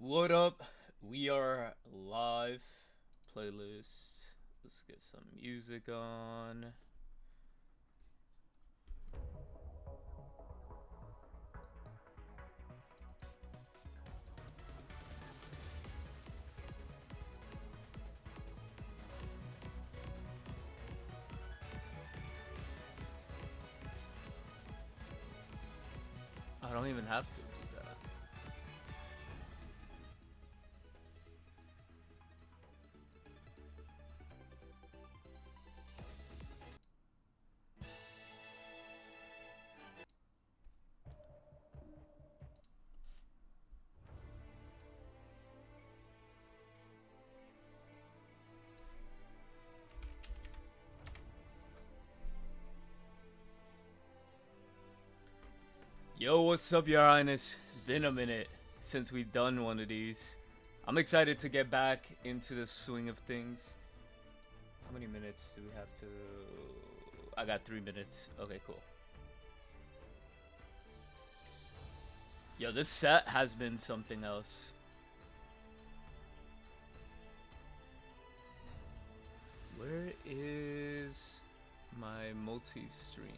What up? We are live. Playlist. Let's get some music on. I don't even have to do that. Yo, what's up, Your Highness? It's been a minute since we've done one of these. I'm excited to get back into the swing of things. How many minutes do we have to... I got 3 minutes. Okay, cool. Yo, this set has been something else. Where is my multi-stream?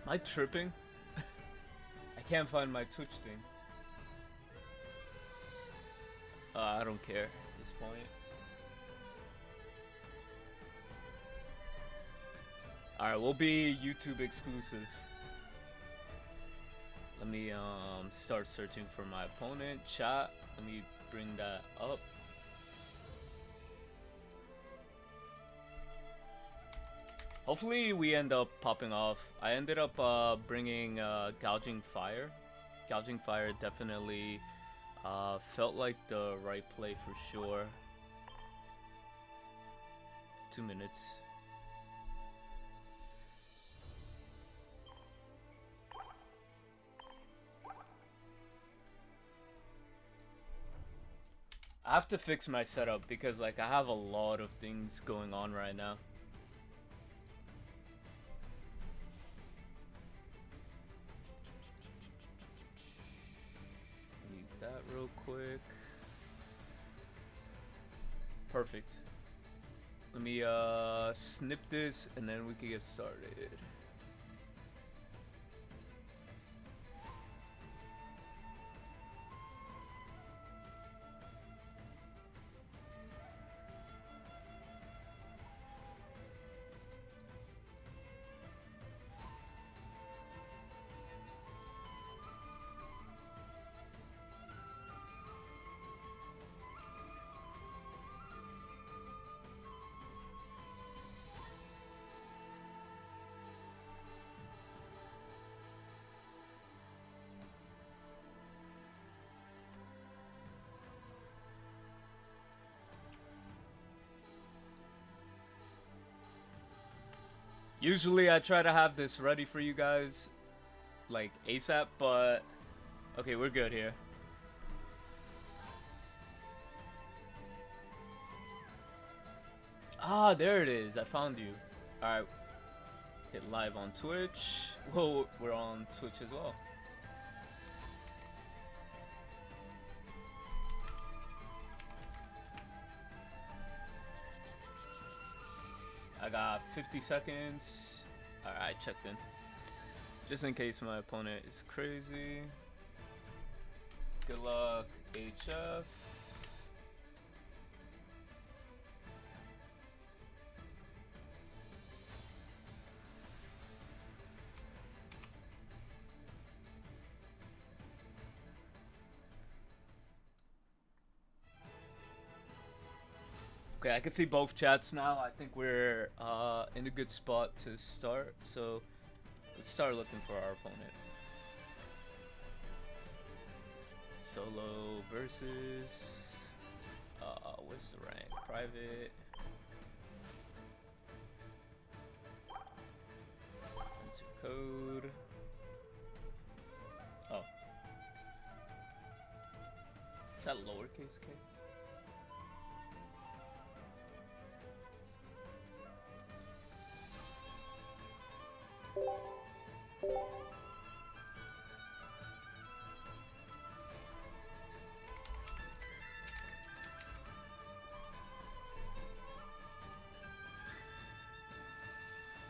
Am I tripping? I can't find my Twitch thing. I don't care at this point. Alright, we'll be YouTube exclusive. Let me start searching for my opponent. Chat, let me bring that up. Hopefully we end up popping off. I ended up bringing Gouging Fire. Gouging Fire definitely felt like the right play for sure. 2 minutes. I have to fix my setup because like I have a lot of things going on right now. That real quick. Perfect. Let me snip this and then we can get started. Usually I try to have this ready for you guys like ASAP, but okay, we're good here. Ah, there it is. I found you. Alright. Hit live on Twitch. Whoa, we're on Twitch as well. I got 50 seconds. Alright, checked in. Just in case my opponent is crazy. Good luck, HF. Okay, I can see both chats now. I think we're in a good spot to start. So let's start looking for our opponent. Solo versus what's the rank? Private. code. Oh. Is that lowercase k?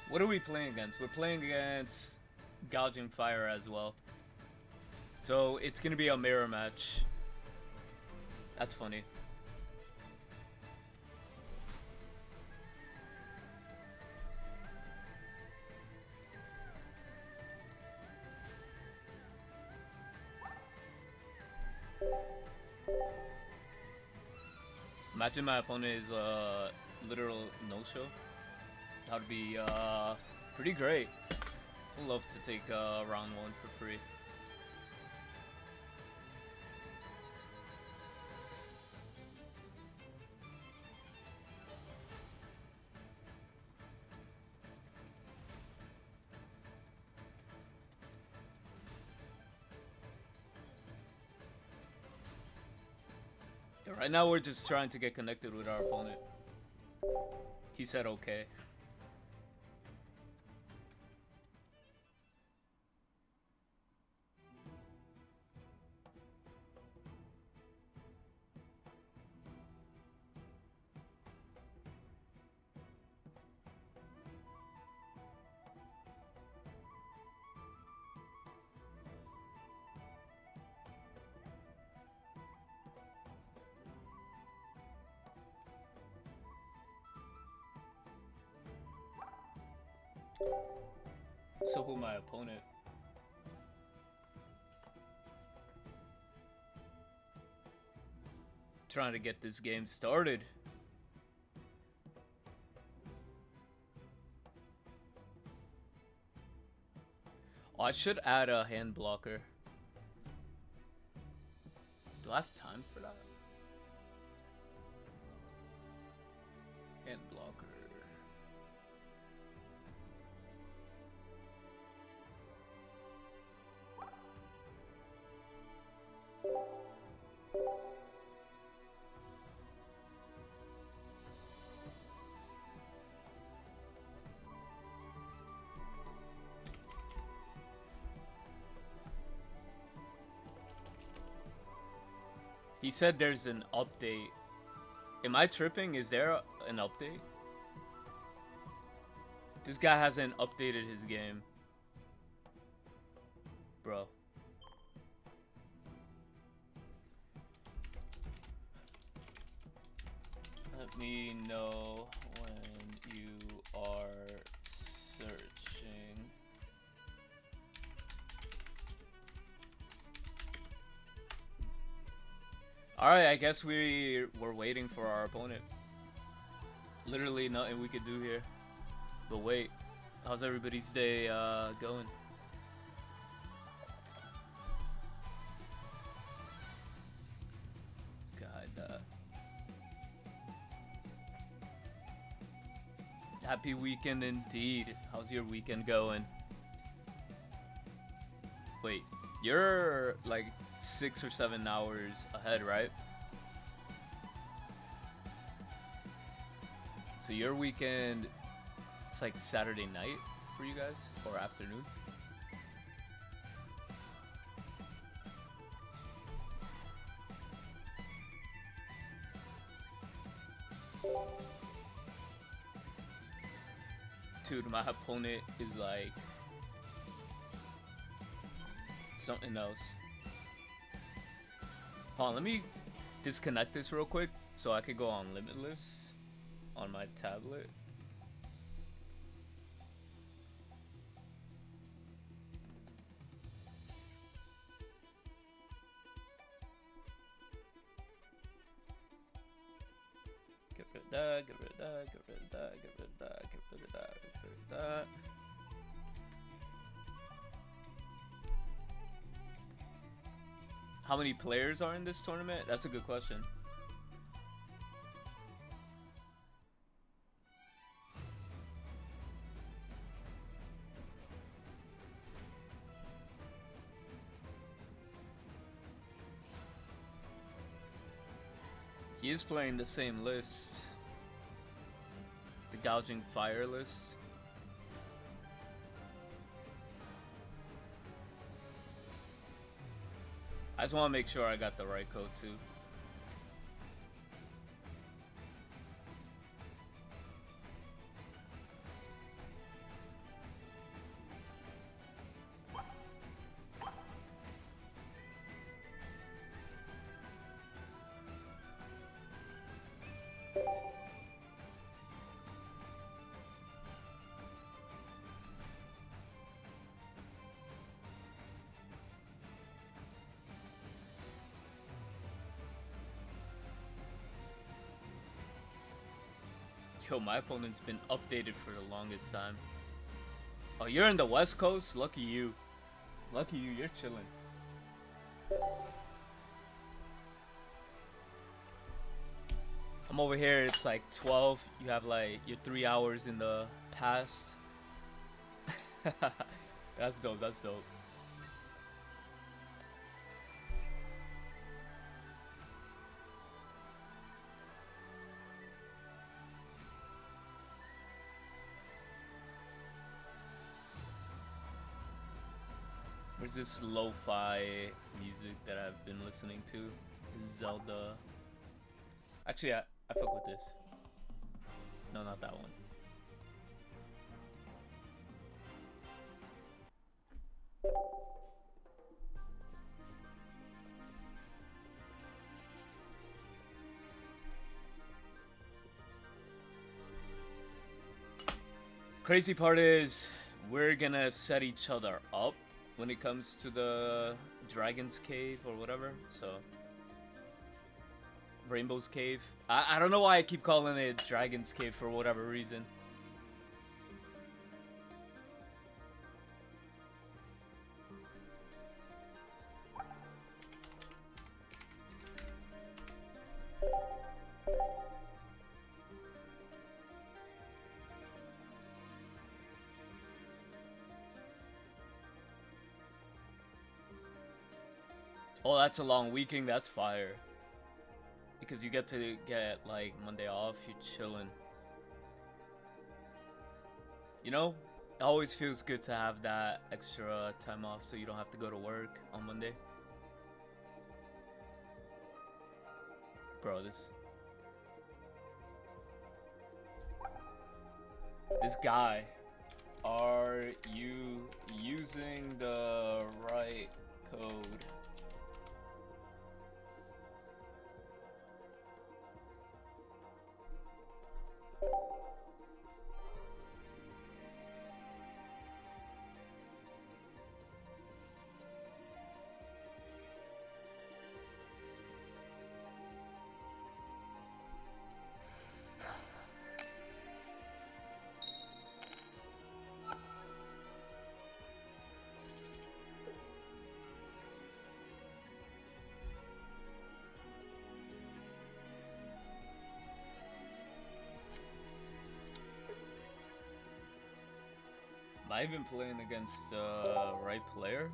What are we playing against? We're playing against Gouging Fire as well. So it's gonna be a mirror match. That's funny. Imagine my opponent is a literal no-show. That would be pretty great. I'd love to take round 1 for free. Yeah, right now we're just trying to get connected with our opponent. He said okay. So who my opponent? Trying to get this game started. Oh, I should add a hand blocker. Do I have time for that? Hand blocker. He said there's an update. Am I tripping? Is there an update? This guy hasn't updated his game. Bro. Let me know when you are searching. Alright, I guess we're waiting for our opponent. Literally nothing we could do here. But wait, how's everybody's day going? God, happy weekend indeed. How's your weekend going? Wait, you're like 6 or 7 hours ahead, right? So your weekend, it's like Saturday night for you guys, or afternoon? Dude, my opponent is like something else. Hold on, let me disconnect this real quick so I could go on Limitless on my tablet. Get rid of that, get rid of that, get rid of that, get rid of that, get rid of that, get rid of that. How many players are in this tournament? That's a good question. He is playing the same list. The Gouging Fire list. I just want to make sure I got the right code too. Yo, my opponent's been updated for the longest time. Oh, you're in the West Coast? Lucky you. Lucky you, you're chilling. I'm over here, it's like 12. You have like, you're 3 hours in the past. That's dope, that's dope. Where's this lo-fi music that I've been listening to? Zelda. Actually, I fuck with this. No, not that one. Crazy part is, we're gonna set each other up when it comes to the Dragon's Cave or whatever, so... Rainbow's Cave. I don't know why I keep calling it Dragon's Cave for whatever reason. Oh, that's a long weekend, that's fire. Because you get to get, like, Monday off, you're chilling. You know, it always feels good to have that extra time off so you don't have to go to work on Monday. Bro, this guy, are you using the right code? Am I even playing against the right player?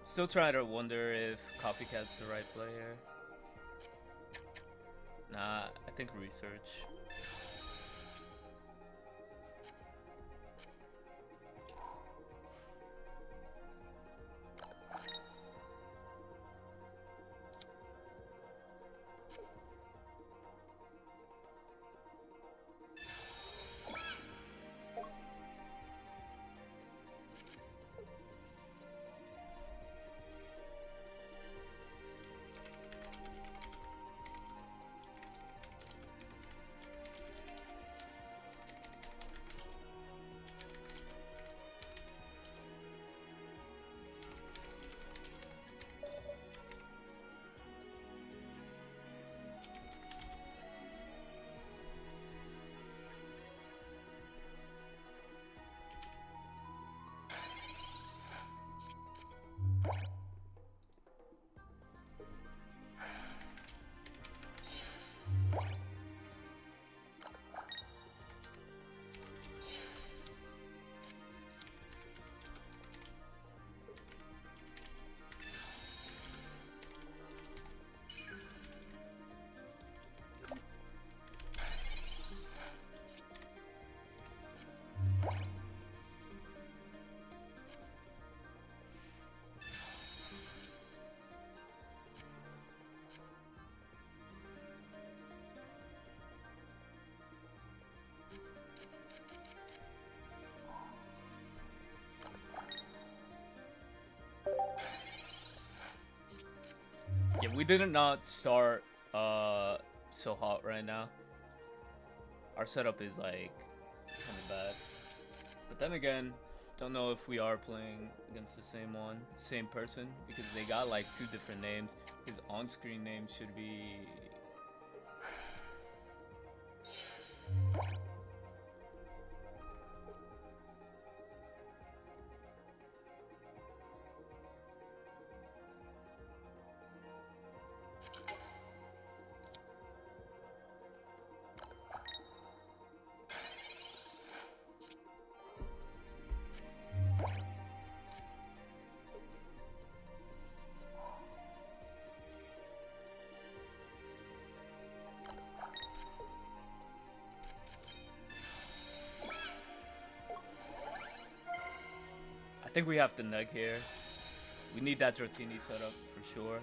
Still trying to wonder if Copycat's the right player. Nah, I think research. we did not start so hot right now. Our setup is like kind of bad. But then again, don't know if we are playing against the same person, because they got like 2 different names. His on-screen name should be... I think we have to neg here. We need that Dratini setup for sure.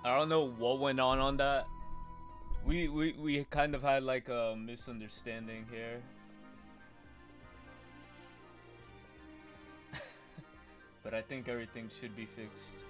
I don't know what went on that. We kind of had like a misunderstanding here. But I think everything should be fixed.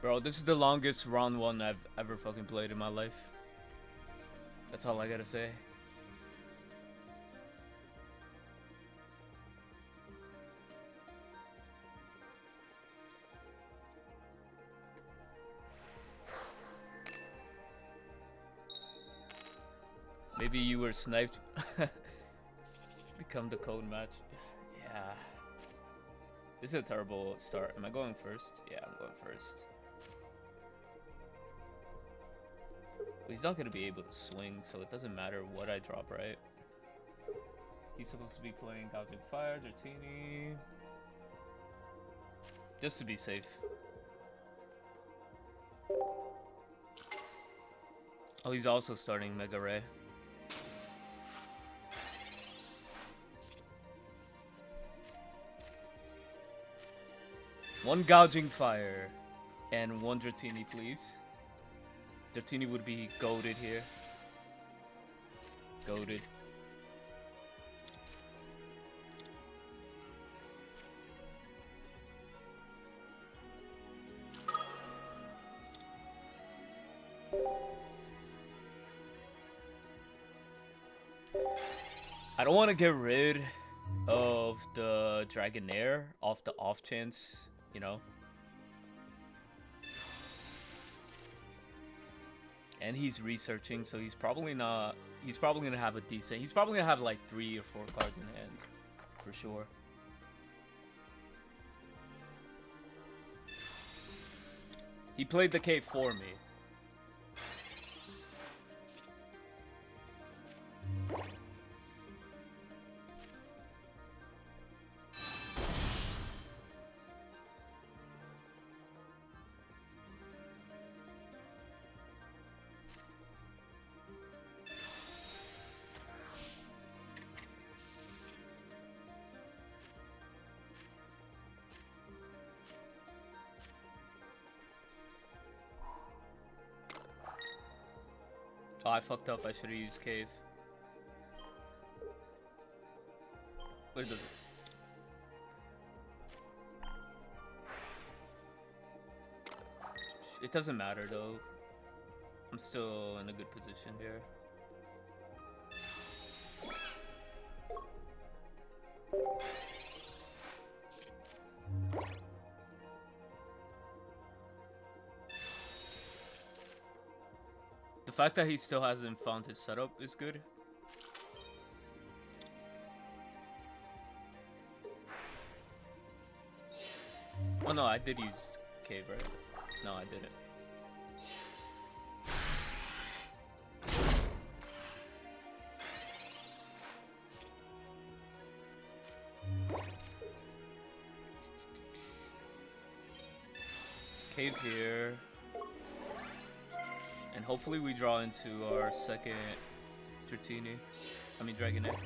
Bro, this is the longest round 1 I've ever fucking played in my life. That's all I gotta say. Maybe you were sniped. Become the code match. Yeah. This is a terrible start. Am I going first? Yeah, I'm going first. He's not going to be able to swing, so it doesn't matter what I drop, right? He's supposed to be playing Gouging Fire, Dratini. Just to be safe. Oh, he's also starting Mega Ray. One Gouging Fire and one Dratini, please. Dratini would be goated here. Goated. I don't want to get rid of the Dragonair off the off chance, you know. And he's researching, so he's probably not. He's probably gonna have a decent. He's probably gonna have like 3 or 4 cards in hand, for sure. He played the cave for me. Oh, I fucked up. I should have used cave. What does it? It doesn't matter though. I'm still in a good position here. The fact that he still hasn't found his setup is good. Oh no, I did use cave, right? No, I didn't. Cave here. And hopefully we draw into our second Dratini. I mean Dragonair.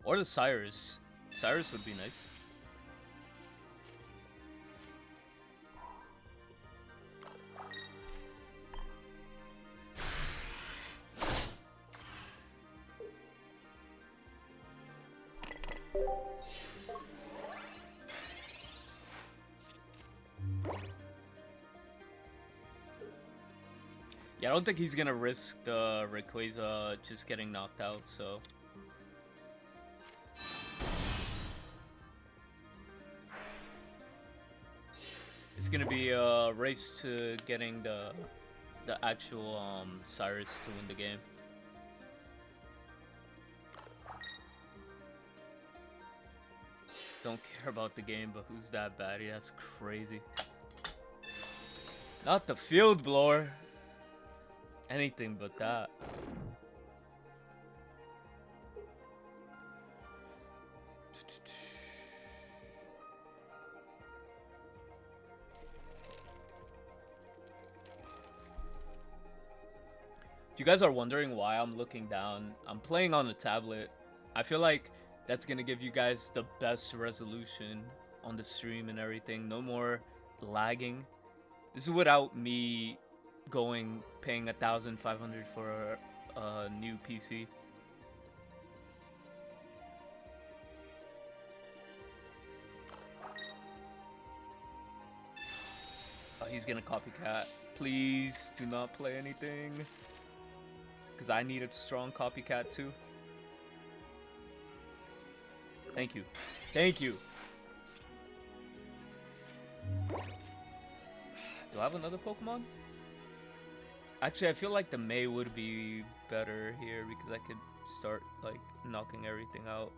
Or the Cyrus. Cyrus would be nice. Yeah, I don't think he's gonna risk the Rayquaza just getting knocked out, so... It's gonna be a race to getting the actual Cyrus to win the game. Don't care about the game, but who's that baddie? That's crazy. Not the field blower. Anything but that. If you guys are wondering why I'm looking down, I'm playing on a tablet. I feel like that's gonna give you guys the best resolution on the stream and everything. No more lagging. This is without me paying 1,500 for a new PC. Oh, he's gonna copycat. Please do not play anything, because I need a strong copycat too. Thank you. Thank you. Do I have another Pokemon? Actually, I feel like the May would be better here because I could start like knocking everything out.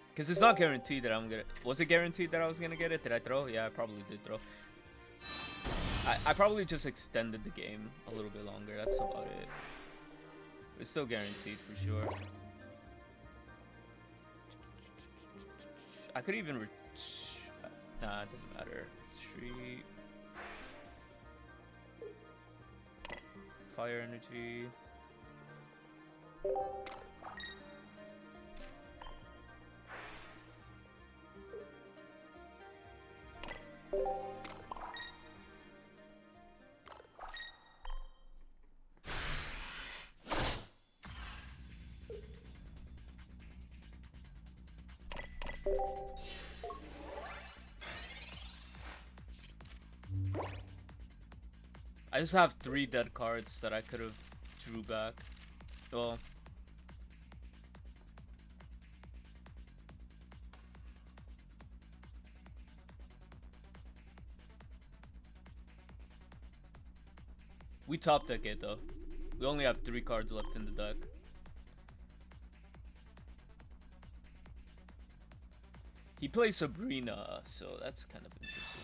Because it's not guaranteed that I'm gonna... Was it guaranteed that I was gonna get it? Did I throw? Yeah, I probably did throw. I probably just extended the game a little bit longer. That's about it. It's still guaranteed for sure. I could even nah, it doesn't matter. Retreat. Fire energy. I just have 3 dead cards that I could have drew back. Well, we top deck it though. We only have 3 cards left in the deck. He plays Sabrina, so that's kind of interesting.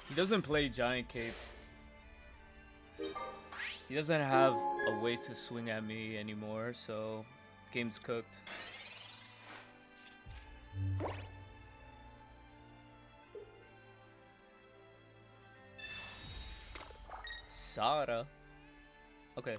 He doesn't play Giant Cape. He doesn't have a way to swing at me anymore, so game's cooked. Sara. Okay.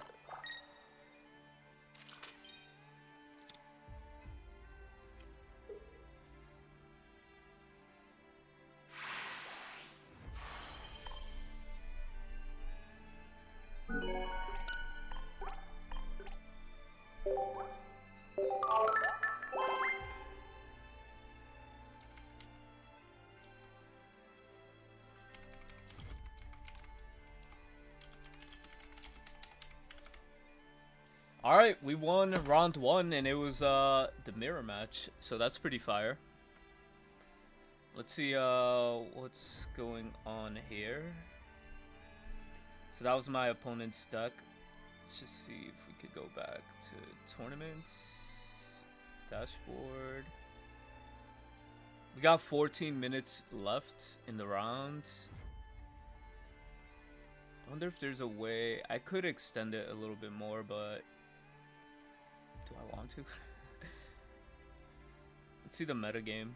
Alright, we won round 1 and it was the mirror match, so that's pretty fire. Let's see what's going on here. So that was my opponent's deck. Let's just see if we could go back to tournaments, dashboard. We got 14 minutes left in the round. I wonder if there's a way I could extend it a little bit more, but do I want to? Let's see the metagame.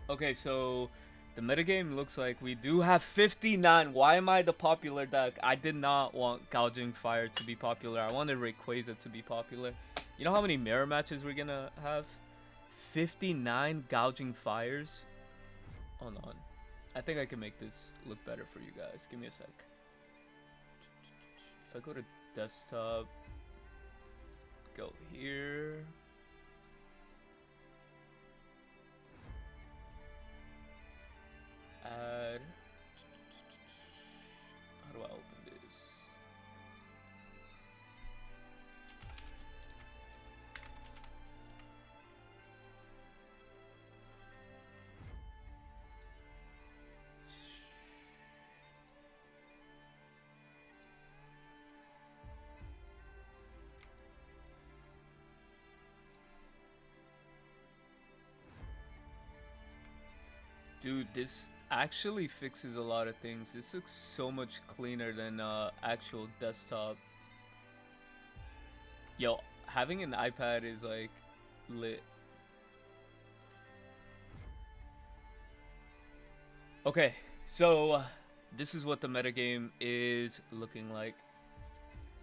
Okay, so the metagame looks like we do have 59. Why am I the popular deck? I did not want Gouging Fire to be popular. I wanted Rayquaza to be popular. You know how many mirror matches we're gonna have? 59 Gouging Fires? Hold on. I think I can make this look better for you guys. Give me a sec. If I go to desktop, go here. Add. How do I open this? Dude, this actually fixes a lot of things. This looks so much cleaner than actual desktop. Yo, having an iPad is like lit. Okay, so this is what the metagame is looking like.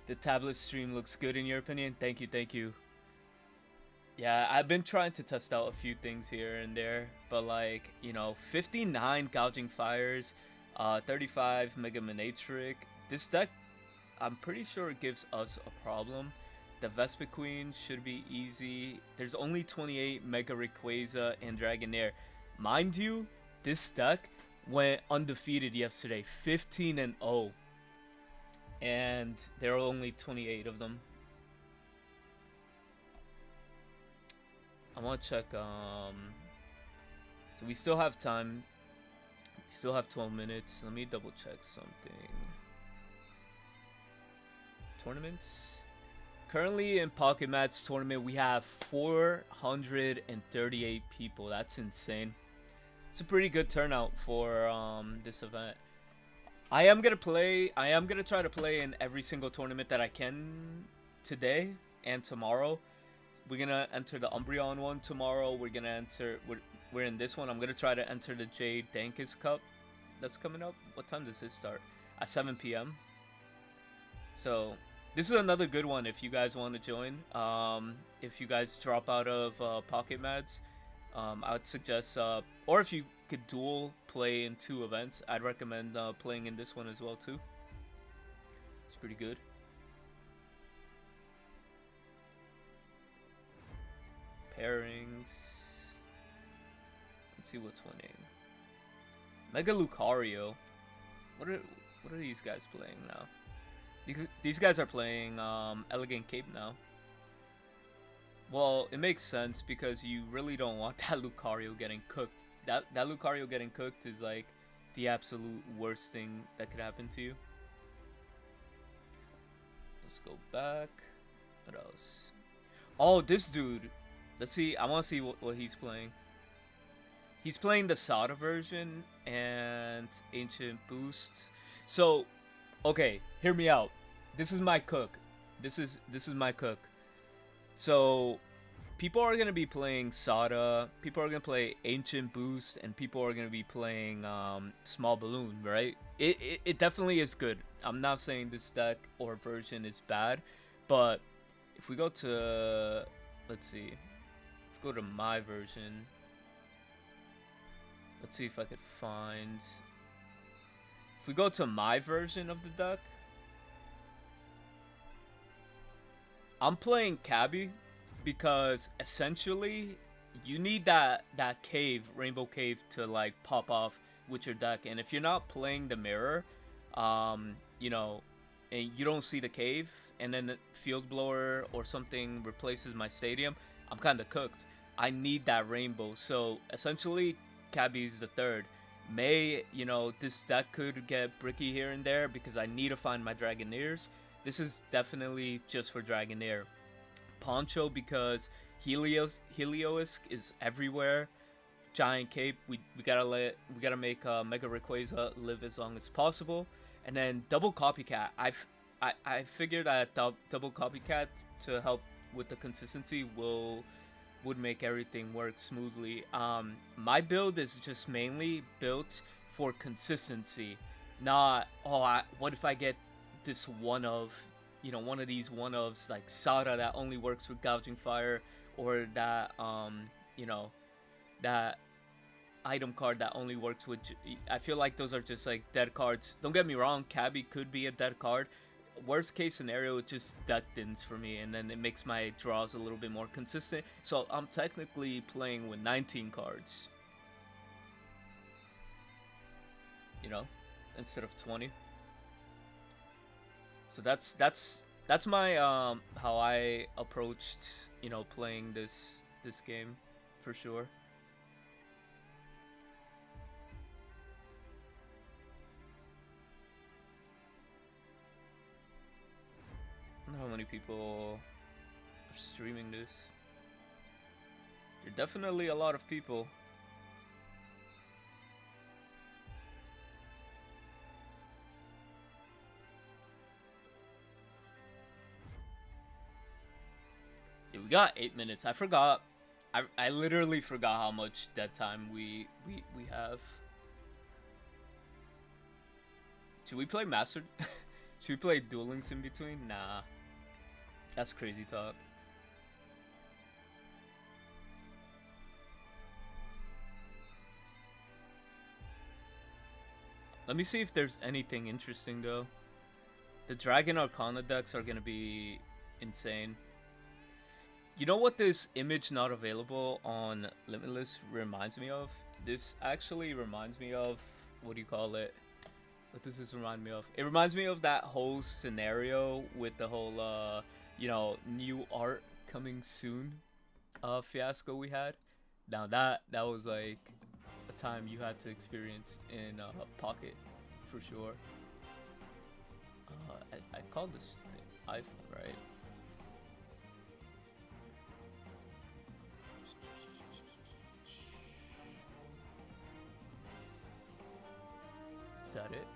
The tablet stream looks good in your opinion. Thank you, thank you. Yeah, I've been trying to test out a few things here and there, but like, you know, 59 Gouging Fires, 35 Mega Manatric. This deck, I'm pretty sure it gives us a problem. The Vespa Queen should be easy. There's only 28 Mega Rayquaza and Dragonair. Mind you, this deck went undefeated yesterday, 15-0. And there are only 28 of them. I want to check, so we still have time. We still have 12 minutes. Let me double check something. Tournaments. Currently in Pocket Match tournament, we have 438 people. That's insane. It's a pretty good turnout for this event. I am gonna try to play in every single tournament that I can today and tomorrow. We're gonna enter the Umbreon one tomorrow. We're in this one. I'm gonna try to enter the Jade Dankus Cup that's coming up. What time does this start? At 7 p.m. So this is another good one if you guys want to join. If you guys drop out of Pocket Mads, I would suggest, or if you could dual play in 2 events, I'd recommend playing in this one as well too. It's pretty good. Pairings. Let's see what's winning. Mega Lucario. What are these guys playing now? These guys are playing Elegant Cape now. Well, it makes sense because you really don't want that Lucario getting cooked. That Lucario getting cooked is like the absolute worst thing that could happen to you. Let's go back. What else? Oh, this dude. Let's see. I want to see what he's playing. He's playing the Sada version and Ancient Boost. So, okay, hear me out. This is my cook. This is my cook. So, people are gonna be playing Sada. People are gonna play Ancient Boost, and people are gonna be playing Small Balloon, right? It definitely is good. I'm not saying this deck or version is bad, but if we go to, let's see. Go to my version. Let's see if I could find. If we go to my version of the deck, I'm playing Cabby because essentially you need that cave, Rainbow Cave, to like pop off with your deck. And if you're not playing the mirror, you know, and you don't see the cave, and then the Field Blower or something replaces my stadium, I'm kind of cooked. I need that rainbow. So essentially, Cabby's the third. You know, this deck could get bricky here and there because I need to find my Dragonairs. This is definitely just for Dragonair. Poncho because Heliolisk is everywhere. Giant Cape, we gotta make Mega Rayquaza live as long as possible. And then double Copycat. I figured that double Copycat to help with the consistency would make everything work smoothly. My build is just mainly built for consistency, not what if I get this one of these one ofs like Sada that only works with Gouging Fire, or that that item card that only works with. I feel like those are just like dead cards. Don't get me wrong, Cabby could be a dead card. Worst case scenario, it just deck thins for me, and then it makes my draws a little bit more consistent. So I'm technically playing with 19 cards, you know, instead of 20. So that's my how I approached, you know, playing this game for sure. I don't know how many people are streaming this. There are definitely a lot of people. Yeah, we got 8 minutes. I forgot. I literally forgot how much dead time we have. Should we play Master? Should we play Duel Links in between? Nah. That's crazy talk. Let me see if there's anything interesting though. The Dragon Arcana decks are gonna be insane. You know what this image not available on Limitless reminds me of? This actually reminds me of, what do you call it? What does this remind me of? It reminds me of that whole scenario with the whole, you know, new art coming soon fiasco we had. Now that was like a time you had to experience in Pocket, for sure. I called this thing iPhone, right? Is that it?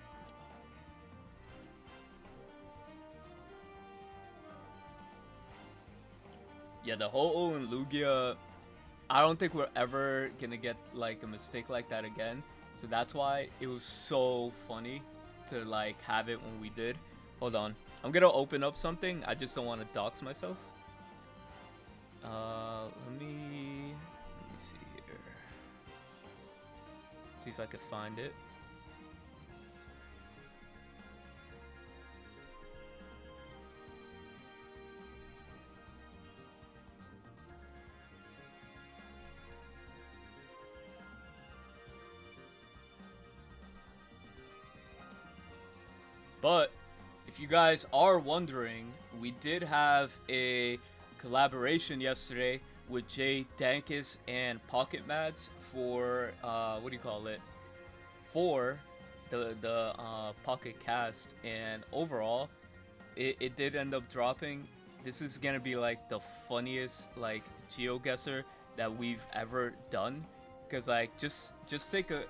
Yeah, the whole Olin Lugia, I don't think we're ever gonna get like a mistake like that again. So that's why it was so funny to like have it when we did. Hold on, I'm gonna open up something. I just don't want to dox myself. Let me see here. See if I can find it. But if you guys are wondering, we did have a collaboration yesterday with Jay Dankus and Pocket Mads for what do you call it? For the Pocket Cast, and overall, it did end up dropping. This is gonna be like the funniest like GeoGuessr that we've ever done, cause like just take a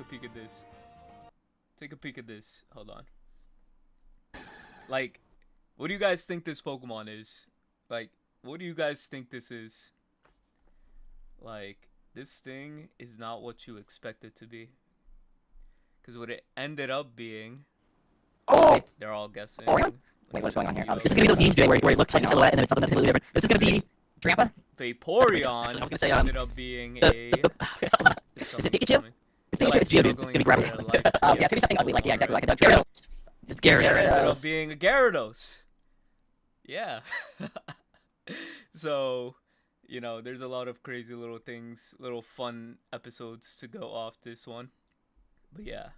peek at this. Take a peek at this. Hold on. Like, what do you guys think this Pokemon is? Like, what do you guys think this is? Like, this thing is not what you expect it to be. Because what it ended up being... Oh! They're all guessing. Wait, what's going on here? This is going to be those memes today where it looks like a silhouette and then it's something that's completely different. This is going to be... Drampa? Vaporeon I was gonna say, ended up being a... Is it Pikachu? It's Pikachu, it's Geodude. It's going to be Gravity. Yeah, it's going to be something ugly, like, yeah, exactly like a Gyarados. It's Gyarados. Ended up being a Gyarados. Yeah. So, you know, there's a lot of crazy little things, little fun episodes to go off this one. But yeah.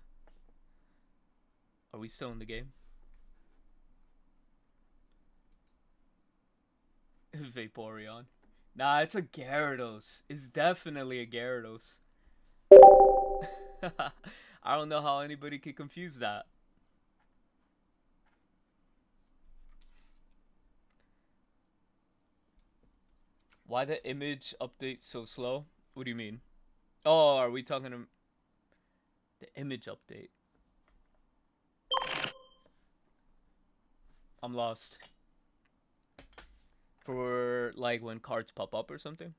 Are we still in the game? Vaporeon. Nah, it's a Gyarados. It's definitely a Gyarados. I don't know how anybody could confuse that. Why the image update so slow? What do you mean? Oh, are we talking to the image update? I'm lost. For like when cards pop up or something?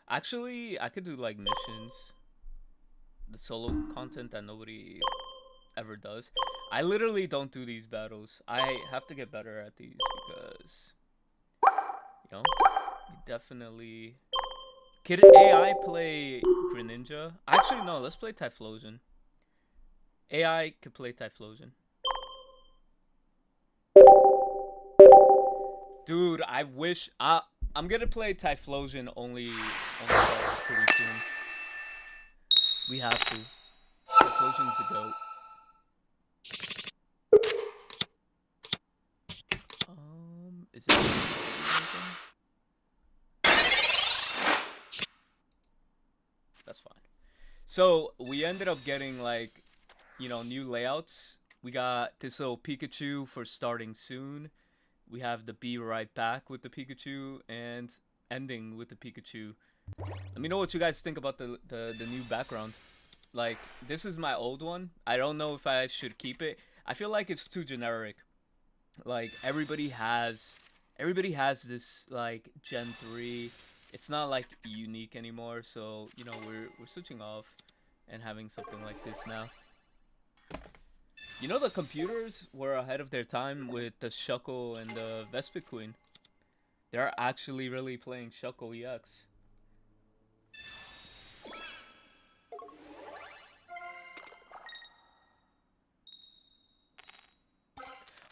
Actually, I could do like missions. The solo content that nobody ever does. I literally don't do these battles. I have to get better at these because, you know, you definitely... Could AI play Greninja? Actually, no, let's play Typhlosion. AI could play Typhlosion. Dude, I wish... I'm gonna play Typhlosion only pretty soon. We have to. Typhlosion's the GOAT. Is it anything? That's fine. So we ended up getting like, you know, new layouts. We got this little Pikachu for starting soon. We have the be right back with the Pikachu and ending with the Pikachu. Let me know what you guys think about the new background. Like, this is my old one. I don't know if I should keep it. I feel like it's too generic. Like, everybody has this like Gen 3. It's not like unique anymore, so you know we're switching off and having something like this now. You know, the computers were ahead of their time with the Shuckle and the Vespid Queen. They're actually really playing Shuckle EX.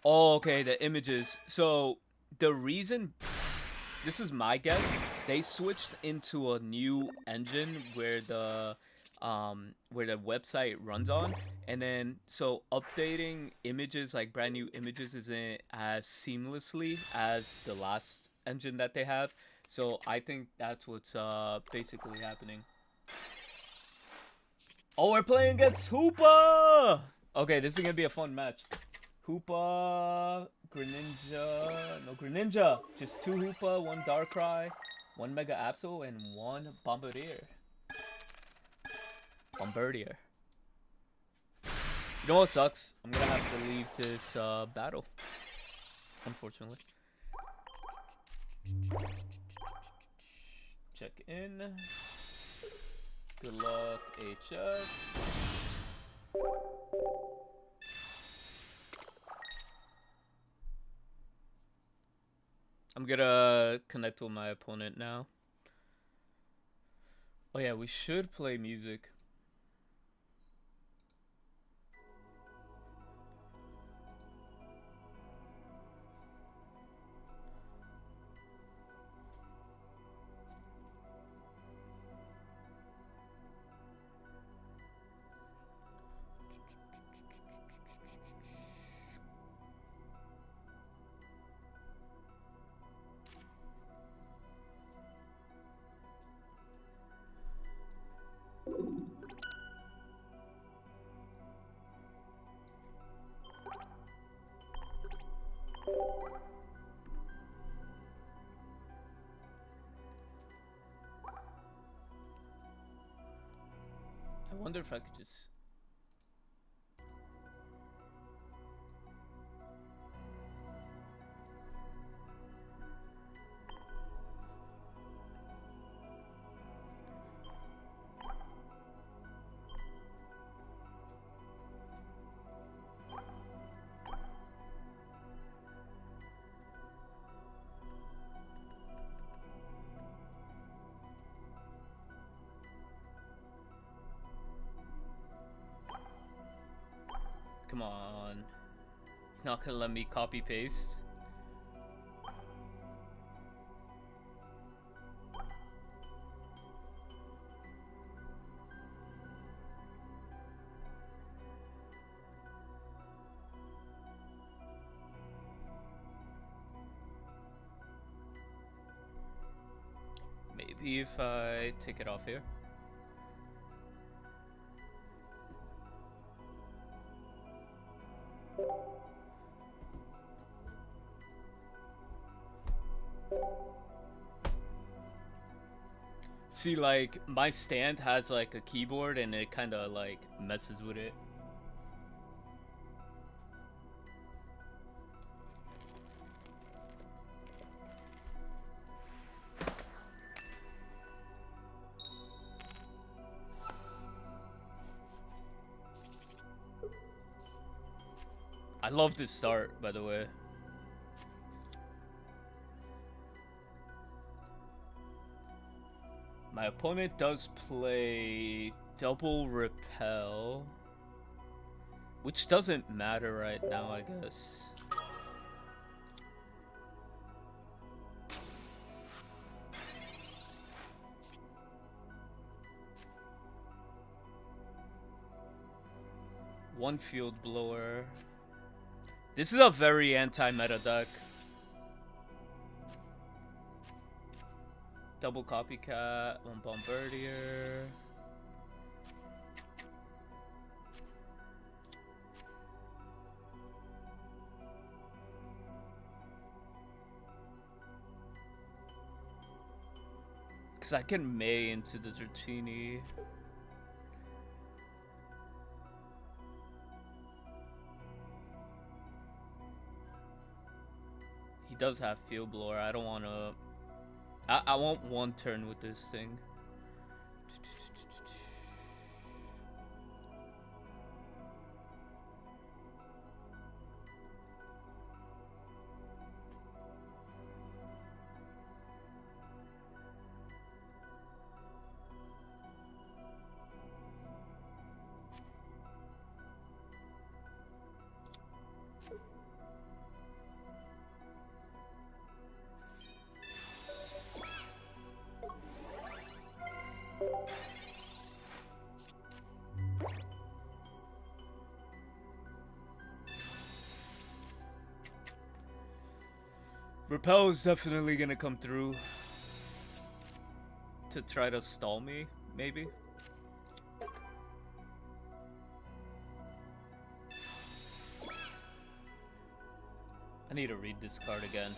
Oh, okay, the images. So, the reason, this is my guess, they switched into a new engine where the website runs on, and then so updating images, like brand new images, isn't as seamlessly as the last engine that they have. So I think that's what's basically happening. Oh, we're playing against Hoopa! Okay, this is gonna be a fun match. Hoopa, Greninja, no Greninja, just 2 Hoopa, 1 Darkrai, 1 Mega Absol, and 1 Bombardier. Bombardier. You know what sucks? I'm gonna have to leave this battle, unfortunately. Check in. Good luck, HF. I'm gonna connect with my opponent now. Oh yeah, we should play music. I wonder if I could just... Come on. He's not gonna let me copy paste. Maybe if I take it off here. See, like, my stand has like a keyboard and it kind of like messes with it. I love this start, by the way. My opponent does play double repel, which doesn't matter right now, I guess. One field blower. This is a very anti-meta deck. Double copycat, 1 bombardier. Cause I can May into the Dratini. He does have field blower. I don't want to. I want 1 turn with this thing. Repel is definitely gonna come through to try to stall me, maybe. I need to read this card again.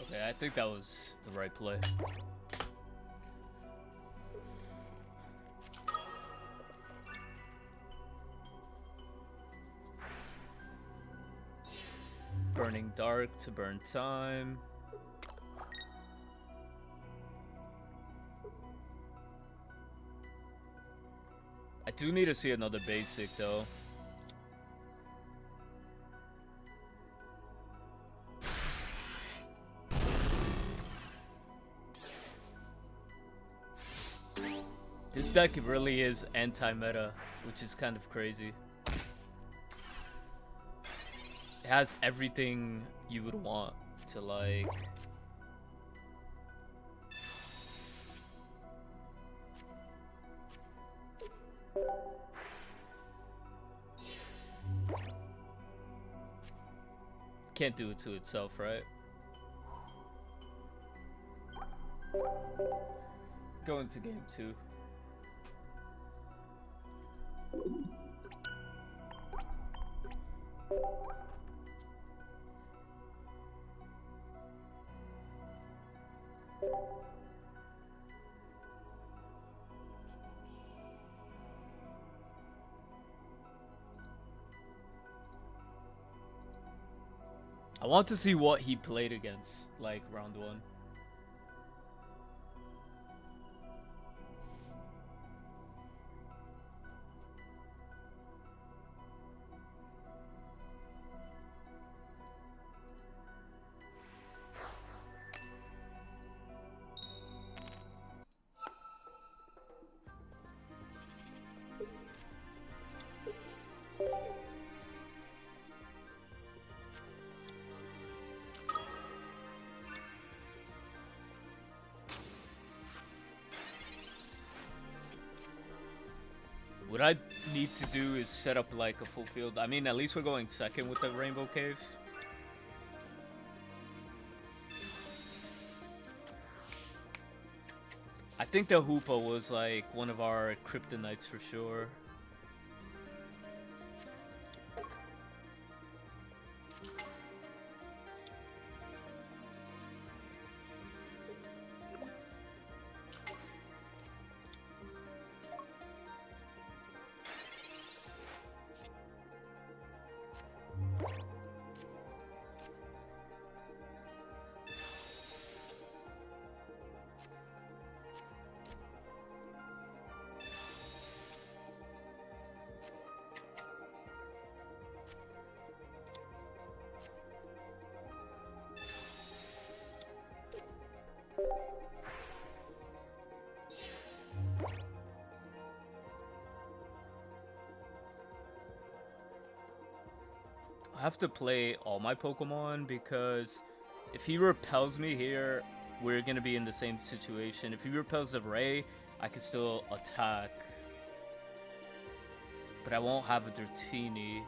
Okay, I think that was the right play. Burning Dark to burn time. I do need to see another basic though. This deck really is anti-meta, which is kind of crazy. It has everything you would want to like. Can't do it to itself, right? Go into game 2. I want to see what he played against, like round 1. What I need to do is set up like a full field. I mean, at least we're going second with the Rainbow Cave. I think the Hoopa was like one of our kryptonites for sure. I have to play all my Pokemon because if he repels me here, we're gonna be in the same situation. If he repels the Ray, I can still attack. But I won't have a Dratini.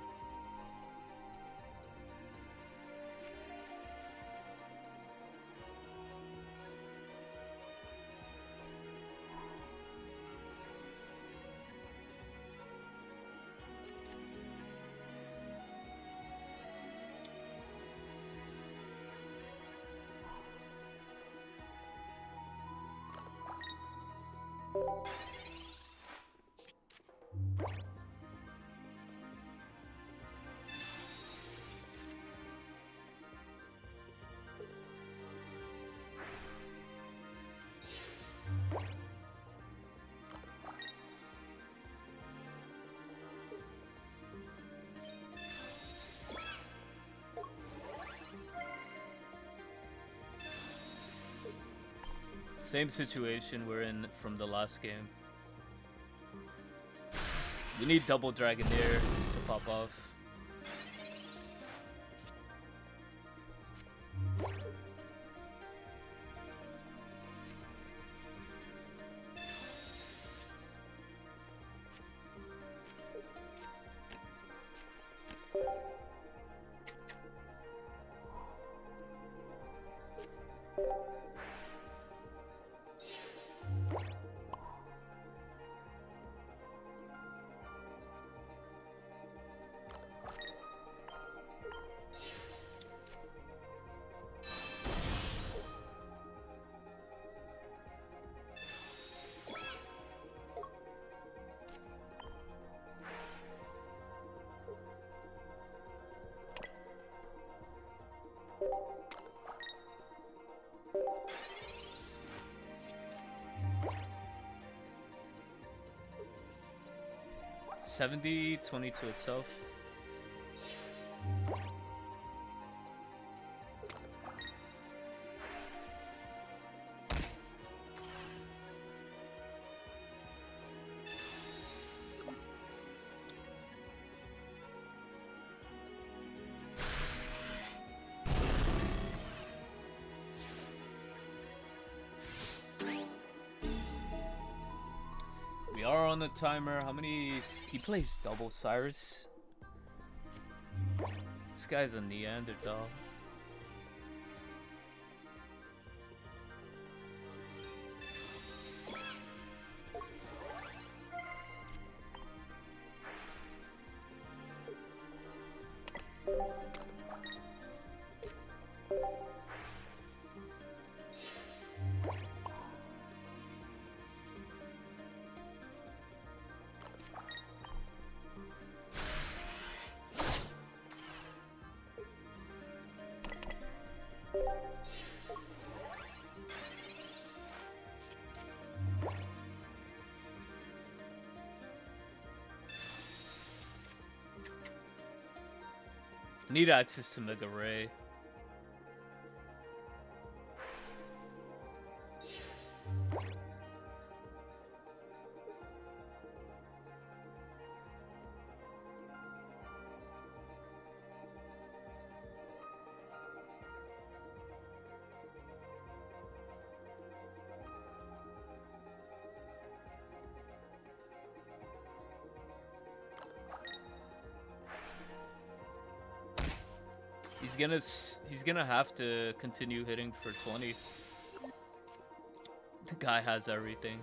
Same situation we're in from the last game. We need double Dragonair to pop off. $70.20 to itself. We are on the timer. How many? He plays double Cyrus. This guy's a Neanderthal. Need access to Mega Ray. He's gonna have to continue hitting for 20. The guy has everything.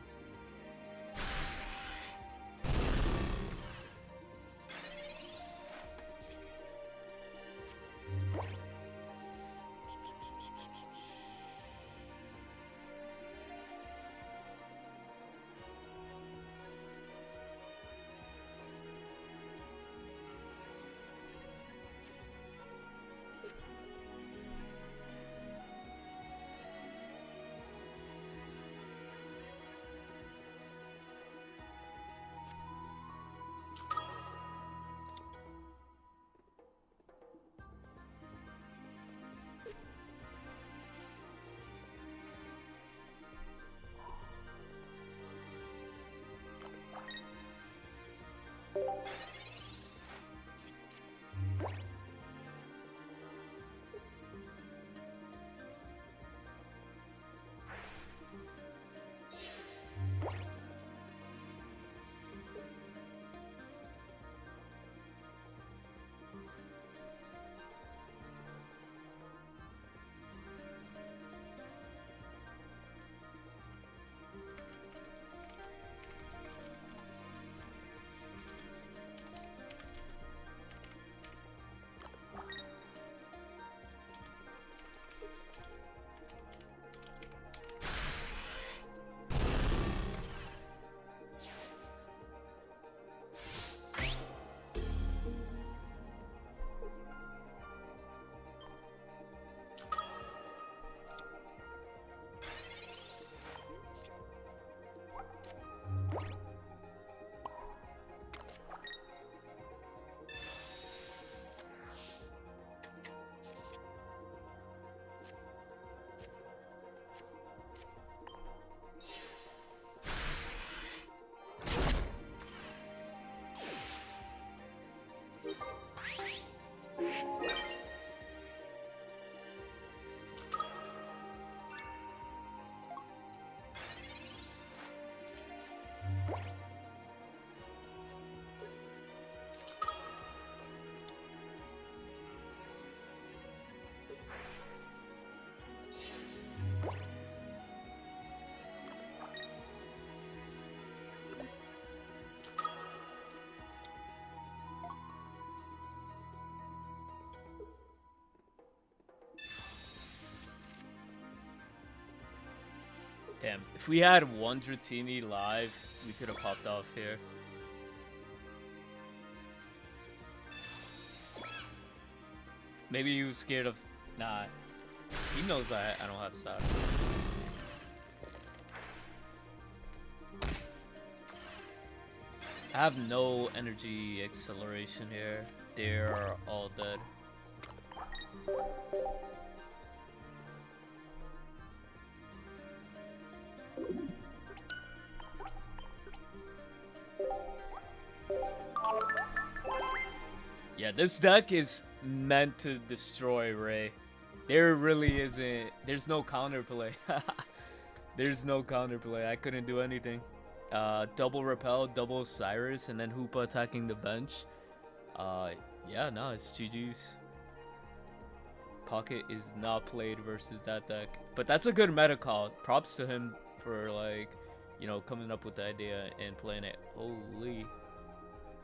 Damn, if we had one Dratini live, we could have popped off here. Maybe he was scared of... Nah. He knows I don't have stock. I have no energy acceleration here. They're all dead. Yeah, this deck is meant to destroy Ray. There really isn't. There's no counterplay. There's no counterplay. I couldn't do anything. Double repel, double Cyrus, and then Hoopa attacking the bench. Yeah, no, it's GG's. Pocket is not played versus that deck, but that's a good meta call. Props to him for, like, you know, coming up with the idea and playing it. Holy,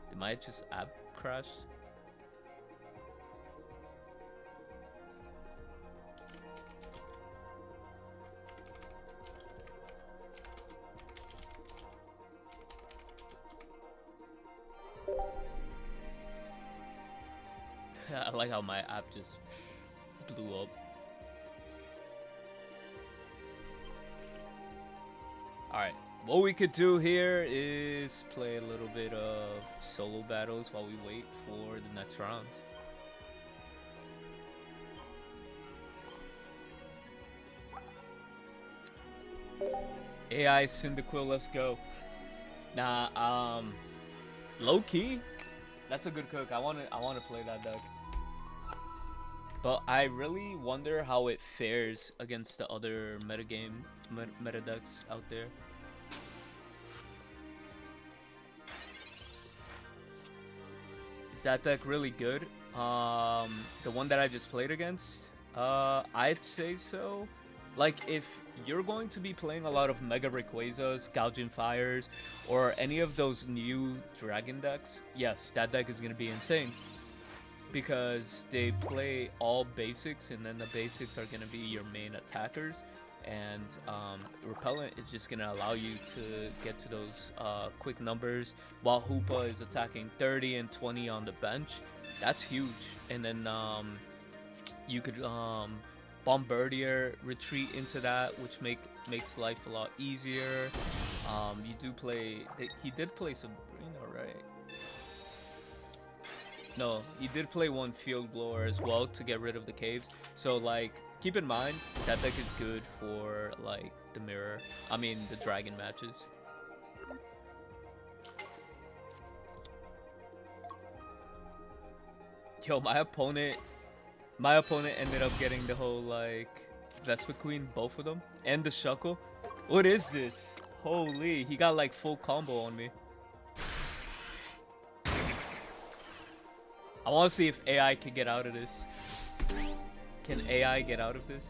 did my just app crash? I like how my app just blew up. Alright, what we could do here is play a little bit of solo battles while we wait for the next round. AI Cyndaquil, let's go. Nah, low key, that's a good cook. I wanna play that deck. But I really wonder how it fares against the other meta decks out there. Is that deck really good? The one that I just played against? I'd say so. Like, if you're going to be playing a lot of Mega Rayquazas, Gouging Fires, or any of those new Dragon decks, yes, that deck is going to be insane. Because they play all basics, and then the basics are going to be your main attackers. And Repellent is just going to allow you to get to those quick numbers, while Hoopa is attacking 30 and 20 on the bench. That's huge. And then you could Bombardier retreat into that, which makes life a lot easier. You do play... He did play Sabrina, right? No, he did play one Field Blower as well to get rid of the caves. So, like, keep in mind, that deck is good for, like, the the Dragon matches. Yo, my opponent ended up getting the whole, like, Vespa Queen, both of them, and the Shuckle. What is this? Holy, he got, like, full combo on me. I want to see if AI can get out of this. Can AI get out of this?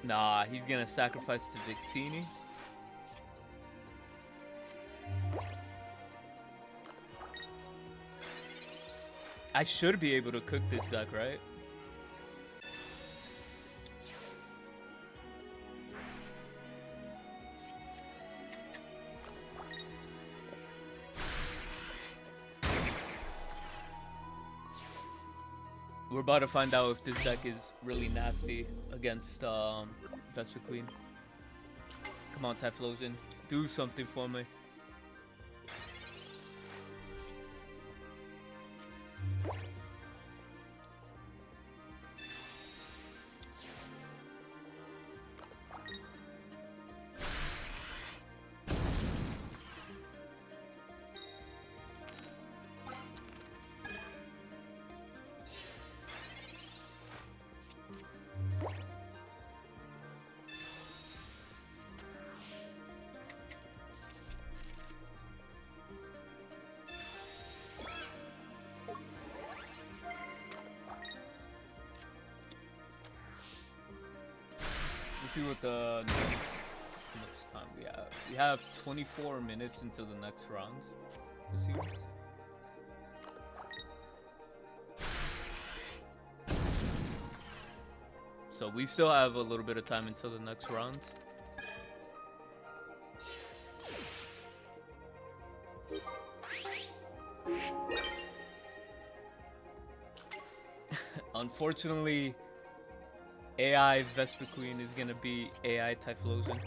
Nah, he's gonna sacrifice to Victini. I should be able to cook this deck, right? We're about to find out if this deck is really nasty against Vespa Queen. Come on, Typhlosion. Do something for me. Let's see what the next time we have. We have 24 minutes until the next round, it seems. So we still have a little bit of time until the next round. Unfortunately, AI Vespa Queen is gonna be AI Typhlosion.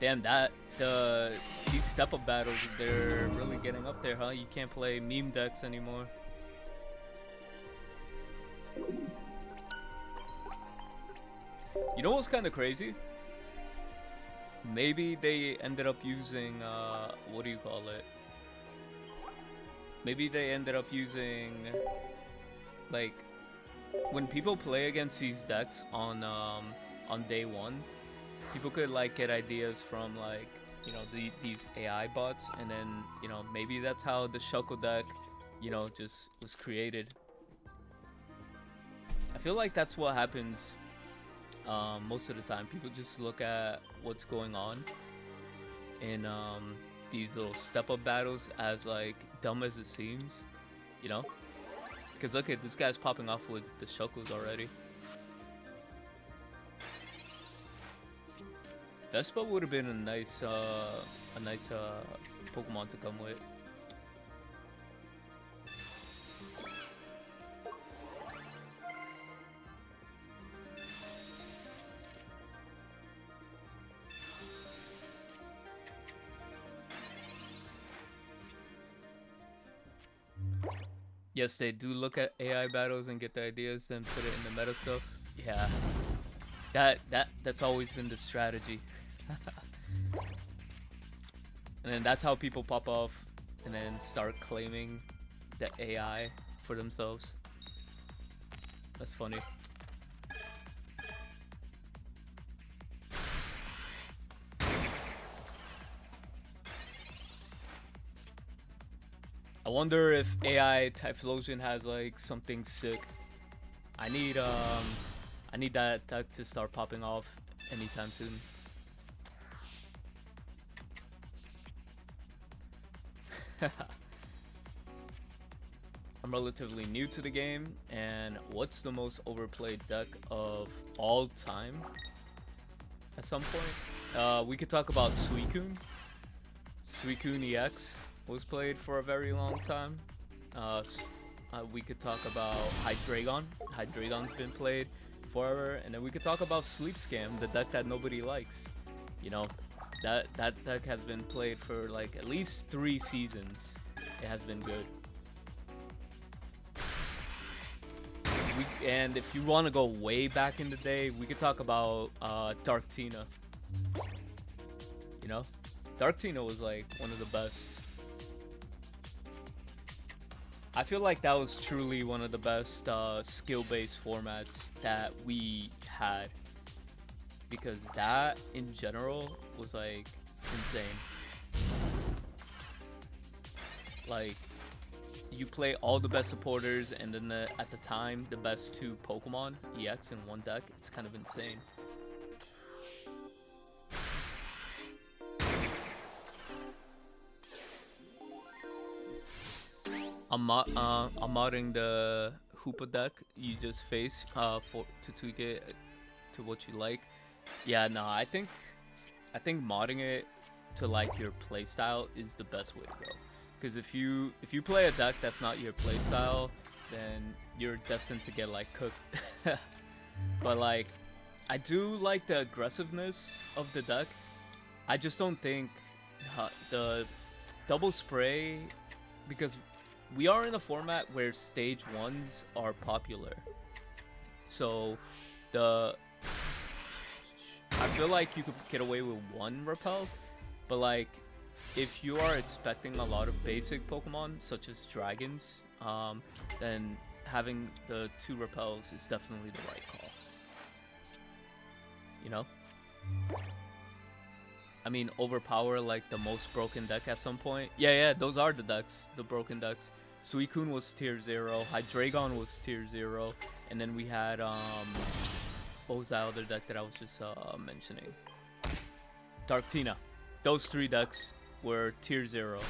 Damn, these step-up battles, they're really getting up there, huh? You can't play meme decks anymore. You know what's kind of crazy? Maybe they ended up using, what do you call it? Maybe they ended up using, like, when people play against these decks on day one, people could like get ideas from like, you know, these AI bots, and then, you know, maybe that's how the Shuckle deck, you know, just was created. I feel like that's what happens most of the time. People just look at what's going on in these little step-up battles as like dumb as it seems, you know? Because look at this guy's popping off with the Shuckles already. Vespa would have been a nice Pokemon to come with. Yes, they do look at AI battles and get the ideas and put it in the meta stuff. Yeah, that's always been the strategy. And then that's how people pop off and then start claiming the AI for themselves. That's funny. I wonder if AI Typhlosion has like something sick. I need that deck to start popping off anytime soon. I'm relatively new to the game, and what's the most overplayed deck of all time? At some point, we could talk about Suicune. Suicune EX was played for a very long time. We could talk about Hydreigon. Hydreigon's been played forever, and then we could talk about Sleep Scam, the deck that nobody likes. You know, that deck has been played for like at least 3 seasons. It has been good. And if you want to go way back in the day, we could talk about Dark Tina. You know, Dark Tina was like one of the best. I feel like that was truly one of the best skill-based formats that we had, because that in general was like insane. Like, you play all the best supporters, and then at the time the best 2 Pokemon EX in one deck. It's kind of insane. I'm modding the Hoopa deck you just face to tweak it to what you like. Yeah, no, I think modding it to like your playstyle is the best way to go. Because if you play a deck that's not your playstyle, then you're destined to get like cooked. But like, I do like the aggressiveness of the deck. I just don't think the double spray, because we are in a format where stage 1s are popular. So I feel like you could get away with 1 repel, but like, if you are expecting a lot of basic Pokemon such as dragons, then having the 2 repels is definitely the right call. You know? I mean, overpower like the most broken deck at some point. Yeah, those are the decks, the broken decks. Suicune was tier 0, Hydreigon was tier 0, and then we had what was that other deck that I was just mentioning? Dark Tina. Those 3 decks were tier 0.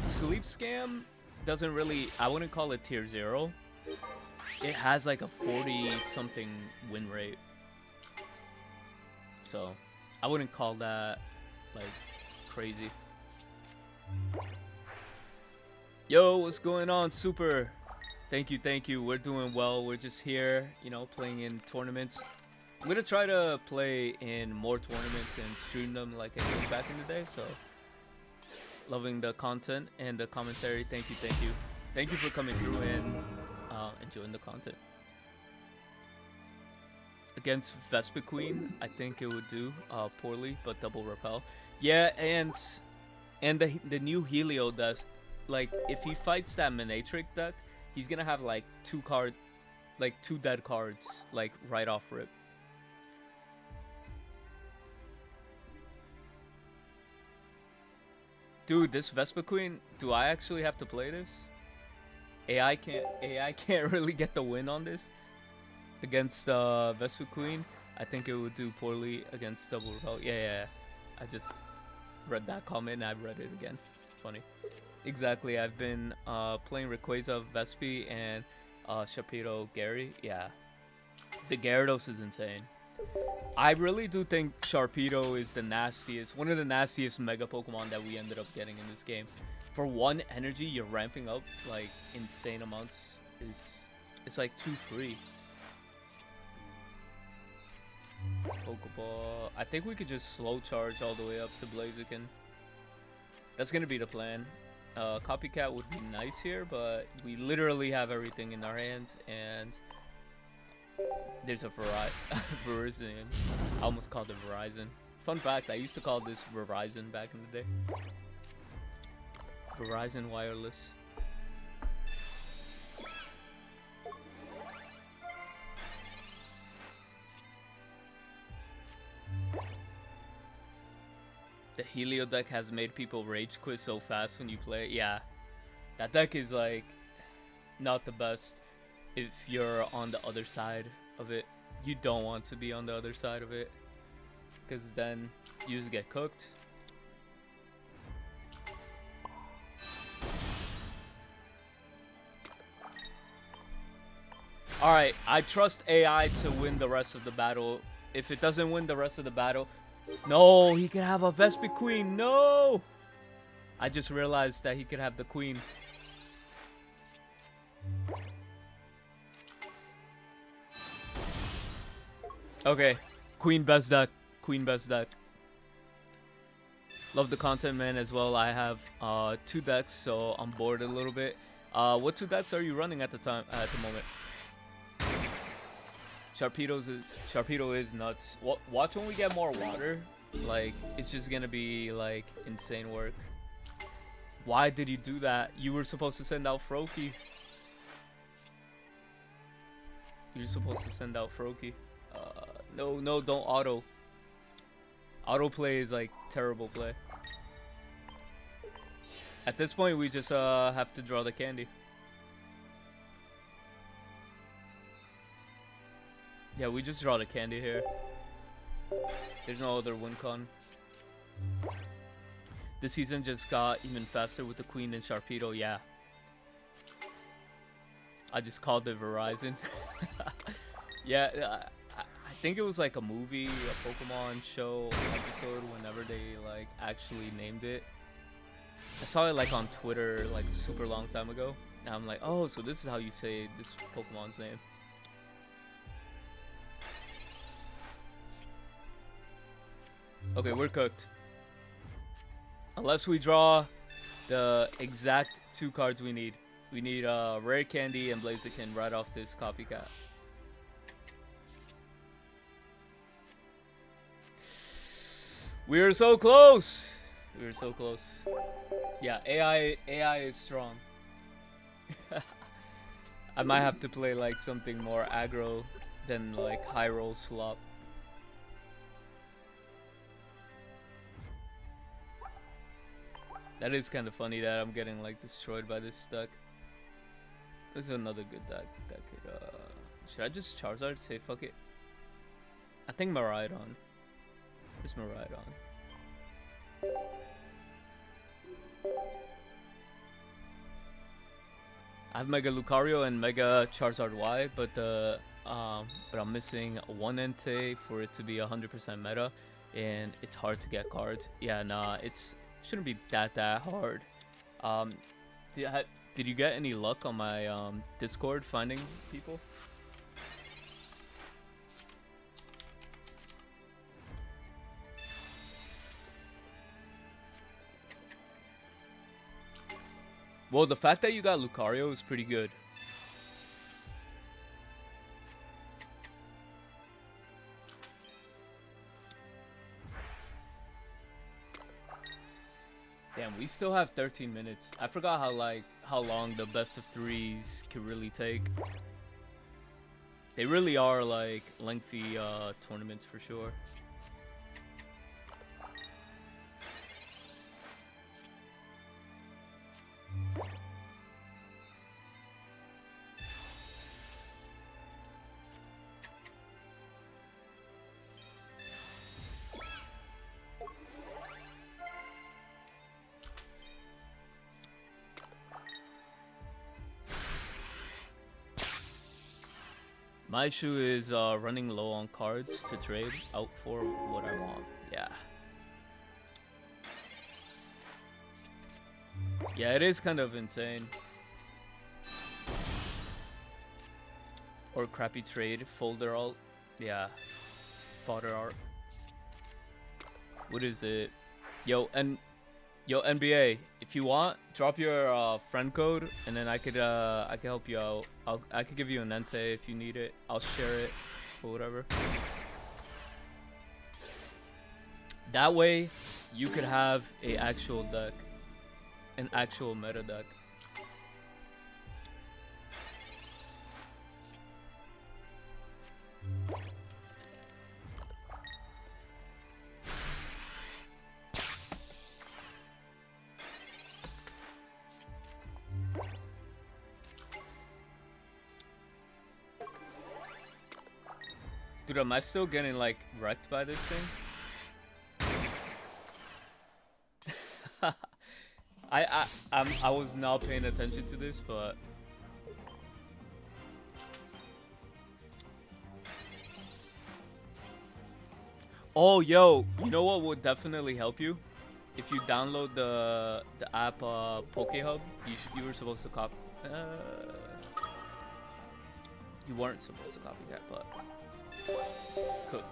Sleep Scam doesn't really, I wouldn't call it tier 0. It has like a 40 something win rate. So I wouldn't call that like crazy. Yo, what's going on, Super? Thank you, thank you. We're doing well. We're just here, you know, playing in tournaments. I'm gonna try to play in more tournaments and stream them like I did back in the day. So loving the content and the commentary. Thank you, thank you. Thank you for coming through and enjoying the content. Against Vespa Queen, I think it would do poorly, but double repel. Yeah, and the new Helio does, like, if he fights that Minatrix deck, he's gonna have like two dead cards, like right off rip. Dude, this Vespa Queen, do I actually have to play this? AI can't really get the win on this against Vespa Queen. I think it would do poorly against double repel. Yeah. I just read that comment and I read it again. Funny. Exactly. I've been playing Rayquaza, Vespi, and Shapiro Gary. Yeah, the Gyarados is insane. I really do think Sharpedo is the nastiest, one of the nastiest Mega Pokemon that we ended up getting in this game. For one energy, you're ramping up like insane amounts. It's like too free. Pokeball. I think we could just slow charge all the way up to Blaziken. That's gonna be the plan. Copycat would be nice here, but we literally have everything in our hands, and there's a Verizon. I almost called it Verizon. Fun fact, I used to call this Verizon back in the day. Verizon Wireless. The Helio deck has made people rage quit so fast when you play. Yeah, that deck is like not the best if you're on the other side of it. You don't want to be on the other side of it, because then you just get cooked. Alright, I trust AI to win the rest of the battle. If it doesn't win the rest of the battle, no, he could have a Vespi Queen. No! I just realized that he could have the Queen. Okay, Queen best deck. Queen best deck. Love the content, man, as well. I have 2 decks, so I'm bored a little bit. What 2 decks are you running at the moment? Sharpedo is nuts. Watch when we get more water. Like, it's just gonna be like insane work. Why did you do that? You were supposed to send out Froakie. You're supposed to send out Froakie. No, don't auto. Auto play is like terrible play. At this point, we just have to draw the candy. Yeah, we just draw the candy here. There's no other win con. This season just got even faster with the Queen and Sharpedo. Yeah. I just called it Verizon. Yeah, I think it was like a movie, a Pokemon show episode, whenever they like actually named it. I saw it like on Twitter like a super long time ago. And I'm like, oh, so this is how you say this Pokemon's name. Okay, we're cooked. Unless we draw the exact 2 cards we need. We need Rare Candy and Blaziken right off this Copycat. We were so close! We were so close. Yeah, AI is strong. I might have to play like something more aggro than like high roll slop. That is kind of funny that I'm getting like destroyed by this deck. This is another good deck that could should I just Charizard? Say fuck it. I think Miraidon. Where's Miraidon? I have Mega Lucario and Mega Charizard Y, but I'm missing one Entei for it to be 100% meta, and it's hard to get cards. Yeah, nah, shouldn't be that hard. Um, did you get any luck on my Discord finding people? Well, the fact that you got Lucario is pretty good. Damn, we still have 13 minutes. I forgot how long the best of threes can really take. They really are like lengthy tournaments for sure. My issue is running low on cards to trade out for what I want. Yeah. Yeah, it is kind of insane. Or crappy trade, folder alt. Yeah. Fodder art. What is it? Yo, NBA, if you want, drop your friend code, and then I could help you out. I could give you an Entei if you need it. I'll share it or whatever. That way, you could have a actual deck, an actual meta deck. Dude, am I still getting like wrecked by this thing? I was not paying attention to this, but oh, yo, you know what would definitely help you? If you download the app PokeHub, you were supposed to copy. You weren't supposed to copy that, but cooked.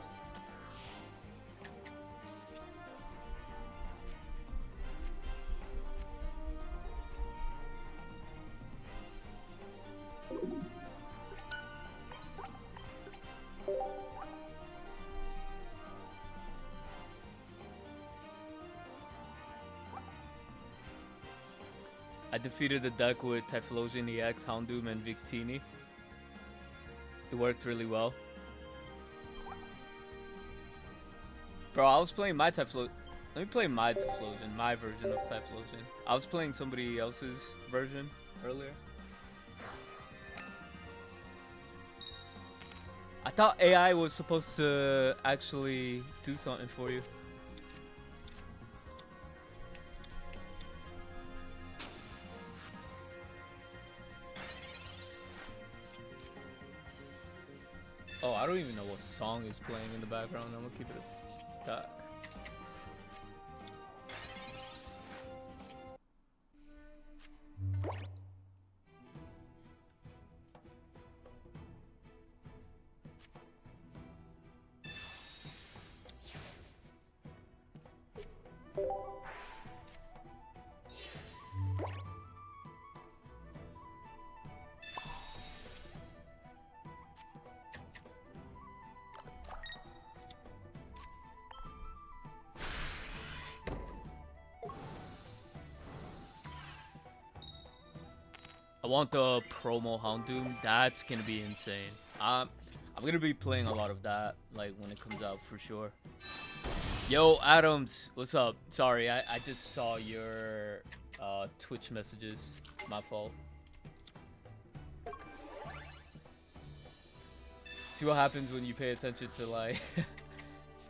I defeated the deck with Typhlosion EX, Houndoom, and Victini. It worked really well. Bro, I was playing my Typhlosion. Let me play my Typhlosion, my version of Typhlosion. I was playing somebody else's version earlier. I thought AI was supposed to actually do something for you. Oh, I don't even know what song is playing in the background. I'm gonna keep it as dark. I want the promo Houndoom. That's gonna be insane. I'm gonna be playing a lot of that, like when it comes out for sure. Yo, Adams, what's up? Sorry, I just saw your Twitch messages. My fault. See what happens when you pay attention to like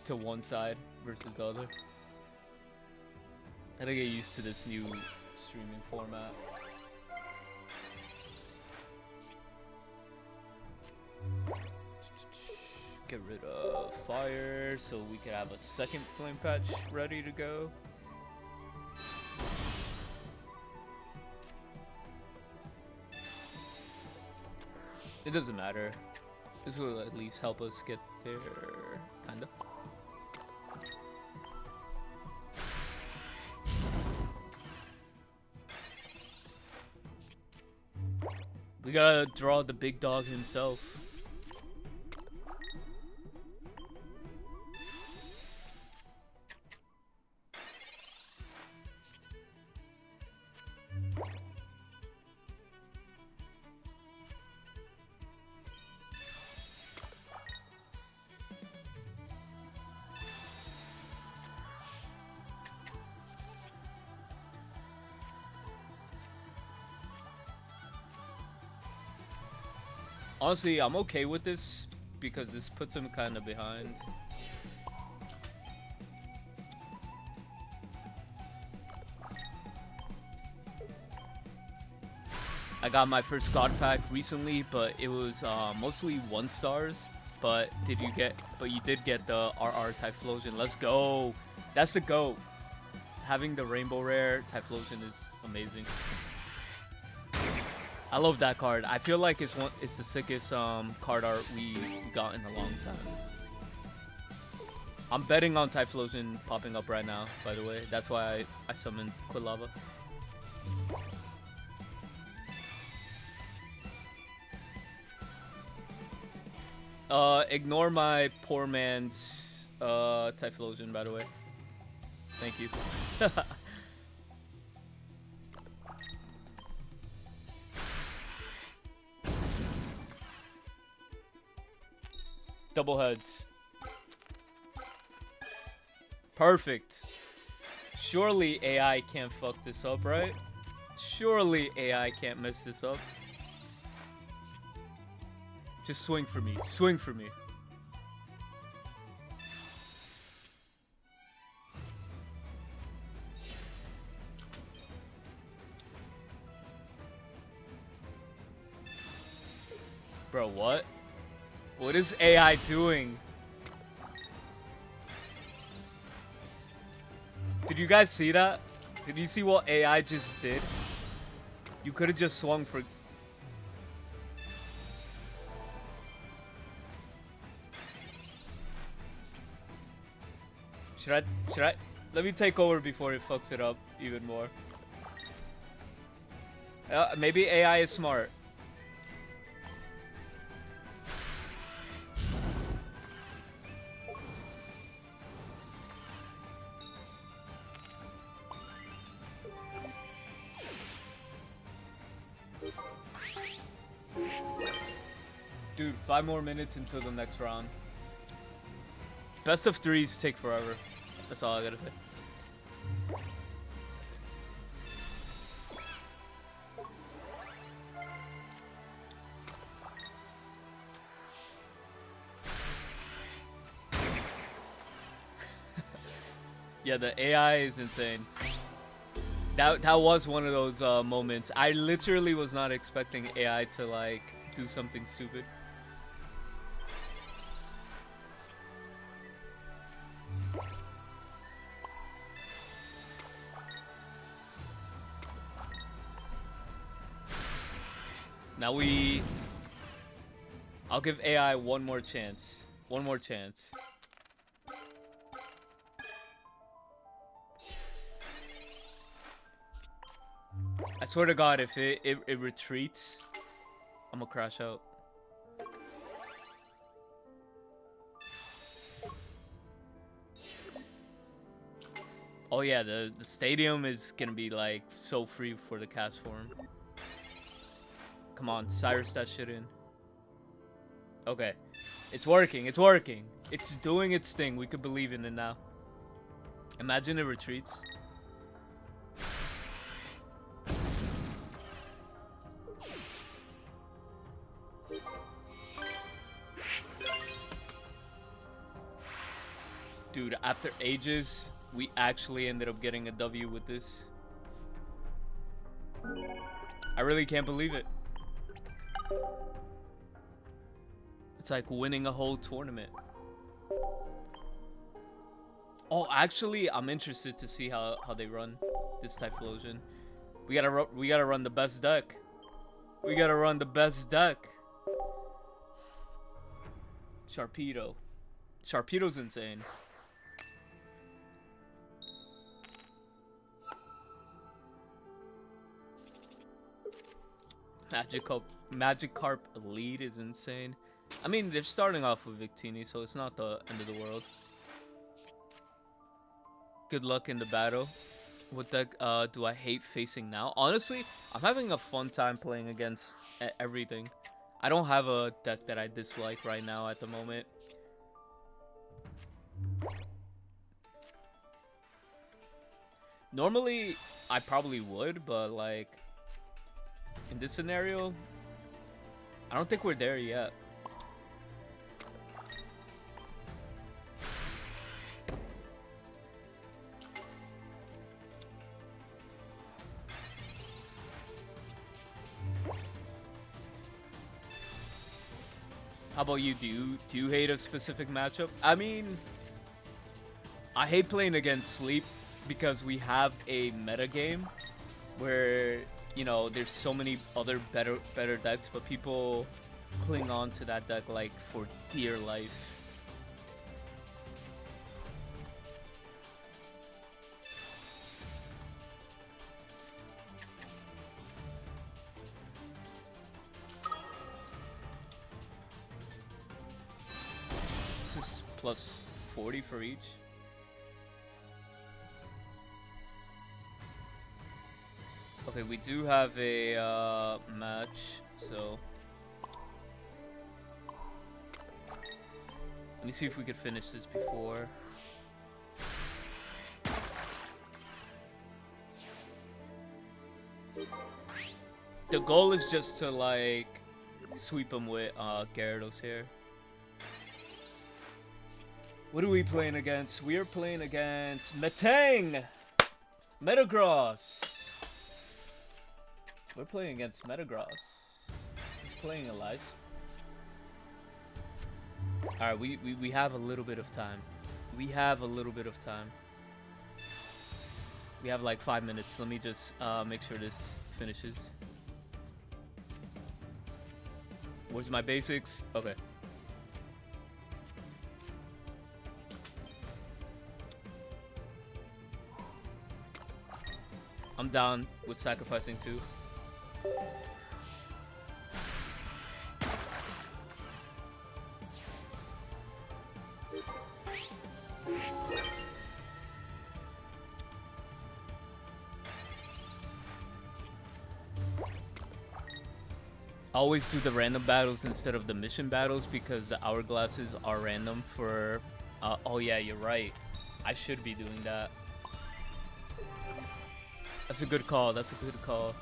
to one side versus the other. I gotta get used to this new streaming format. Get rid of fire so we can have a second flame patch ready to go. It doesn't matter. This will at least help us get there, kinda. We gotta draw the big dog himself. Honestly, I'm okay with this because this puts him kind of behind. I got my first God pack recently, but it was mostly 1 stars. But you did get the RR Typhlosion. Let's go. That's the GOAT. Having the Rainbow Rare Typhlosion is amazing. I love that card. I feel like it's the sickest card art we got in a long time. I'm betting on Typhlosion popping up right now, by the way. That's why I summoned Quilava. Ignore my poor man's Typhlosion, by the way. Thank you. Double heads. Perfect. Surely AI can't fuck this up, right? Surely AI can't mess this up. Just swing for me. Swing for me. Bro, what? What is AI doing? Did you guys see that? Did you see what AI just did? You could have just swung for... Should I? Let me take over before it fucks it up even more. Maybe AI is smart. Dude, 5 more minutes until the next round. Best of 3s take forever. That's all I gotta say. Yeah, the AI is insane. That was one of those moments. I literally was not expecting AI to like do something stupid. Now I'll give AI one more chance. One more chance. I swear to God, if it retreats, I'm gonna crash out. Oh yeah, the stadium is gonna be like so free for the cast form. Come on, Cyrus that shit in. Okay. It's working, it's working. It's doing its thing. We could believe in it now. Imagine it retreats. Dude, after ages, we actually ended up getting a W with this. I really can't believe it. It's like winning a whole tournament. Oh, actually, I'm interested to see how they run this Typhlosion. We gotta run the best deck. We gotta run the best deck. Sharpedo. Sharpedo's insane. Magikarp Elite is insane. I mean, they're starting off with Victini, so it's not the end of the world. Good luck in the battle. What deck do I hate facing now? Honestly, I'm having a fun time playing against everything. I don't have a deck that I dislike right now at the moment. Normally, I probably would, but like in this scenario, I don't think we're there yet. How about you? Do you hate a specific matchup? I mean, I hate playing against Sleep because we have a meta game where, you know, there's so many other better decks, but people cling on to that deck like for dear life. This is plus 40 for each. Okay, we do have a match, so let me see if we could finish this before. The goal is just to like sweep him with Gyarados here. What are we playing against? We are playing against Metang! Metagross! We're playing against Metagross. He's playing Elias. Alright, we have a little bit of time. We have a little bit of time. We have like 5 minutes. Let me just make sure this finishes. Where's my basics? Okay. I'm down with sacrificing 2. I always do the random battles instead of the mission battles because the hourglasses are random for... oh yeah, you're right. I should be doing that. That's a good call. That's a good call.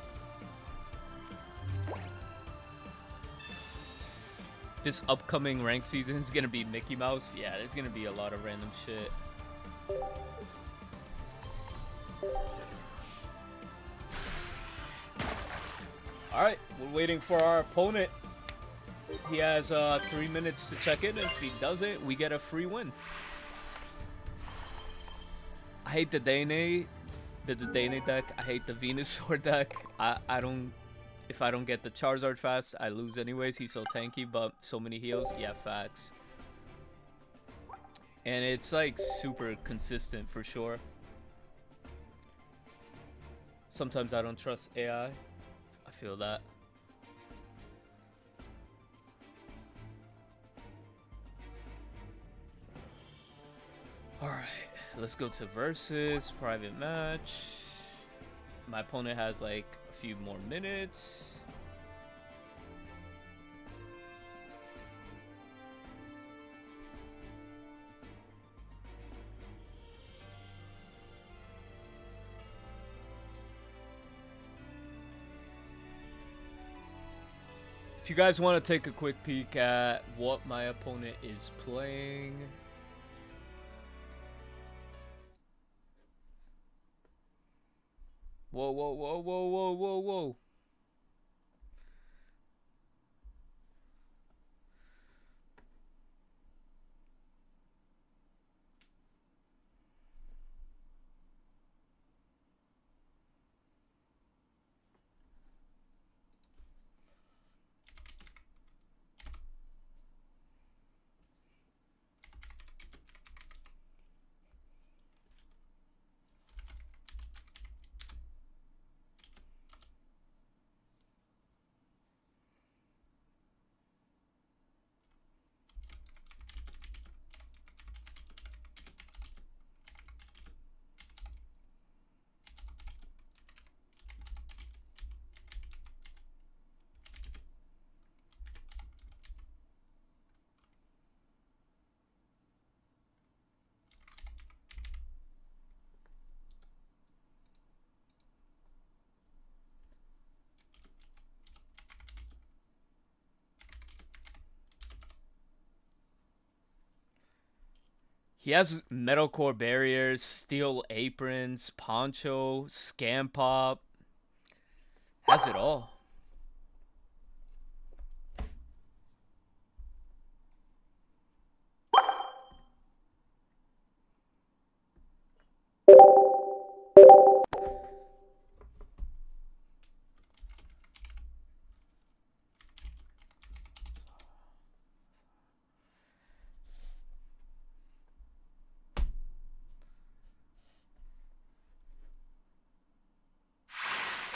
This upcoming rank season is gonna be Mickey Mouse. Yeah, there's gonna be a lot of random shit. Alright, we're waiting for our opponent. He has 3 minutes to check in. If he doesn't, we get a free win. I hate the Dane deck. I hate the Venusaur deck. I don't... If I don't get the Charizard fast, I lose anyways. He's so tanky, but so many heals. Yeah, facts. And it's like super consistent for sure. Sometimes I don't trust AI. I feel that. Alright, let's go to versus private match. My opponent has like a few more minutes. If you guys want to take a quick peek at what my opponent is playing. Whoa, whoa, whoa, whoa, whoa, whoa, whoa. He has metalcore barriers, steel aprons, poncho, scam pop. Has it all.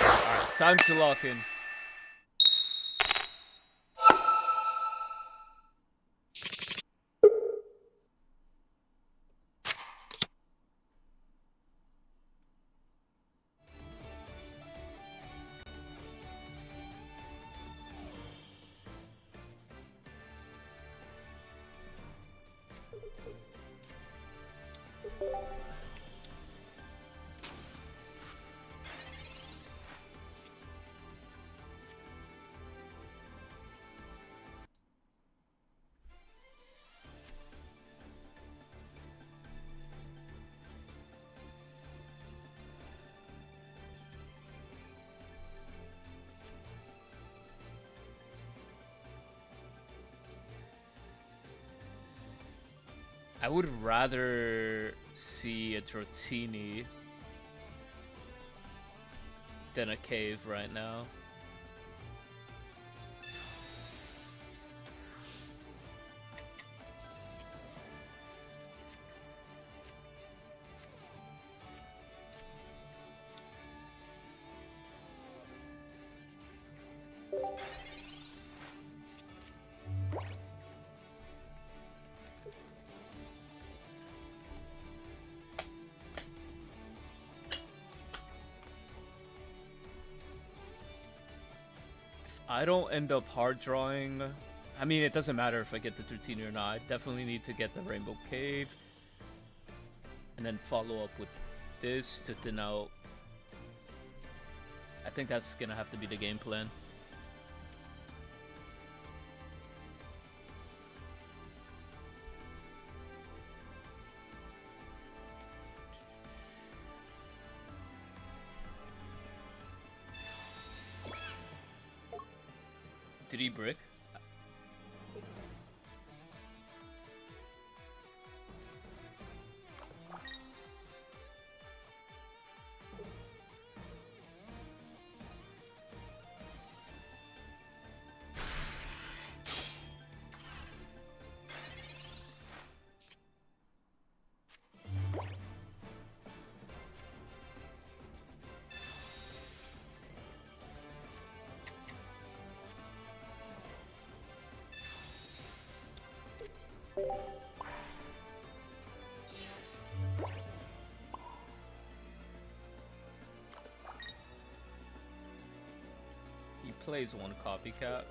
Alright, time to lock in. I would rather see a Trotini than a cave right now. I don't end up hard drawing. I mean, it doesn't matter if I get the Trotini or not. I definitely need to get the Rainbow Cave. And then follow up with this to thin out. I think that's gonna have to be the game plan. Did he brick? He plays one copycat.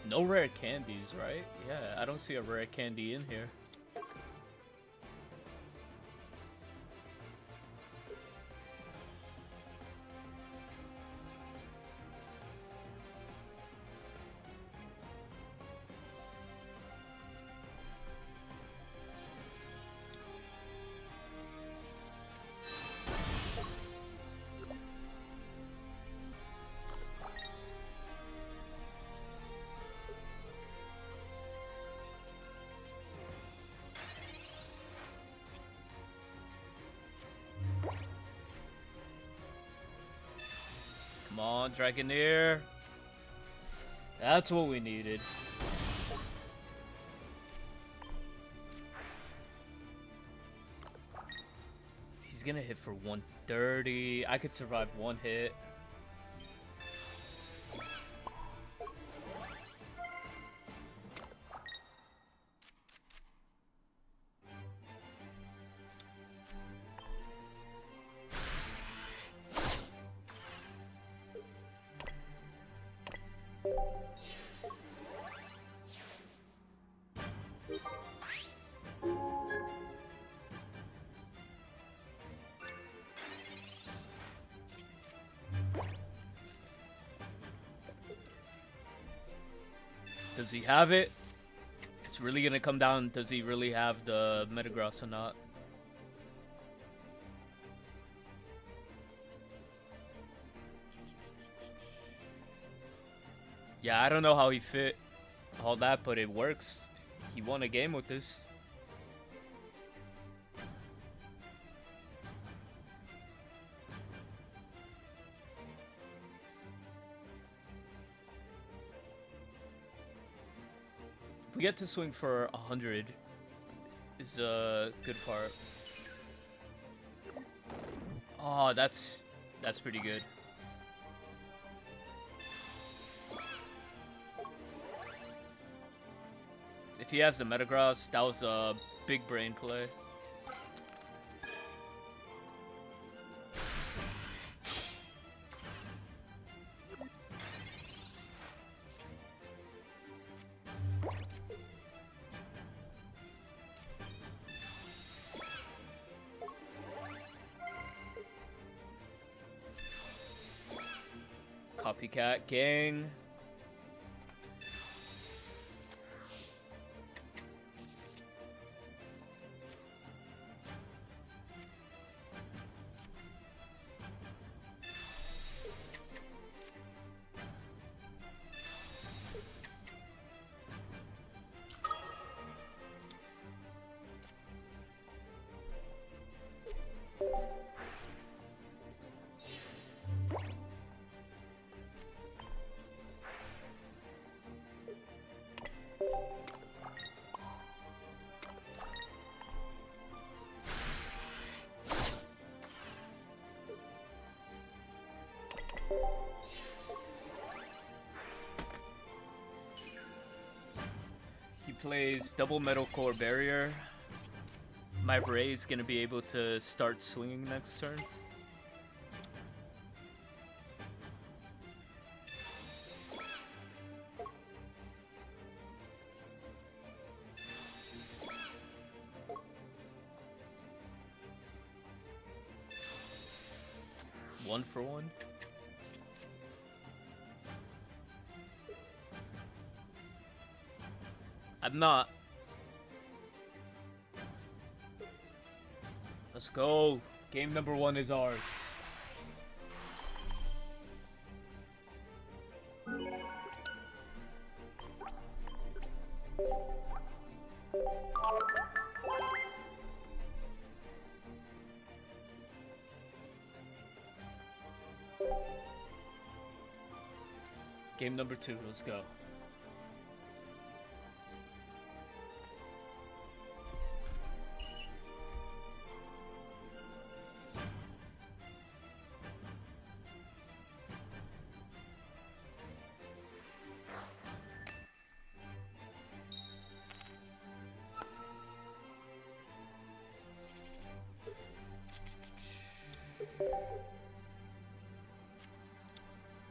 No rare candies, right? Yeah, I don't see a rare candy in here. Come on, Dragoneer. That's what we needed. He's gonna hit for 130. I could survive one hit. Does he have it? It's really gonna come down, does he really have the Metagross or not? Yeah, I don't know how he fit all that, but it works. He won a game with this. We get to swing for 100 is a good part. Oh, that's pretty good. If he has the Metagross, that was a big brain play. Copycat gang. He plays double metal core barrier. My Ray's gonna be able to start swinging next turn. One for one. I'm not. Let's go. Game number 1 is ours. Game number 2, let's go.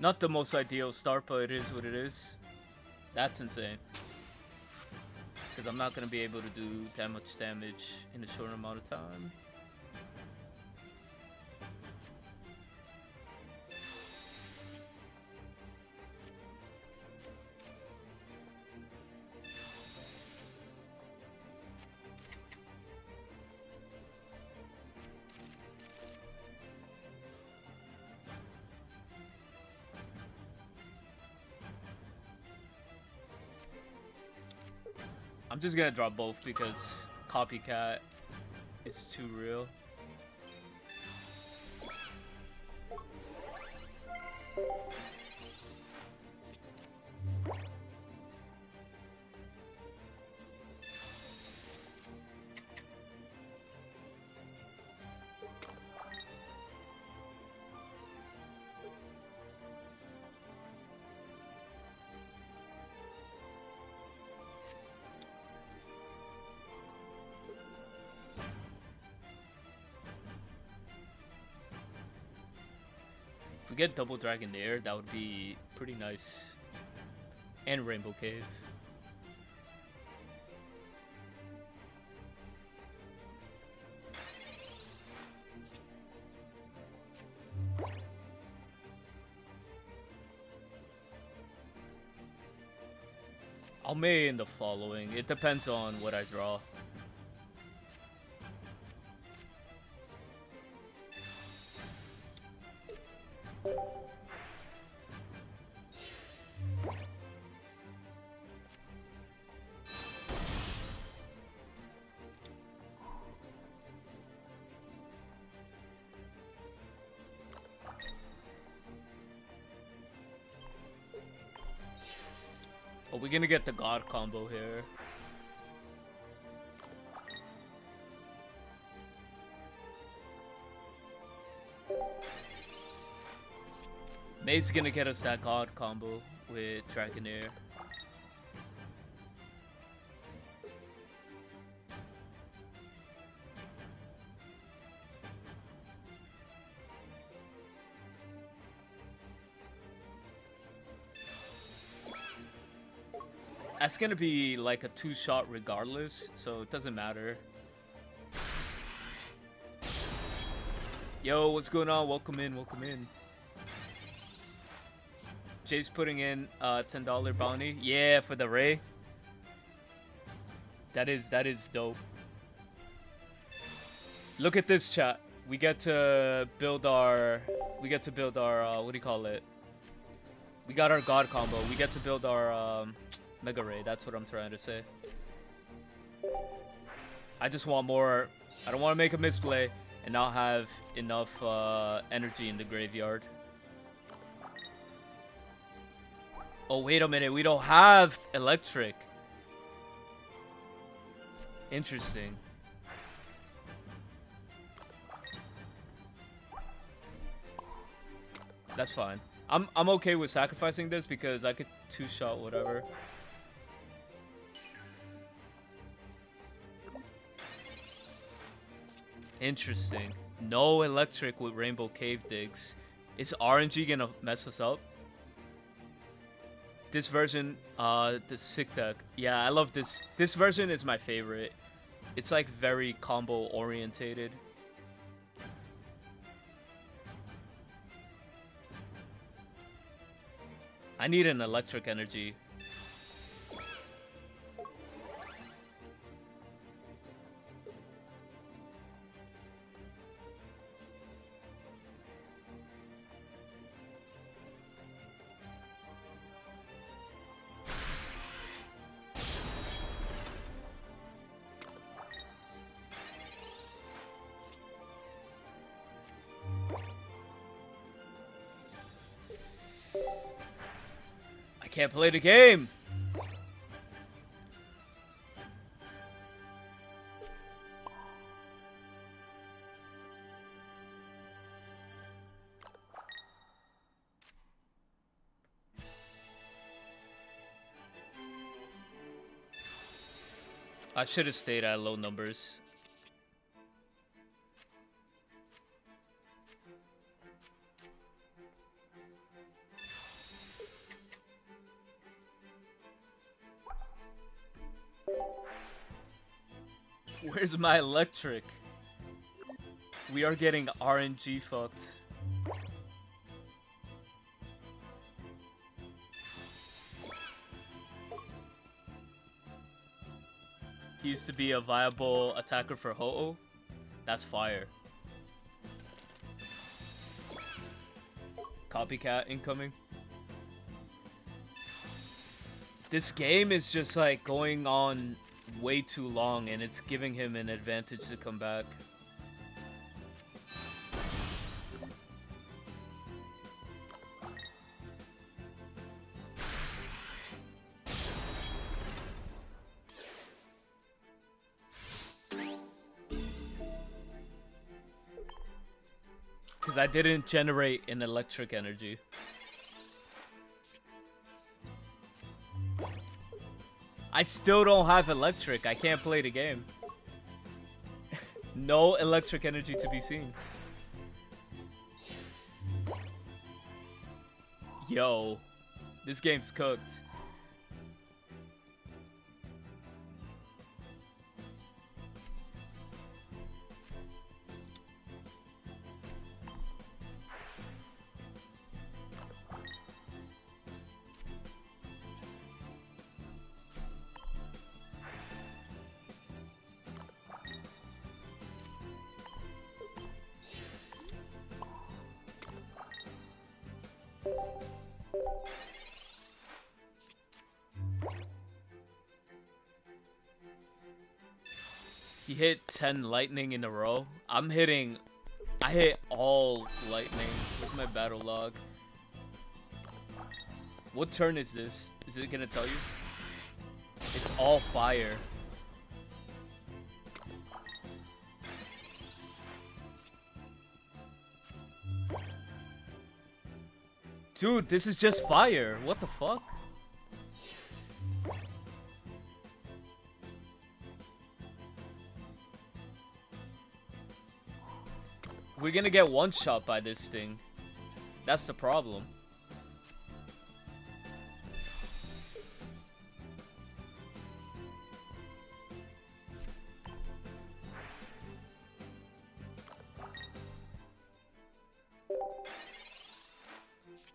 Not the most ideal start, but it is what it is. That's insane. Because I'm not going to be able to do that much damage in a short amount of time. I'm just gonna drop both because Copycat is too real. If we get Double Dragon there, that would be pretty nice. And Rainbow Cave. I'll main the following. It depends on what I draw. Oh, we're gonna get the God combo here. May's gonna get us that God combo with Dragonair. That's gonna be like a 2-shot regardless, so it doesn't matter. Yo, what's going on? Welcome in, welcome in. Jay's putting in $10 bounty. Yeah, for the Ray. That is dope. Look at this, chat. We get to build our what do you call it? We got our God combo. We get to build our Mega Ray. That's what I'm trying to say. I just want more. I don't want to make a misplay and not have enough energy in the graveyard. Oh, wait a minute. We don't have electric. Interesting. That's fine. I'm okay with sacrificing this because I could 2-shot whatever. Interesting. No electric with Rainbow Cave Digs. Is RNG gonna mess us up? This version, the sick deck. Yeah, I love this. This version is my favorite. It's like very combo orientated. I need an electric energy. I can't play the game. I should have stayed at low numbers. Where's my electric? We are getting RNG fucked. He used to be a viable attacker for Ho-Oh. That's fire. Copycat incoming. This game is just like going on way too long and it's giving him an advantage to come back. Because I didn't generate an electric energy. I still don't have electric. I can't play the game. No electric energy to be seen. Yo, this game's cooked. He hit 10 lightning in a row. I hit all lightning. Where's my battle log? What turn is this? Is it gonna tell you? It's all fire. Dude, this is just fire. What the fuck? We're gonna get one shot by this thing. That's the problem.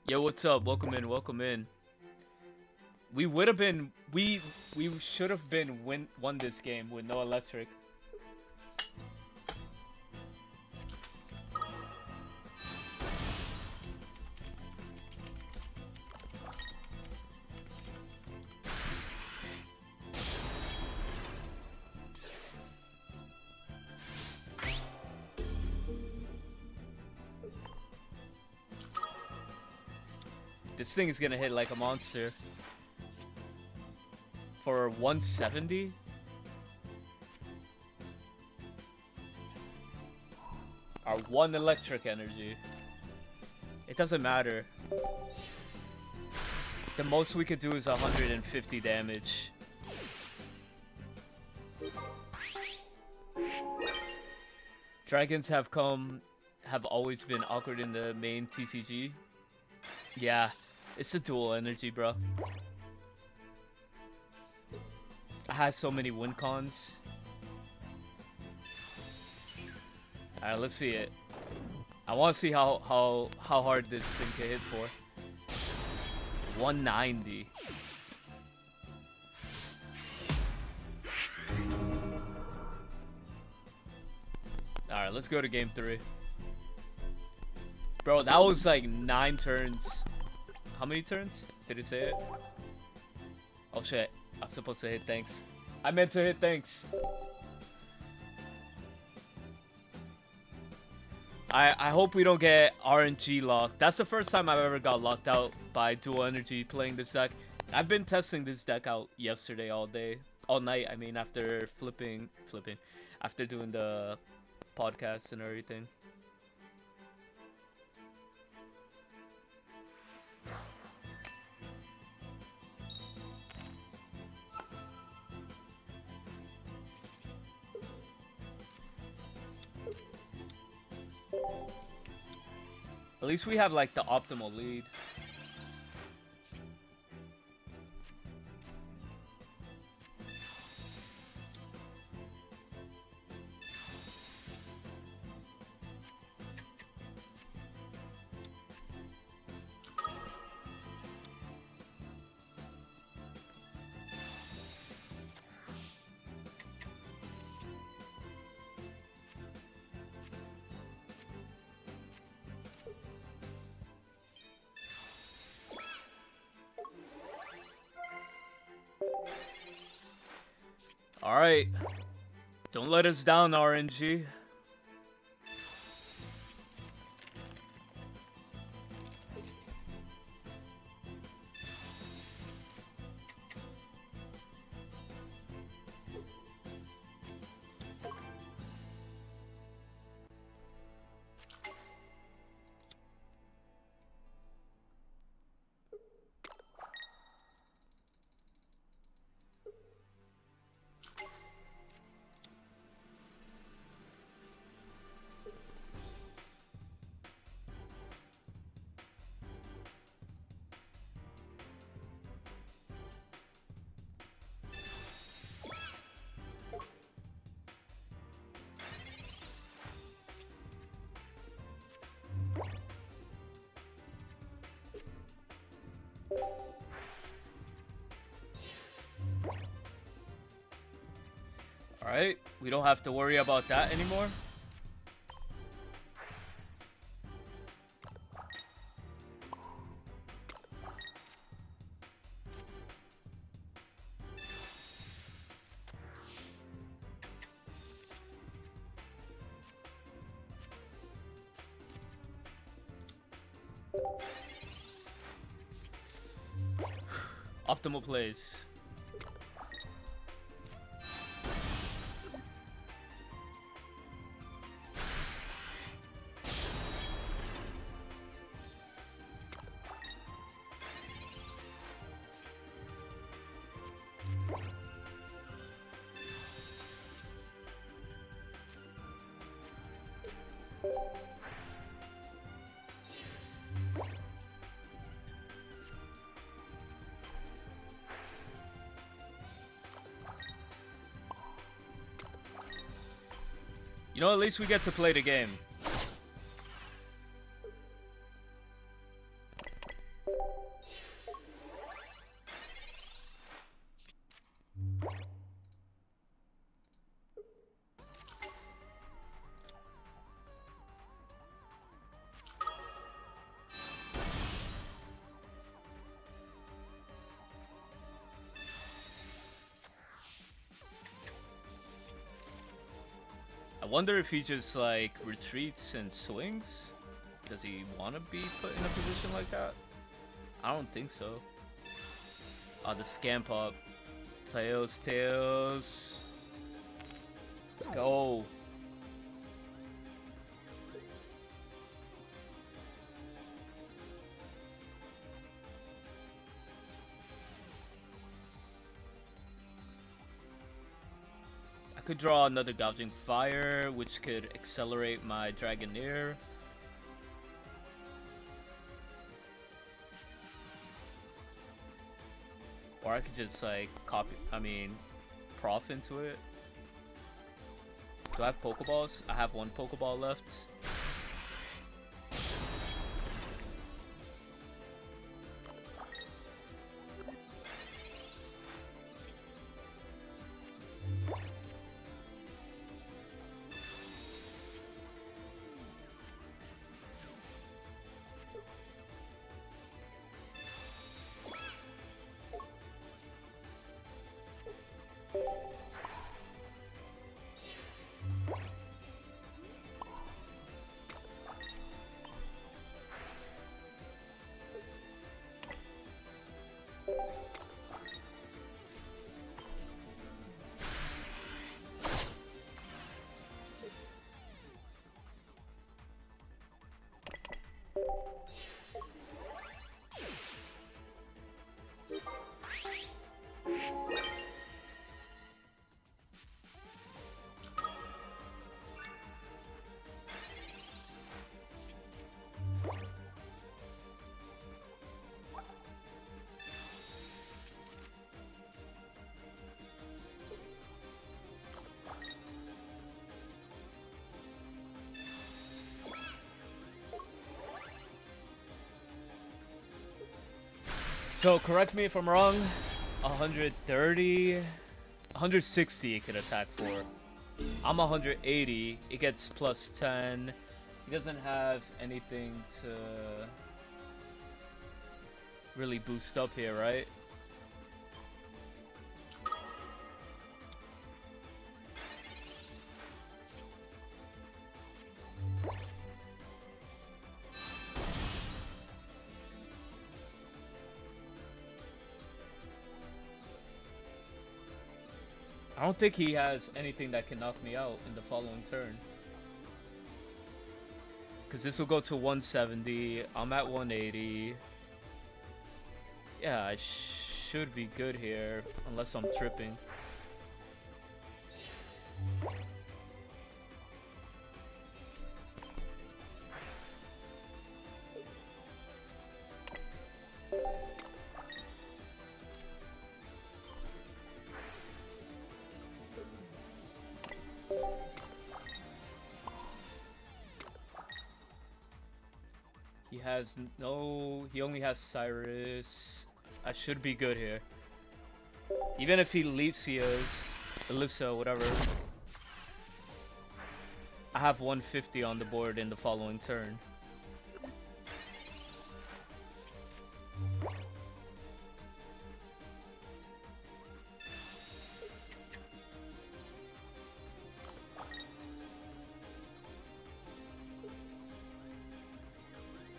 Yo, what's up? Welcome in, welcome in. We would have been, we should have been won this game with no electric. This thing is gonna hit like a monster. For 170? Our one electric energy. It doesn't matter. The most we could do is 150 damage. Dragons have always been awkward in the main TCG. Yeah, it's a dual energy, bro. I had so many win cons. Alright, let's see it. I want to see how hard this thing can hit for. 190. Alright, let's go to game 3. Bro, that was like 9 turns. How many turns? Did it say it? Oh shit. I'm supposed to hit thanks. I meant to hit thanks. I hope we don't get RNG locked. That's the first time I've ever got locked out by dual energy playing this deck. I've been testing this deck out yesterday all night. I mean, after after doing the podcast and everything. At least we have like the optimal lead. Alright. Don't let us down, RNG. Alright, we don't have to worry about that anymore. Optimal plays. You know, at least we get to play the game. I wonder if he just like retreats and swings. Does he want to be put in a position like that? I don't think so. Oh, the scamp up. Tails, tails. Let's go. I could draw another Gouging Fire, which could accelerate my Dragoneer. Or I could just like prof into it. Do I have Pokeballs? I have one Pokeball left. So correct me if I'm wrong, 130, 160 it can attack for. I'm 180, it gets plus 10. He doesn't have anything to really boost up here, right? I don't think he has anything that can knock me out in the following turn. Because this will go to 170. I'm at 180. Yeah, I should be good here. Unless I'm tripping. He only has Cyrus. I should be good here. Even if he Alyssa, whatever. I have 150 on the board in the following turn.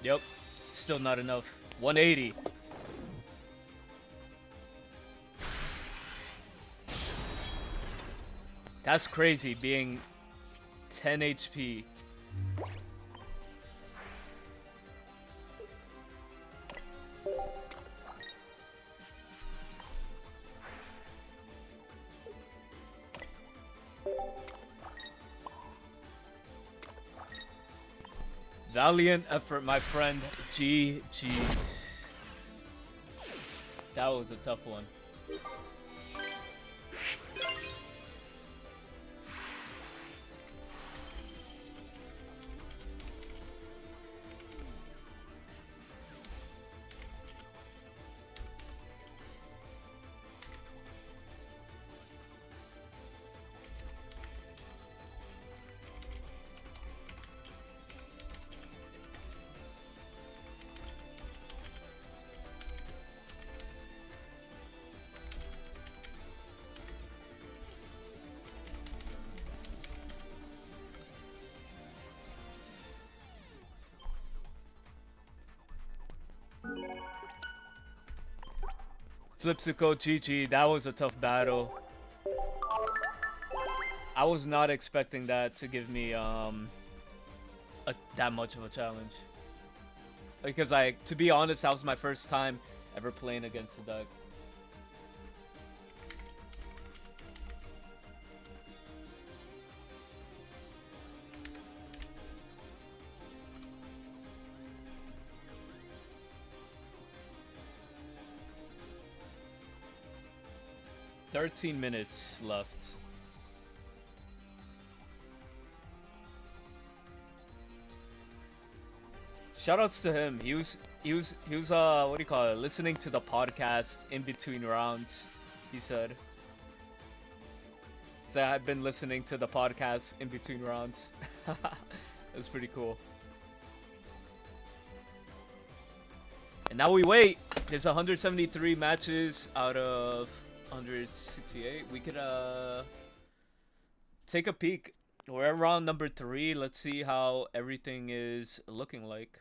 Yep. Still not enough. 180. That's crazy, being 10 HP. Valiant effort, my friend. GG's. That was a tough one. Flipsicle GG, that was a tough battle. I was not expecting that to give me that much of a challenge. Because to be honest, that was my first time ever playing against the deck. "13 minutes left." Shoutouts to him. He was what do you call it? Listening to the podcast in between rounds. He said. So I've been listening to the podcast in between rounds. That's pretty cool. And now we wait. There's 173 matches out of 168. We could take a peek. We're around number 3. Let's see how everything is looking like.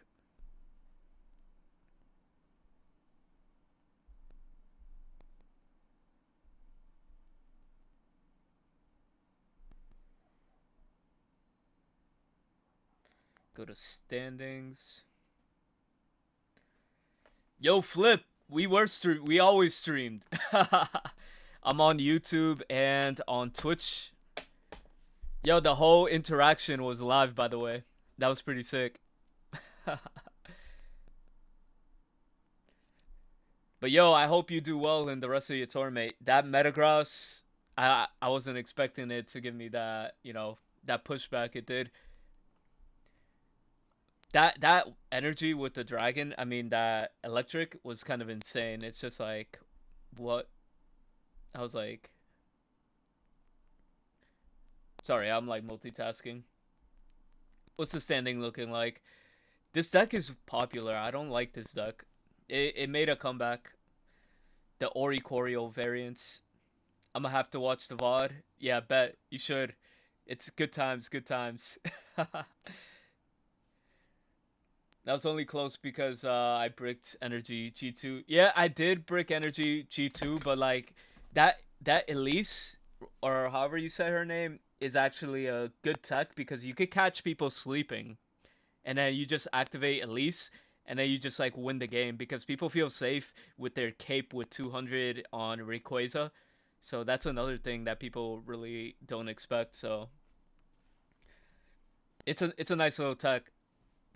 Go to standings. Yo, Flip, we always streamed. I'm on YouTube and on Twitch. Yo, the whole interaction was live, by the way. That was pretty sick. But yo, I hope you do well in the rest of your tour, mate. That Metagross, I wasn't expecting it to give me that, that pushback it did. That energy with the dragon, I mean, that electric was kind of insane. It's just like, what? I was like, sorry, I'm like multitasking. What's the standing looking like? This deck is popular. I don't like this deck. It made a comeback. The Oricorio variants. I'm gonna have to watch the VOD. Yeah, bet. You should. It's good times, good times. That was only close because I bricked Energy G2. Yeah, I did brick Energy G2, but like that Elise, or however you say her name, is actually a good tech because you could catch people sleeping, and then you just activate Elise, and then you just like win the game because people feel safe with their cape with 200 on Rayquaza. So that's another thing that people really don't expect. So it's a nice little tech.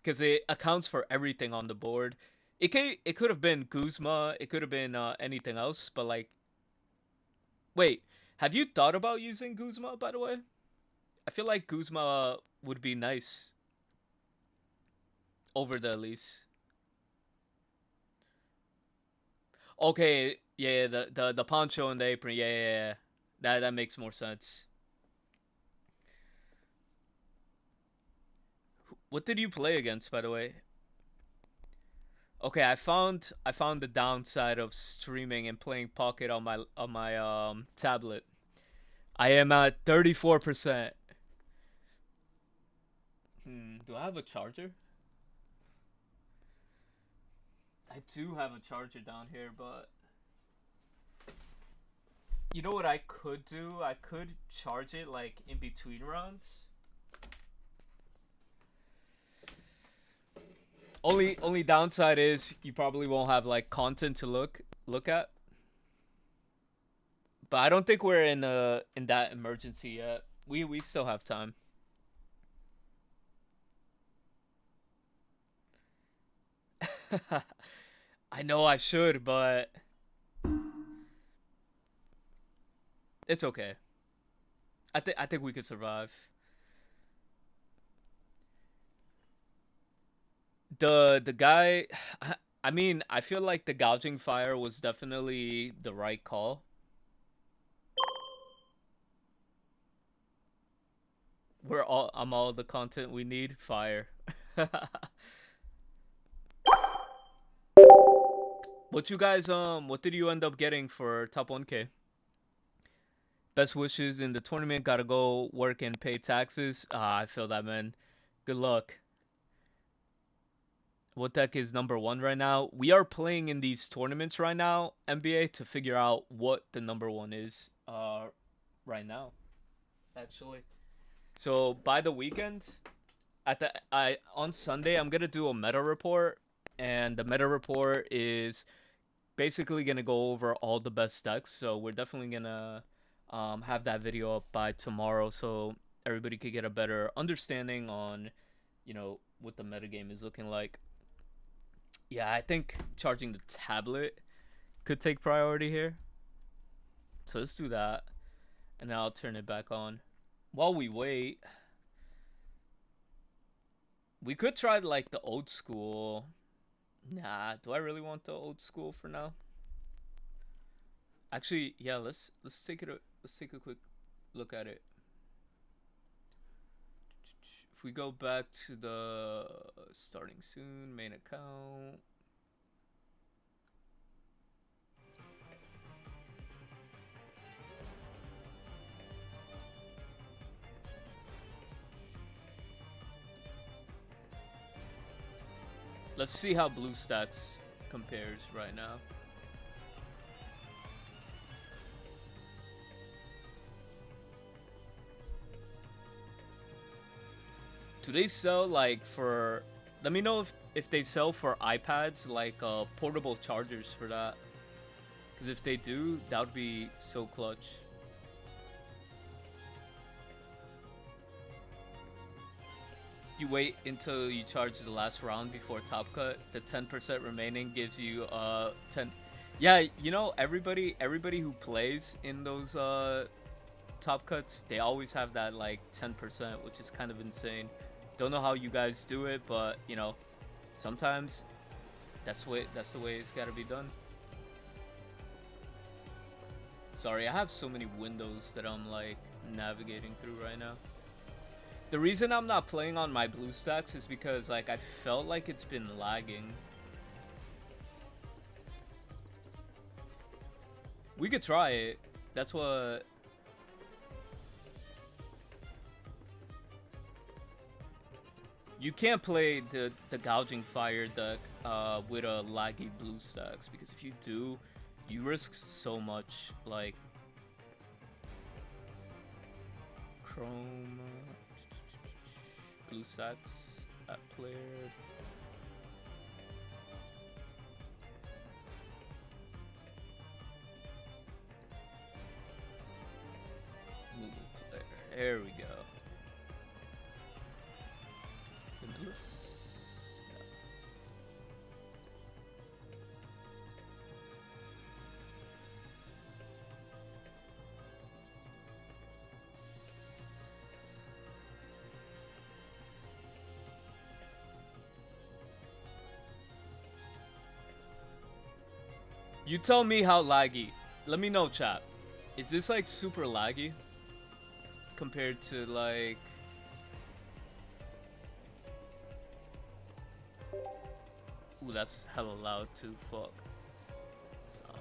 Because it accounts for everything on the board. It could have been Guzma. It could have been anything else. But like, wait, have you thought about using Guzma? By the way, I feel like Guzma would be nice over the Elise. Okay, yeah, the poncho and the apron. Yeah. That makes more sense. What did you play against, by the way? Okay, I found the downside of streaming and playing Pocket on my tablet. I am at 34%. Do I have a charger? I do have a charger down here, but you know what I could do? I could charge it like in between runs. Only downside is you probably won't have like content to look at. But I don't think we're in that emergency yet. We still have time. I know I should, but it's okay. I think we could survive. The guy, I mean, I feel like the gouging fire was definitely the right call. I'm all the content we need. Fire. What you guys what did you end up getting for top 1K? Best wishes in the tournament. Gotta go work and pay taxes. I feel that, man. Good luck. What deck is #1 right now? We are playing in these tournaments right now, NBA, to figure out what the #1 is right now, actually. So by the weekend, on Sunday, I'm gonna do a meta report, and the meta report is basically gonna go over all the best decks. So we're definitely gonna have that video up by tomorrow, so everybody could get a better understanding on, what the metagame is looking like. Yeah, I think charging the tablet could take priority here. So let's do that, and then I'll turn it back on. While we wait, we could try like the old school. Nah, do I really want the old school for now? Actually, yeah, let's take a quick look at it. If we go back to the starting soon main account. Let's see how BlueStacks compares right now. Do they sell like for? Let me know if they sell for iPads like portable chargers for that. Because if they do, that would be so clutch. You wait until you charge the last round before top cut. The 10% remaining gives you 10. Yeah, everybody who plays in those top cuts, they always have that like 10%, which is kind of insane. Don't know how you guys do it, but sometimes that's the way it's got to be done. Sorry, I have so many windows that I'm like navigating through right now. The reason I'm not playing on my BlueStacks is because like I felt like it's been lagging. We could try it. That's what. You can't play the gouging fire deck with a laggy BlueStacks, because if you do, you risk so much. Like Chrome. BlueStacks at player. Google player. There we go. Limitless. Yeah. You tell me how laggy. Let me know, chat. Is this like super laggy compared to like? Ooh, that's hella loud too. Fuck. Sound.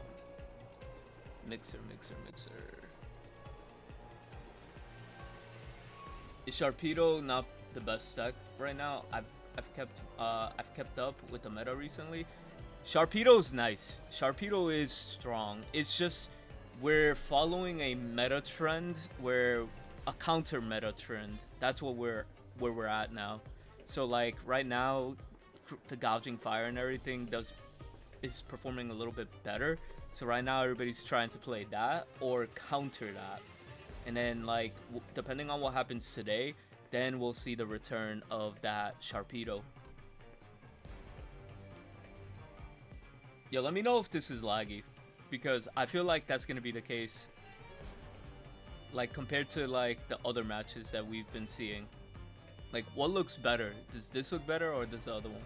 Mixer. Is Sharpedo not the best deck right now? I've kept up with the meta recently. Sharpedo's nice. Sharpedo is strong. It's just we're following a meta trend where a counter meta trend. That's what where we're at now. So like right now, the gouging fire and everything is performing a little bit better. So right now everybody's trying to play that or counter that. And then like depending on what happens today, then we'll see the return of that Sharpedo. Yo, let me know if this is laggy, because I feel like that's gonna be the case. Like compared to like the other matches that we've been seeing. Like what looks better? Does this look better or does the other one?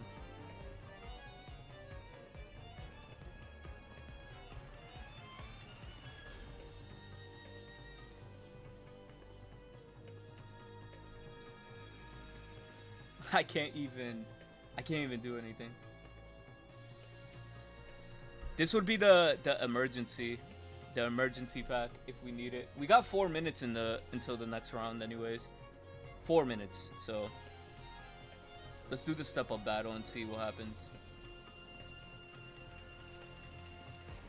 I can't even do anything. This would be the emergency pack if we need it. We got 4 minutes until the next round anyways. 4 minutes, so let's do the step up battle and see what happens.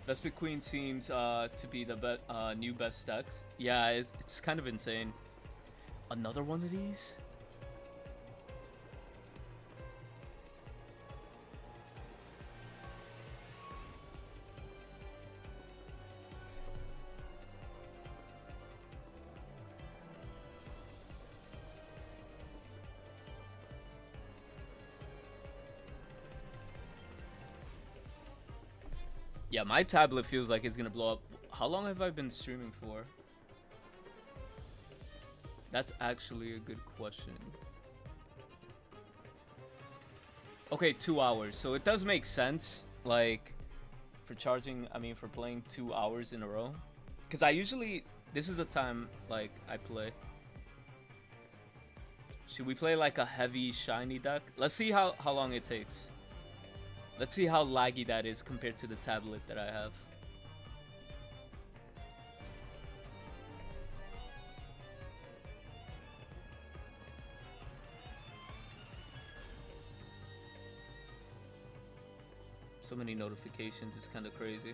Vespic Queen seems to be the new best decks. Yeah, it's kind of insane. Another one of these? Yeah, my tablet feels like it's gonna blow up. How long have I been streaming for? That's actually a good question. Okay, 2 hours. So it does make sense, like, for charging, I mean, for playing 2 hours in a row. Because I usually, this is the time, like, I play. Should we play, like, a heavy, shiny deck? Let's see how long it takes. Let's see how laggy that is compared to the tablet that I have. So many notifications, it's kind of crazy.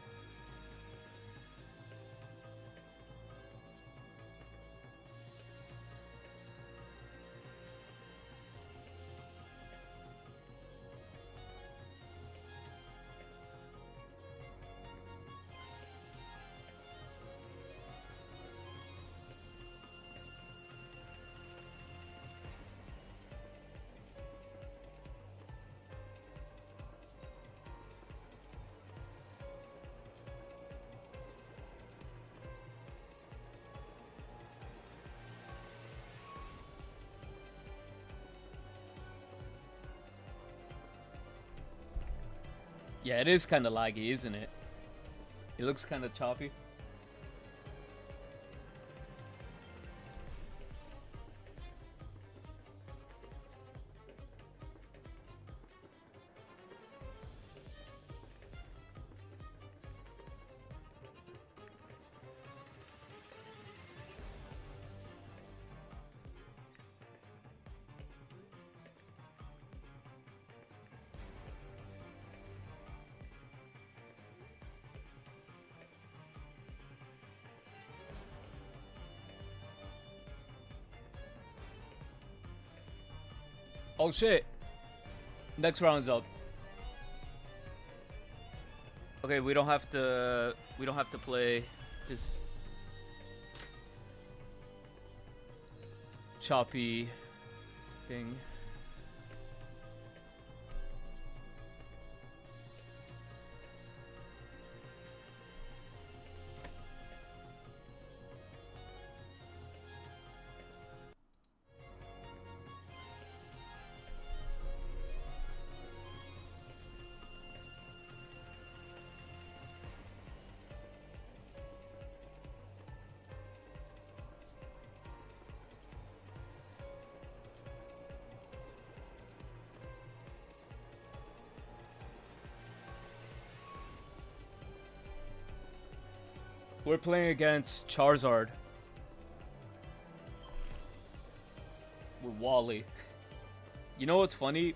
Yeah, it is kind of laggy, isn't it? It looks kind of choppy. Oh shit. Next round's up. Okay, we don't have to play this choppy thing. We're playing against Charizard. With Wally. You know what's funny?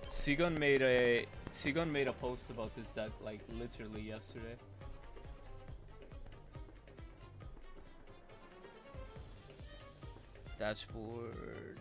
Seagun made Sigon made a post about this deck like literally yesterday. Dashboard.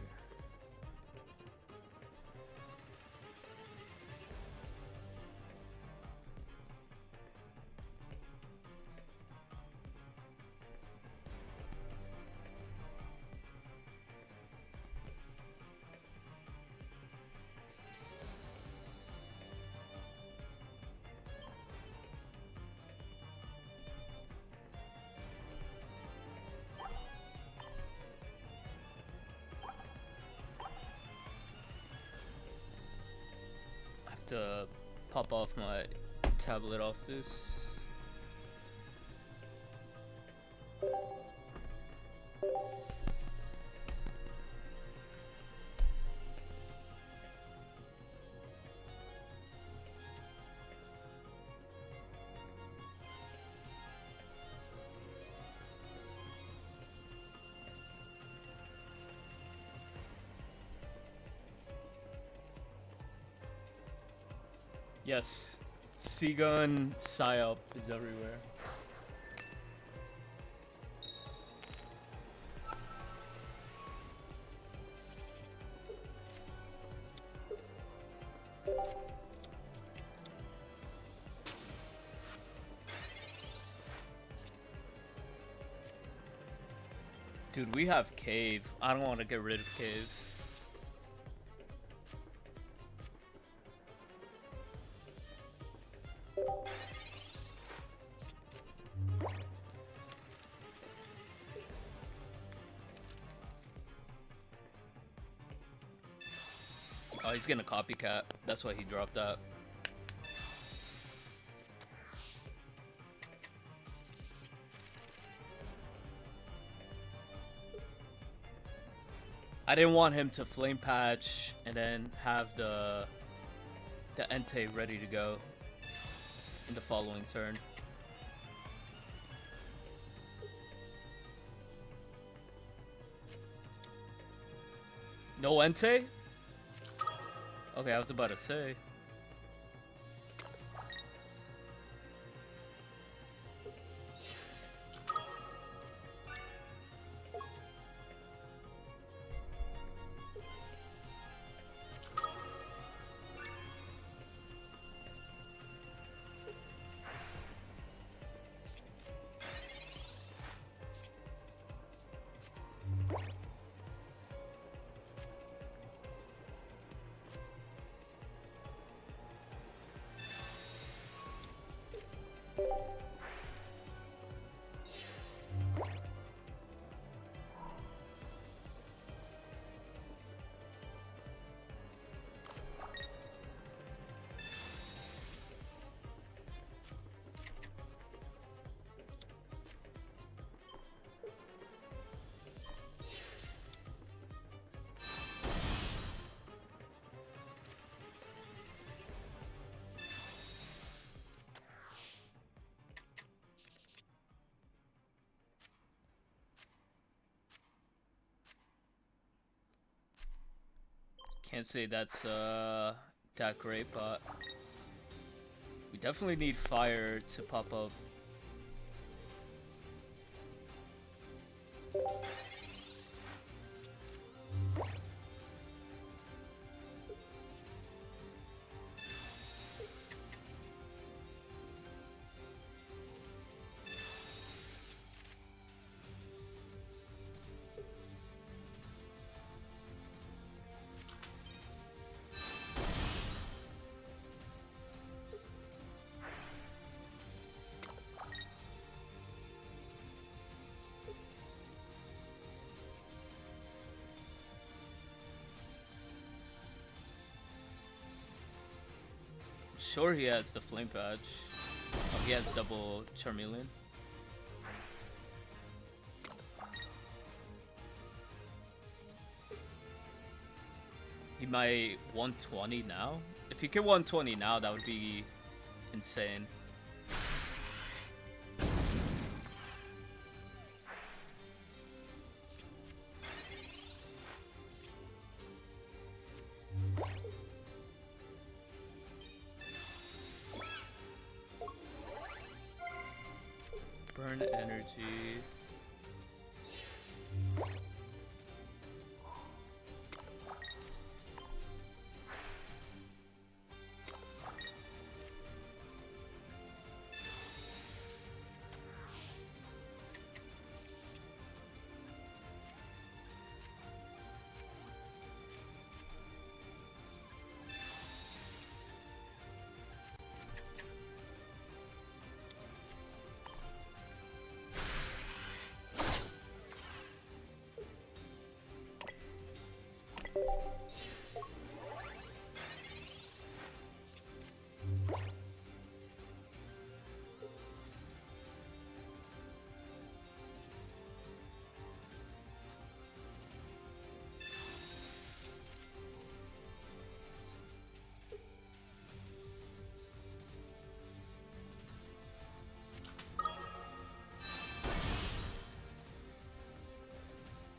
To pop off my tablet off this. Yes, Seagun Psyop is everywhere. Dude, we have Cave. I don't want to get rid of Cave. Oh, he's gonna copycat. That's why he dropped that. I didn't want him to flame patch and then have the Entei ready to go in the following turn. No Entei? Okay, I was about to say. Can't say that's that great, but we definitely need fire to pop up. Sure, he has the flame patch. Oh, he has double Charmeleon. He might 120 now. If he could 120 now, that would be insane. Burn energy.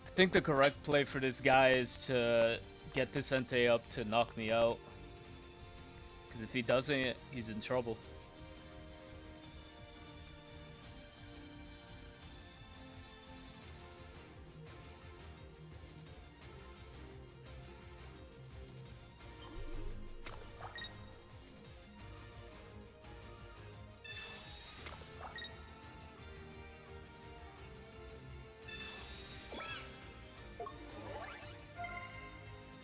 I think the correct play for this guy is to get this Entei up to knock me out. Because if he doesn't, he's in trouble.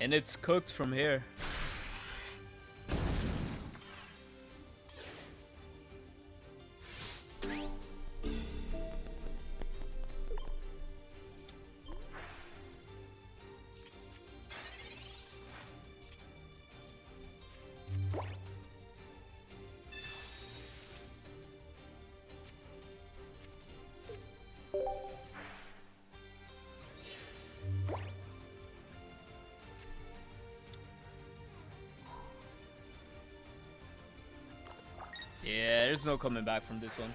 And it's cooked from here. Yeah, there's no coming back from this one.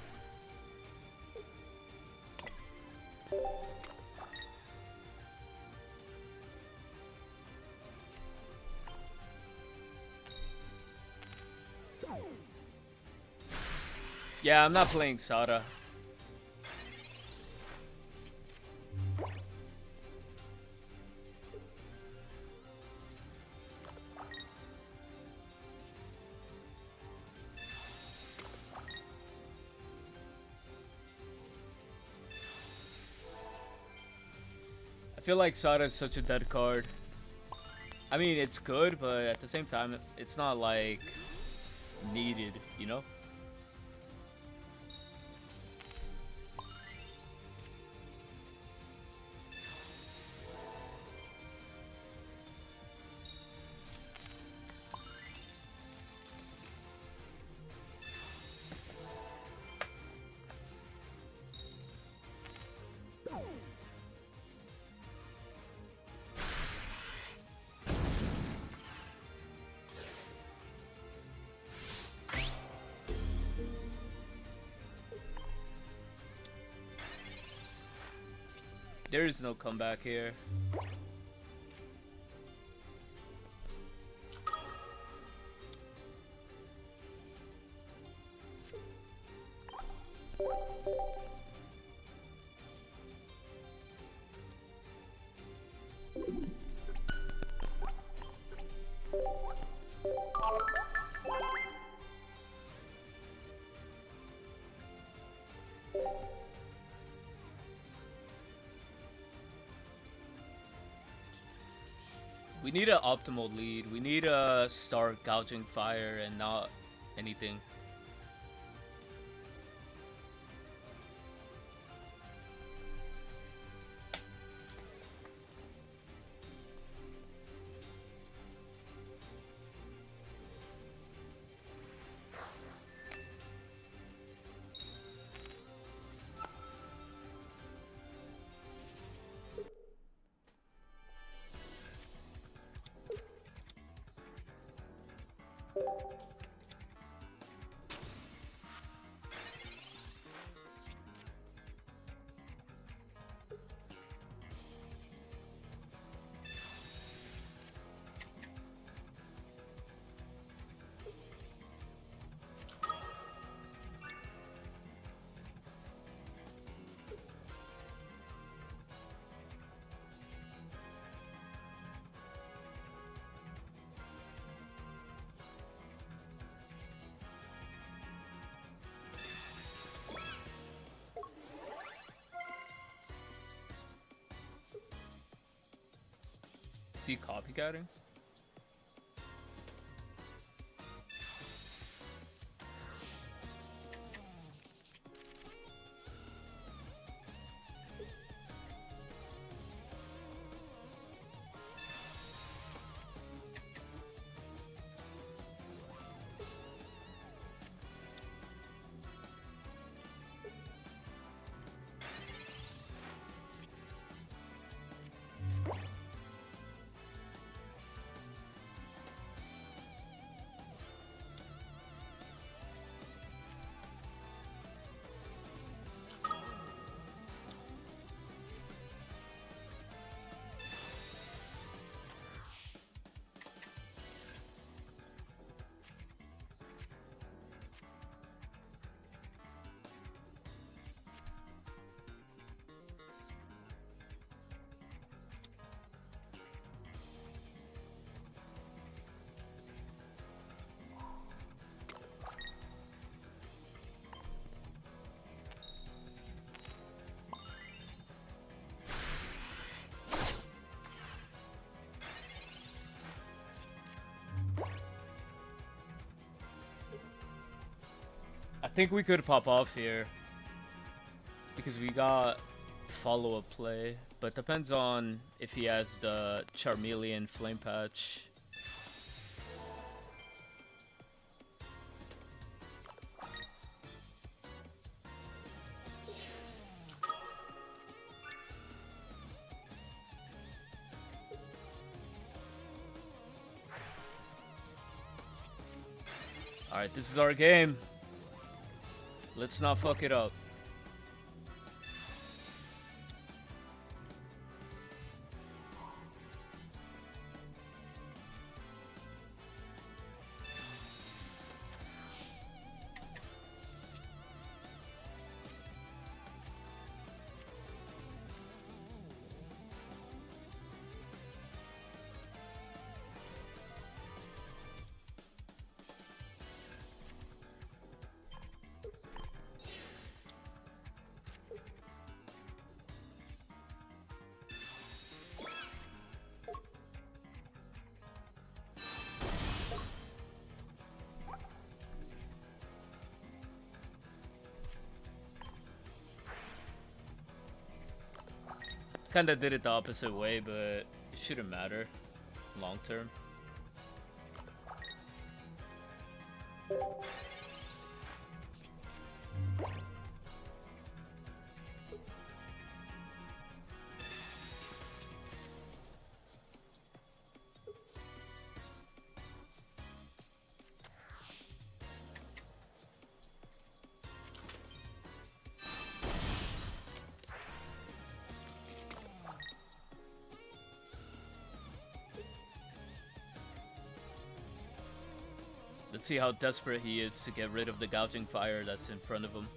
Yeah, I'm not playing Sada. I feel like Sada is such a dead card. I mean, it's good, but at the same time, it's not like needed, you know? There is no comeback here. We need an optimal lead. We need to start gouging fire and not anything. Is he copycatting? I think we could pop off here because we got follow-up play, but depends on if he has the Charmeleon Flame Patch. Alright, this is our game. Let's not fuck it up. Kinda did it the opposite way, but it shouldn't matter long term. Let's see how desperate he is to get rid of the gouging fire that's in front of him.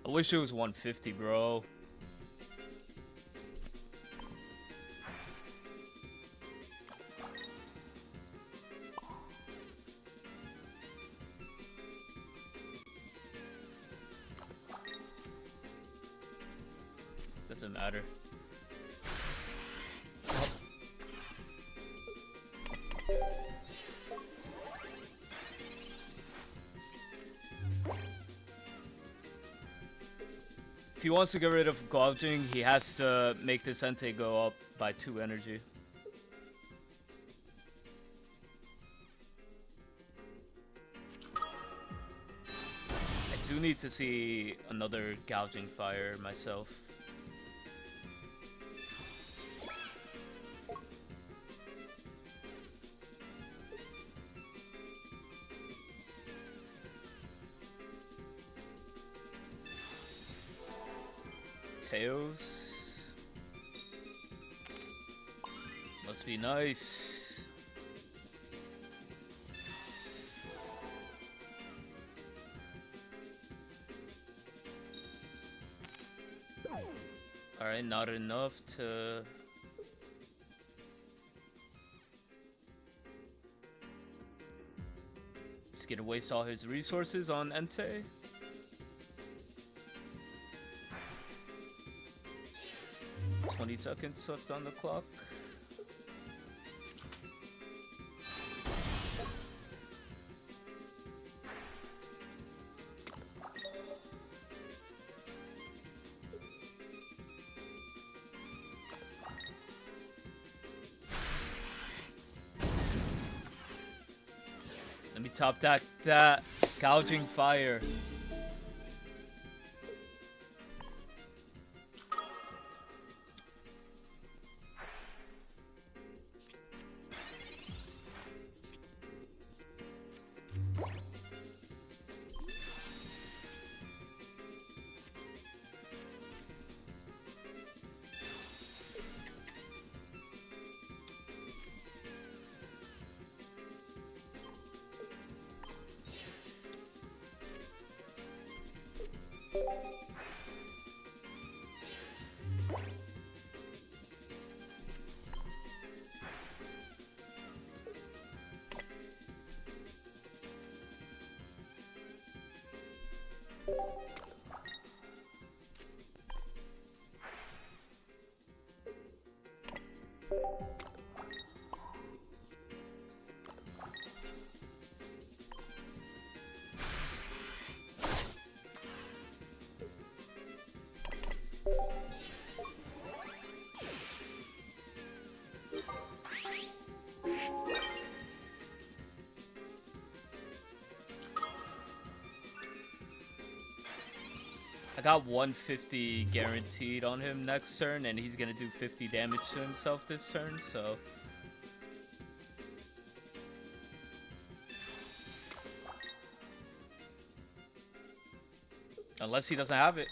I wish it was 150, bro. Doesn't matter. If he wants to get rid of gouging, he has to make this Entei go up by 2 energy. I do need to see another gouging fire myself. Tails. Must be nice. Alright, not enough to... He's gonna waste all his resources on Entei. $20 seconds left on the clock. Let me top deck that. Gouging Fire. I got 150 guaranteed on him next turn, and he's gonna do 50 damage to himself this turn, so... Unless he doesn't have it.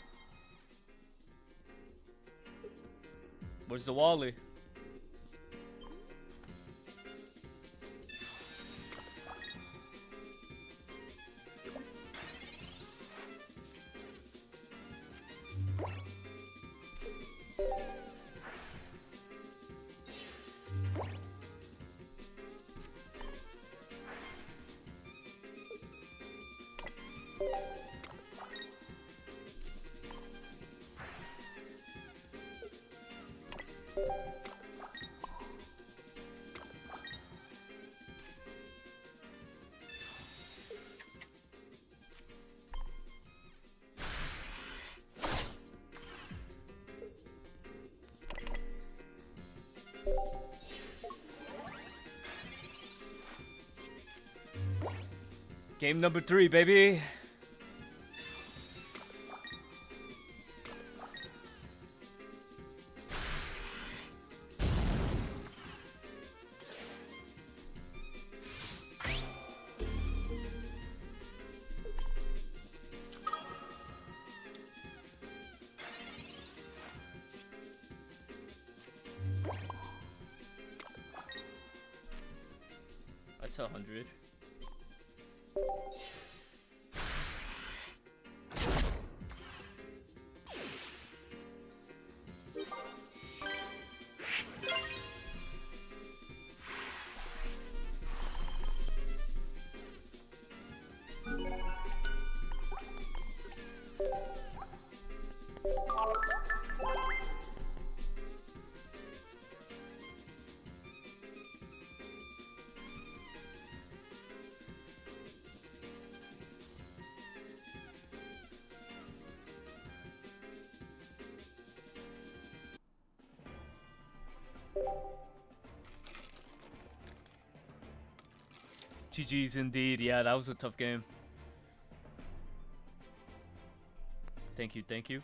Where's the Wally? Game number 3, baby. That's 100. GG's indeed. Yeah, that was a tough game. Thank you, thank you.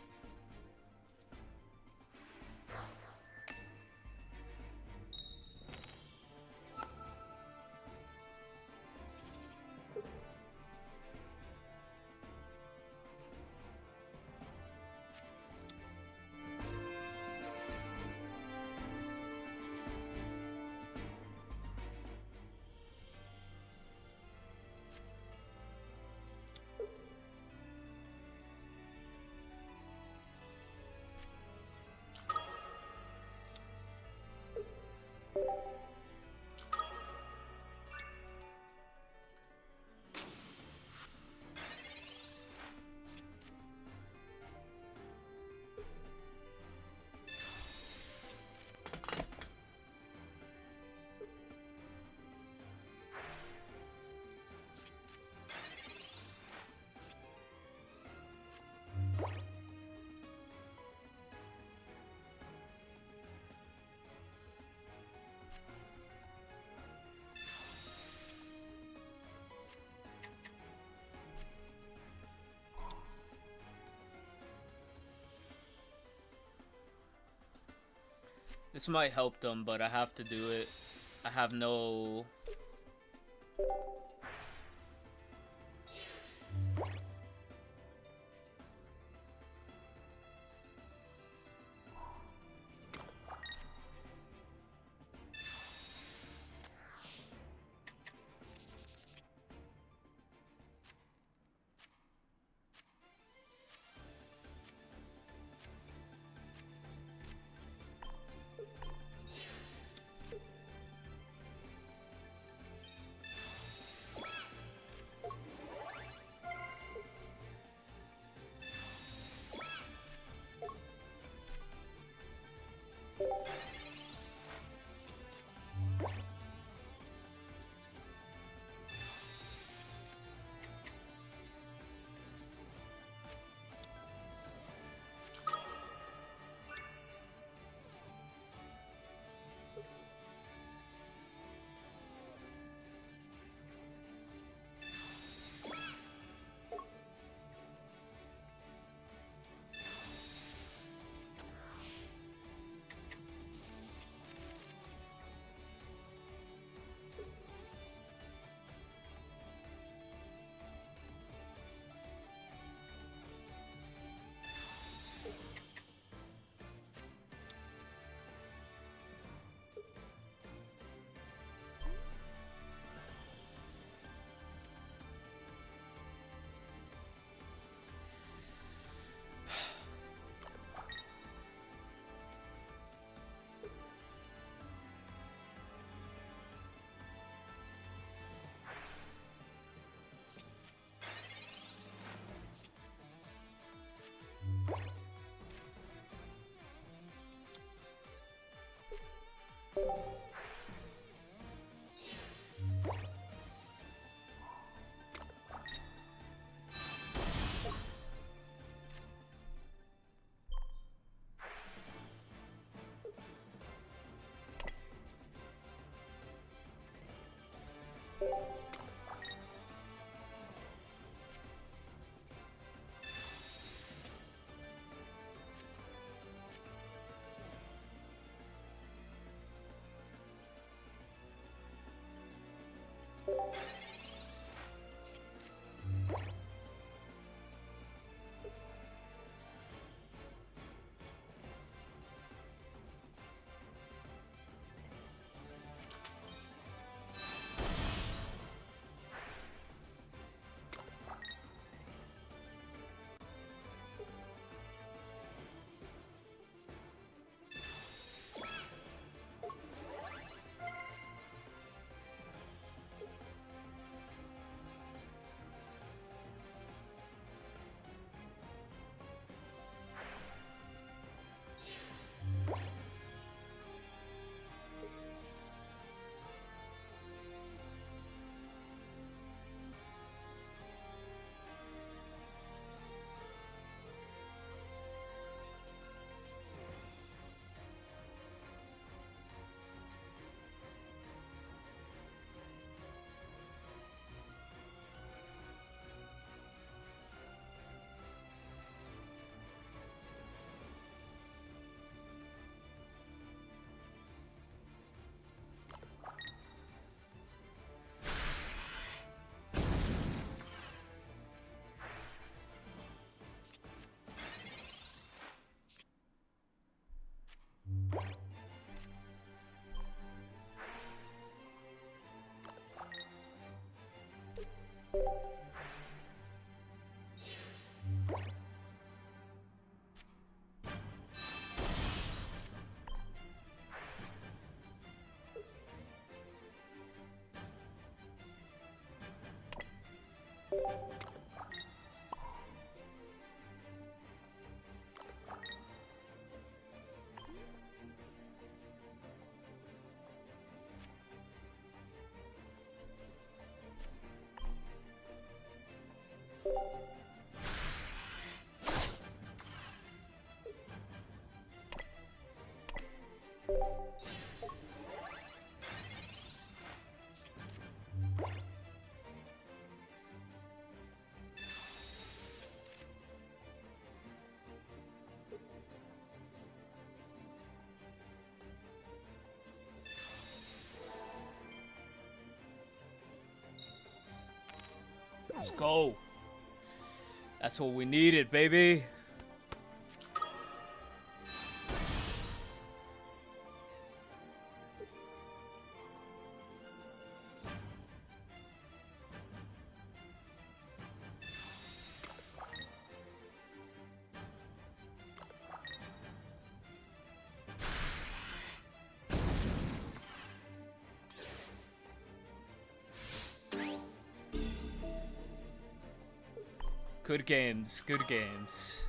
This might help them, but I have to do it. I have no... Let's go. That's what we needed, baby. Good games, good games.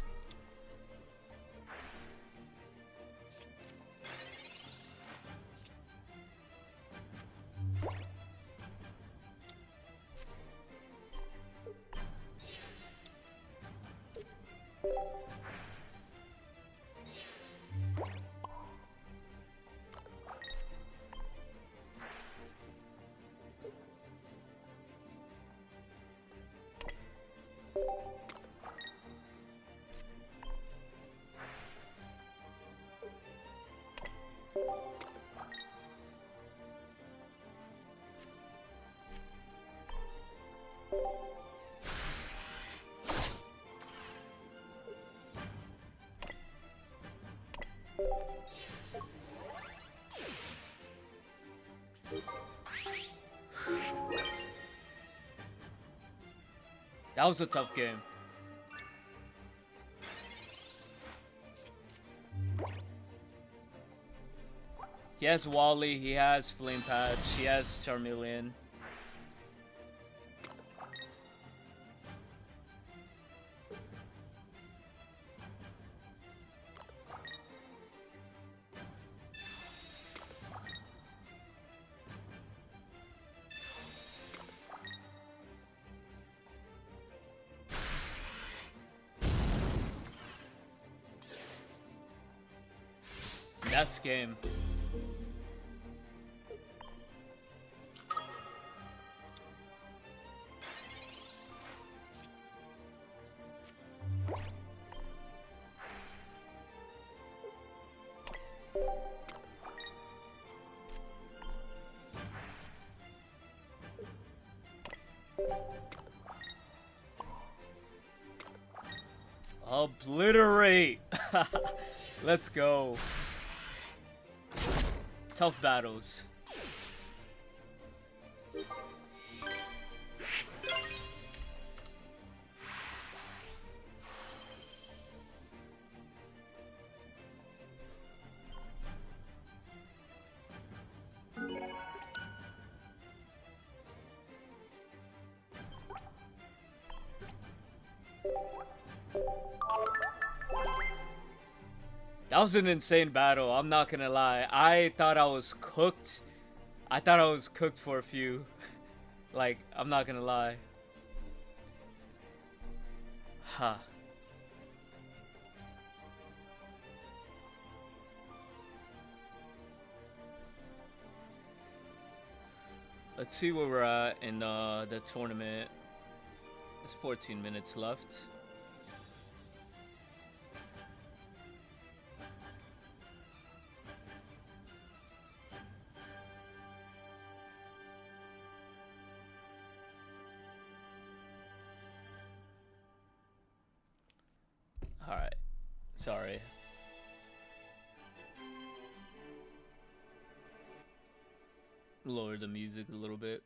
That was a tough game. He has Wally, he has Flame Patch, he has Charmeleon. That's game. Obliterate! Let's go. Tough battles. That was an insane battle, I'm not gonna lie. I thought I was cooked. I thought I was cooked for a few. Like, I'm not gonna lie. Huh. Let's see where we're at in the tournament. There's 14 minutes left. Alright. Sorry. Lower the music a little bit.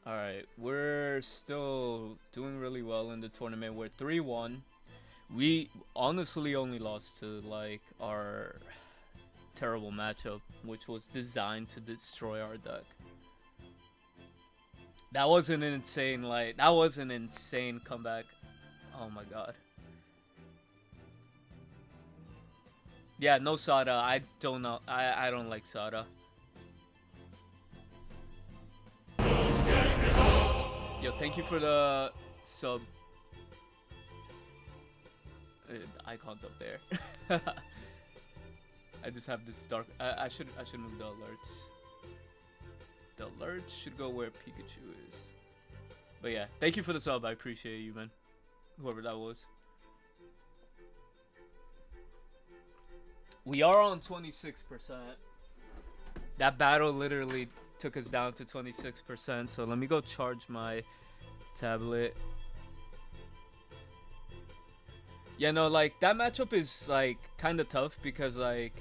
Alright, we're still doing really well in the tournament. We're 3-1. We honestly only lost to like our terrible matchup, which was designed to destroy our deck. That was an insane, like, that was an insane comeback. Oh my god. Yeah, no Sada. I don't know. I don't like Sada. Yo, thank you for the sub. The icon's up there. I just have this dark. I should move the alerts. The alerts should go where Pikachu is. But yeah, thank you for the sub. I appreciate you, man. Whoever that was. We are on 26%. That battle literally took us down to 26%. So let me go charge my tablet. Yeah, no, like that matchup is like kind of tough because like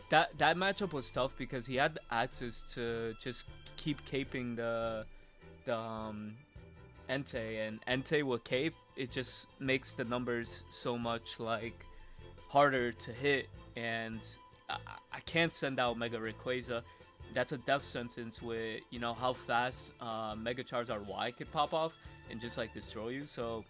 that matchup was tough because he had access to just keep caping the Entei, and Entei will cape. It just makes the numbers so much like harder to hit, and I can't send out Mega Rayquaza. That's a death sentence with, you know, how fast Mega Charizard Y could pop off and just like destroy you. So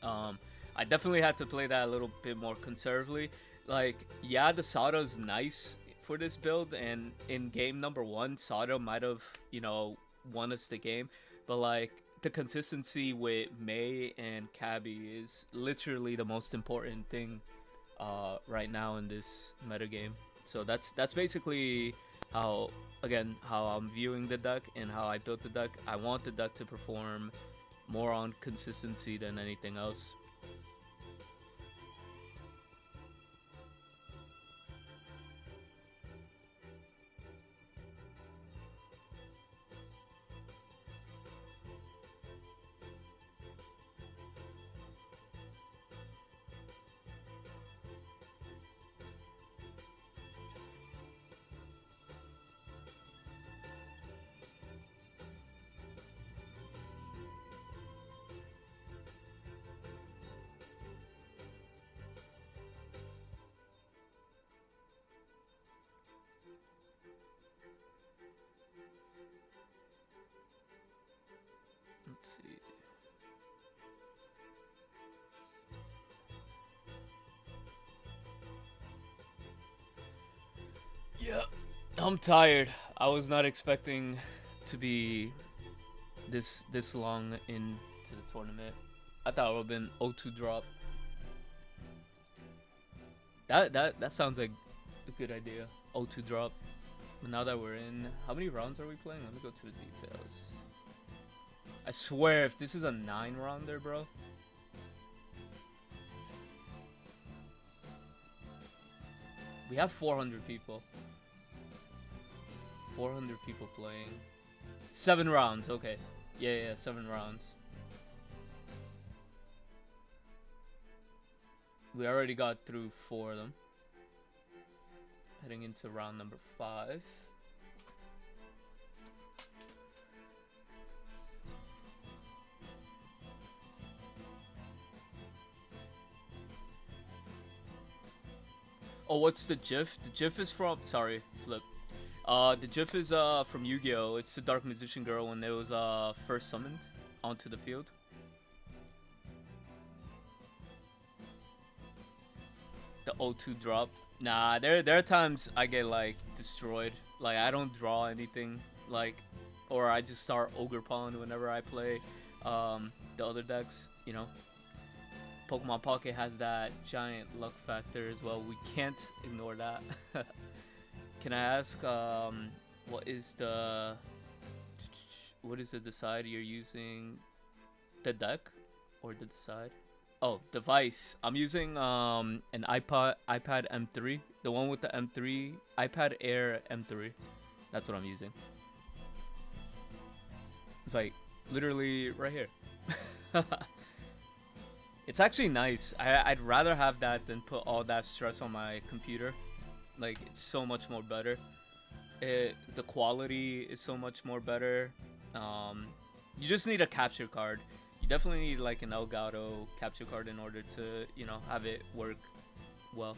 I definitely had to play that a little bit more conservatively. Like, yeah, the Sato's nice for this build, and in game number 1, Sato might have, you know, won us the game, but like the consistency with May and Cabby is literally the most important thing right now in this metagame. So that's basically how, again, how I'm viewing the deck and how I built the deck. I want the deck to perform more on consistency than anything else. Let's see. Yeah, I'm tired. I was not expecting to be this long into the tournament. I thought it would have been 0-2 drop. That sounds like a good idea. 0-2 drop. But now that we're in, how many rounds are we playing? Let me go to the details. I swear, if this is a 9-rounder, bro. We have 400 people. 400 people playing. 7 rounds, okay. Yeah, 7 rounds. We already got through 4 of them. Heading into round number 5. Oh, what's the GIF? The GIF is from, sorry, flip. The GIF is from Yu-Gi-Oh! It's the Dark Magician girl when it was first summoned onto the field. The 0-2 drop. Nah, there are times I get like destroyed. Like I don't draw anything, like, or I just start Ogre Pond whenever I play the other decks, you know. Pokemon Pocket has that giant luck factor as well. We can't ignore that. Can I ask what is the decide you're using? The deck or the decide? Oh, device. I'm using an iPad M3, the one with the M3 iPad Air M3. That's what I'm using. It's like literally right here. It's actually nice. I'd rather have that than put all that stress on my computer. Like, it's so much more better. The quality is so much more better. You just need a capture card. You definitely need like an Elgato capture card in order to, you know, have it work well.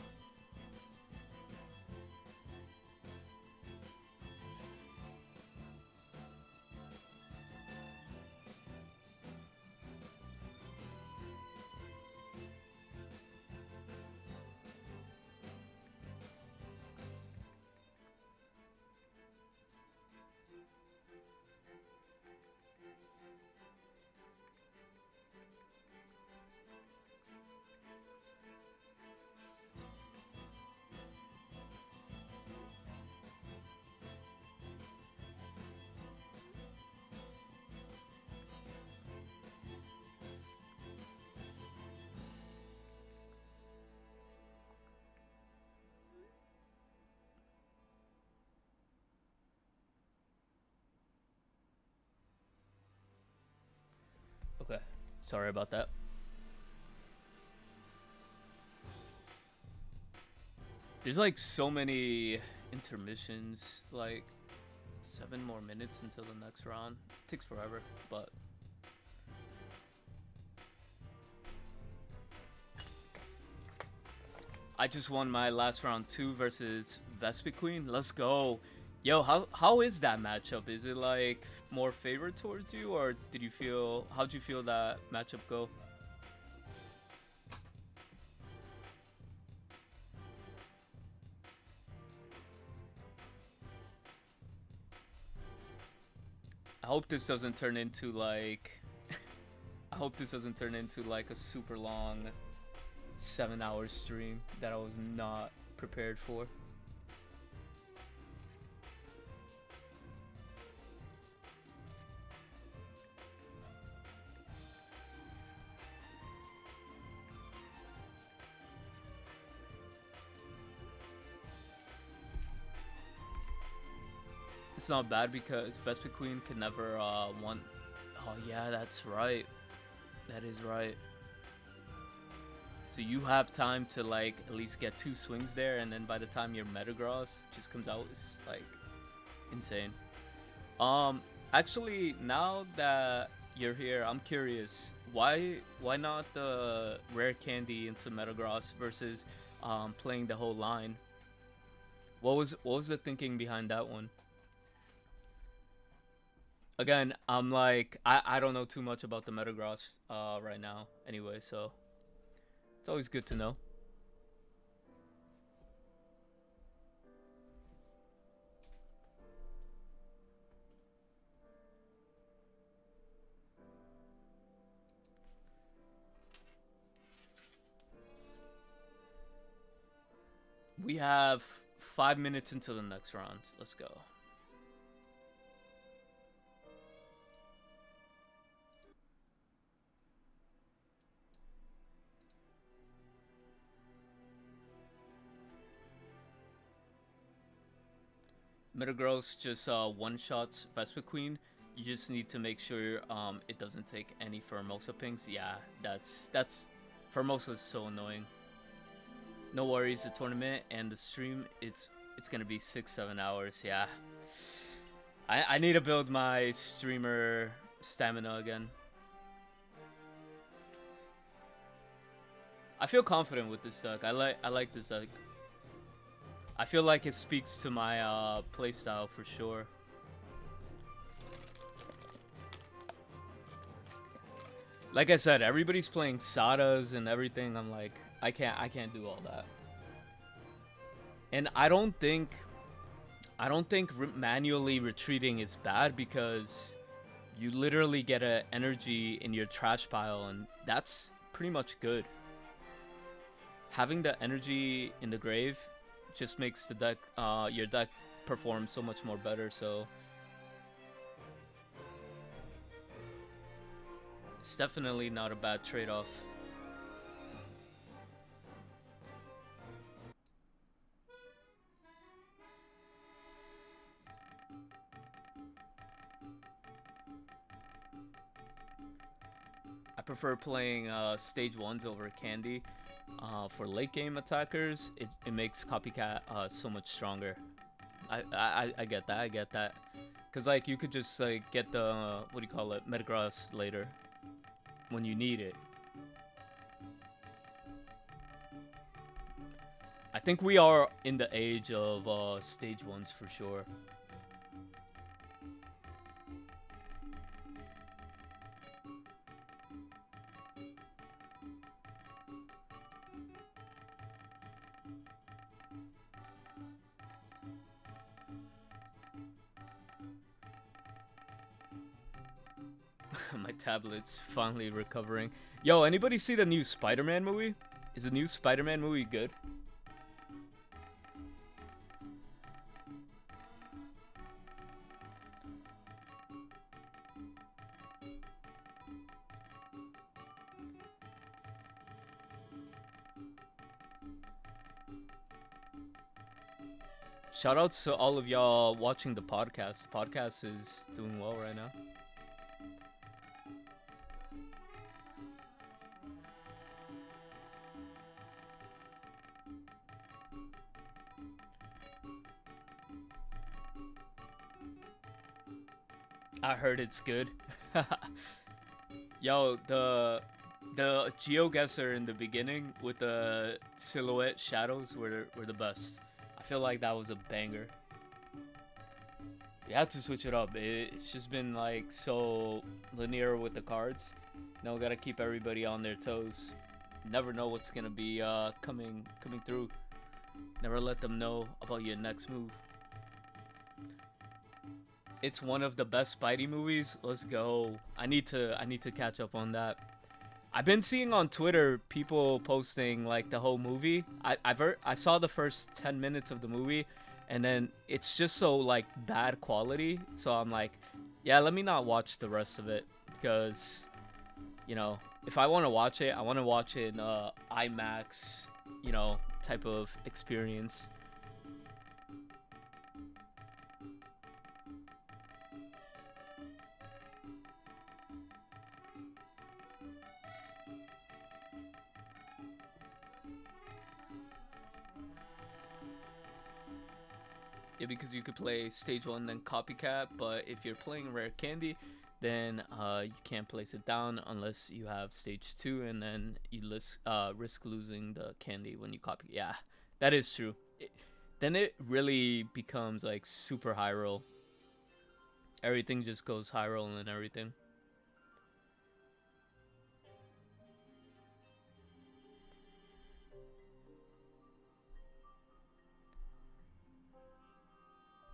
Sorry about that. There's like so many intermissions, like 7 more minutes until the next round. It takes forever, but I just won my last round 2 versus Vespiquen. Let's go. Yo, how is that matchup? Is it like more favored towards you, or how'd you feel that matchup go? I hope this doesn't turn into like I hope this doesn't turn into like a super long 7-hour stream that I was not prepared for. It's not bad because Vespiquen can never want. Oh yeah, that's right. That is right. So you have time to like at least get 2 swings there, and then by the time your Metagross just comes out, it's like insane. Actually, now that you're here, I'm curious. Why not the rare candy into Metagross versus playing the whole line? What was the thinking behind that one? Again, I'm like I don't know too much about the Metagross right now anyway, so it's always good to know. We have 5 minutes until the next round. Let's go. Metagross just one-shots Vespiquen. You just need to make sure it doesn't take any Formosa pings. Yeah, that's Formosa is so annoying. No worries, the tournament and the stream, it's gonna be 6-7 hours. Yeah, I need to build my streamer stamina again. I feel confident with this deck. I like this deck. I feel like it speaks to my playstyle for sure. Like I said, everybody's playing Sadas and everything. I'm like, I can't do all that. And I don't think manually retreating is bad because you literally get an energy in your trash pile, and that's pretty much good. Having the energy in the grave just makes the deck, your deck perform so much more better. So it's definitely not a bad trade-off. I prefer playing stage 1s over candy. For late game attackers, it makes copycat so much stronger. I get that. I get that. Cause like you could just like get the what do you call it, Metagross later when you need it. I think we are in the age of stage 1s for sure. My tablet's finally recovering. Yo, anybody see the new Spider-Man movie? Is the new Spider-Man movie good? Shoutouts to all of y'all watching the podcast. The podcast is doing well right now. I heard it's good. Yo, the GeoGuessr in the beginning with the silhouette shadows were the best. I feel like that was a banger. You had to switch it up. It's just been like so linear with the cards. Now we gotta keep everybody on their toes. Never know what's gonna be coming through. Never let them know about your next move. It's one of the best Spidey movies. Let's go. I need to catch up on that. I've been seeing on Twitter people posting like the whole movie. I saw the first 10 minutes of the movie, and then it's just so like bad quality. So I'm like, yeah, let me not watch the rest of it, because you know, if I want to watch it, I want to watch it in IMAX, you know, type of experience. Yeah, because you could play stage 1 then copycat, but if you're playing rare candy, then you can't place it down unless you have stage 2, and then you risk losing the candy when you copy. Yeah, that is true. Then it really becomes like super high roll. Everything just goes high roll and everything.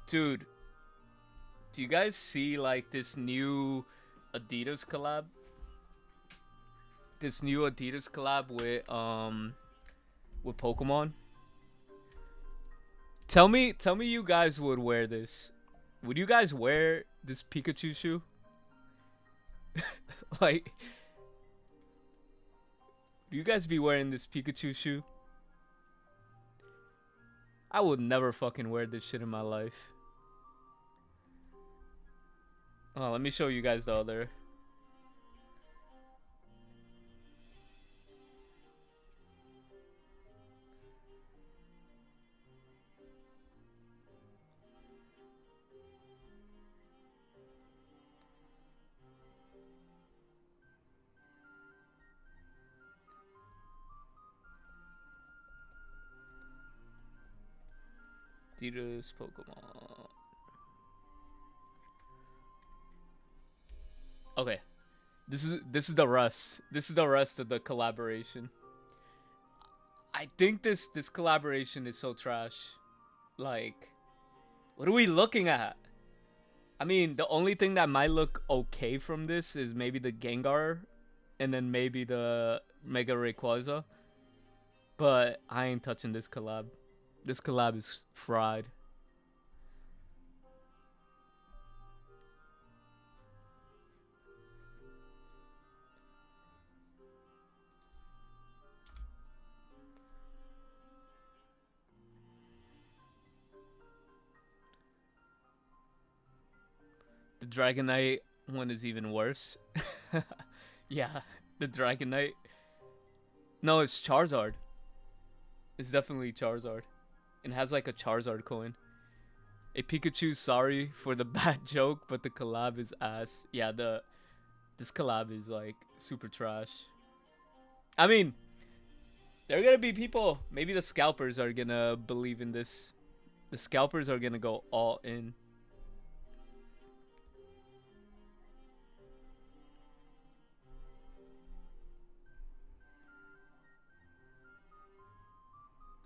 Dude, do you guys see like this new Adidas collab? This new Adidas collab with Pokemon? Tell me you guys would wear this. Would you guys wear this Pikachu shoe? Like, do you guys be wearing this Pikachu shoe? I would never fucking wear this shit in my life. Oh, let me show you guys the other. Adidas Pokemon. Okay. This is the rest. This is the rest of the collaboration. I think this collaboration is so trash. Like, what are we looking at? I mean, the only thing that might look okay from this is maybe the Gengar, and then maybe the Mega Rayquaza. But I ain't touching this collab. This collab is fried. The Dragonite one is even worse. Yeah, the Dragonite. No, it's Charizard. It's definitely Charizard. It has like a Charizard coin. A Pikachu, sorry for the bad joke, but the collab is ass. Yeah, this collab is like super trash. I mean, there are gonna be people. Maybe the scalpers are gonna believe in this. The scalpers are gonna go all in.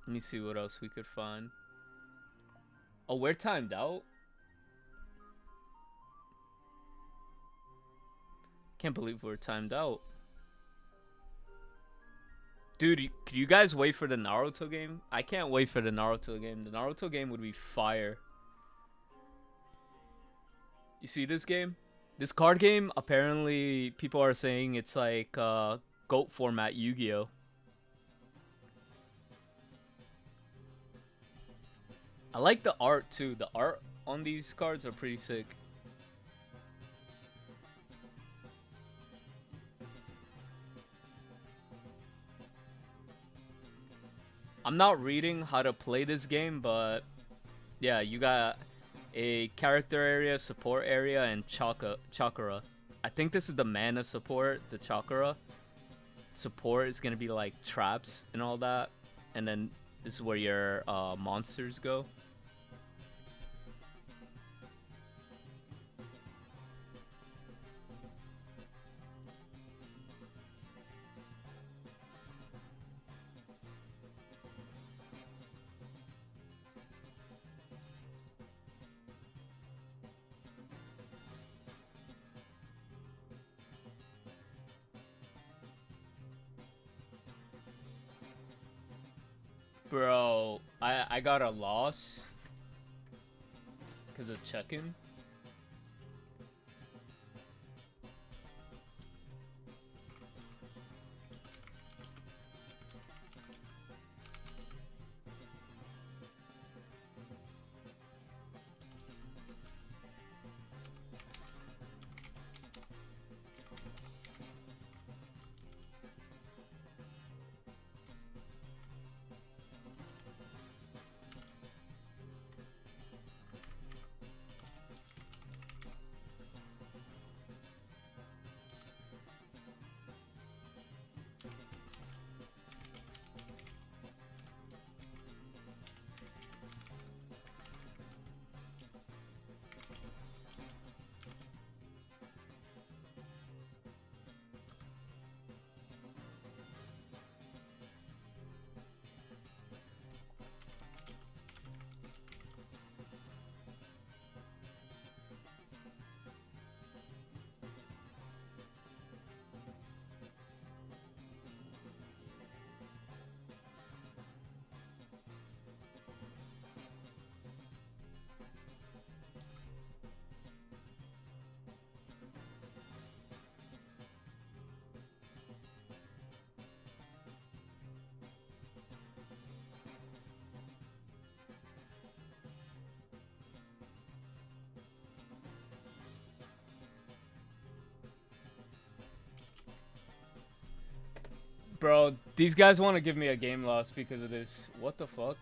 Let me see what else we could find. Oh, we're timed out? Can't believe we're timed out. Dude, could you guys wait for the Naruto game? I can't wait for the Naruto game. The Naruto game would be fire. You see this game? This card game, apparently people are saying it's like GOAT format Yu-Gi-Oh! I like the art too. The art on these cards are pretty sick. I'm not reading how to play this game, but yeah, you got a character area, support area, and chakra. I think this is the mana support, the chakra. Support is gonna be like traps and all that, and then this is where your monsters go. Bro, I got a loss because of checking. Bro, these guys want to give me a game loss because of this. What the fuck?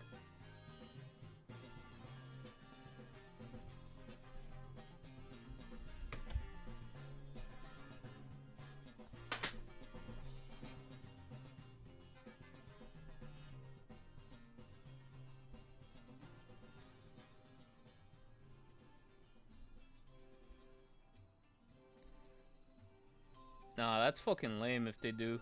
Nah, that's fucking lame if they do.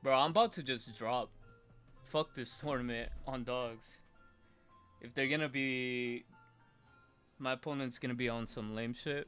Bro, I'm about to just drop. Fuck this tournament on dogs. If they're gonna be... My opponent's gonna be on some lame shit.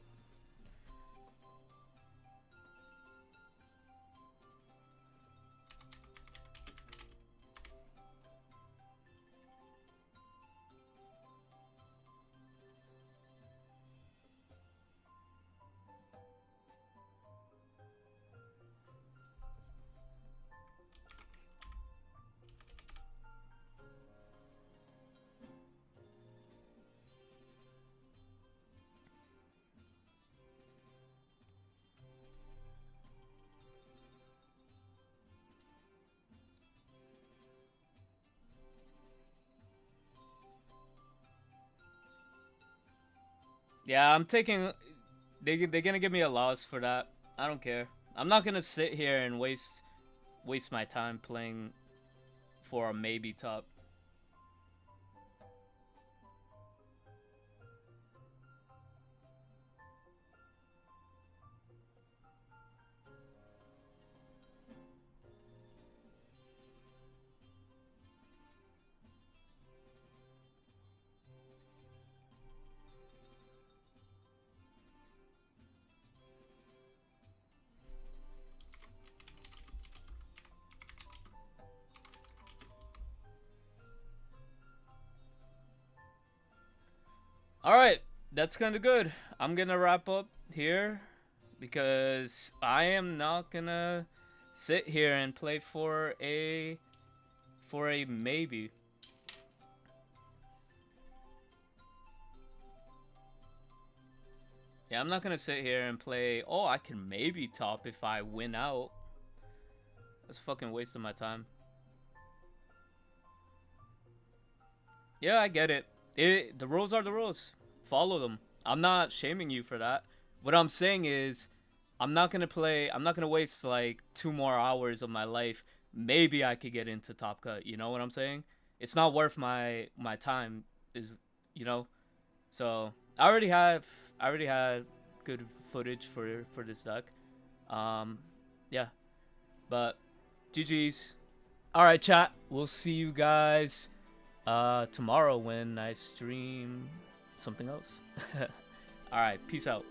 Yeah, I'm taking... They're gonna give me a loss for that. I don't care. I'm not gonna sit here and waste my time playing for a maybe top. All right, that's kind of good. I'm gonna wrap up here because I am not gonna sit here and play for a maybe. Yeah, I'm not gonna sit here and play. Oh, I can maybe top if I win out. That's a fucking waste of my time. Yeah, I get it. The rules are the rules. Follow them. I'm not shaming you for that. What I'm saying is, I'm not gonna waste like 2 more hours of my life. Maybe I could get into Top Cut. You know what I'm saying? It's not worth my time. Is you know. So I already had good footage for this deck. Yeah, but GG's. All right, chat. We'll see you guys tomorrow when I stream something else. All right, peace out.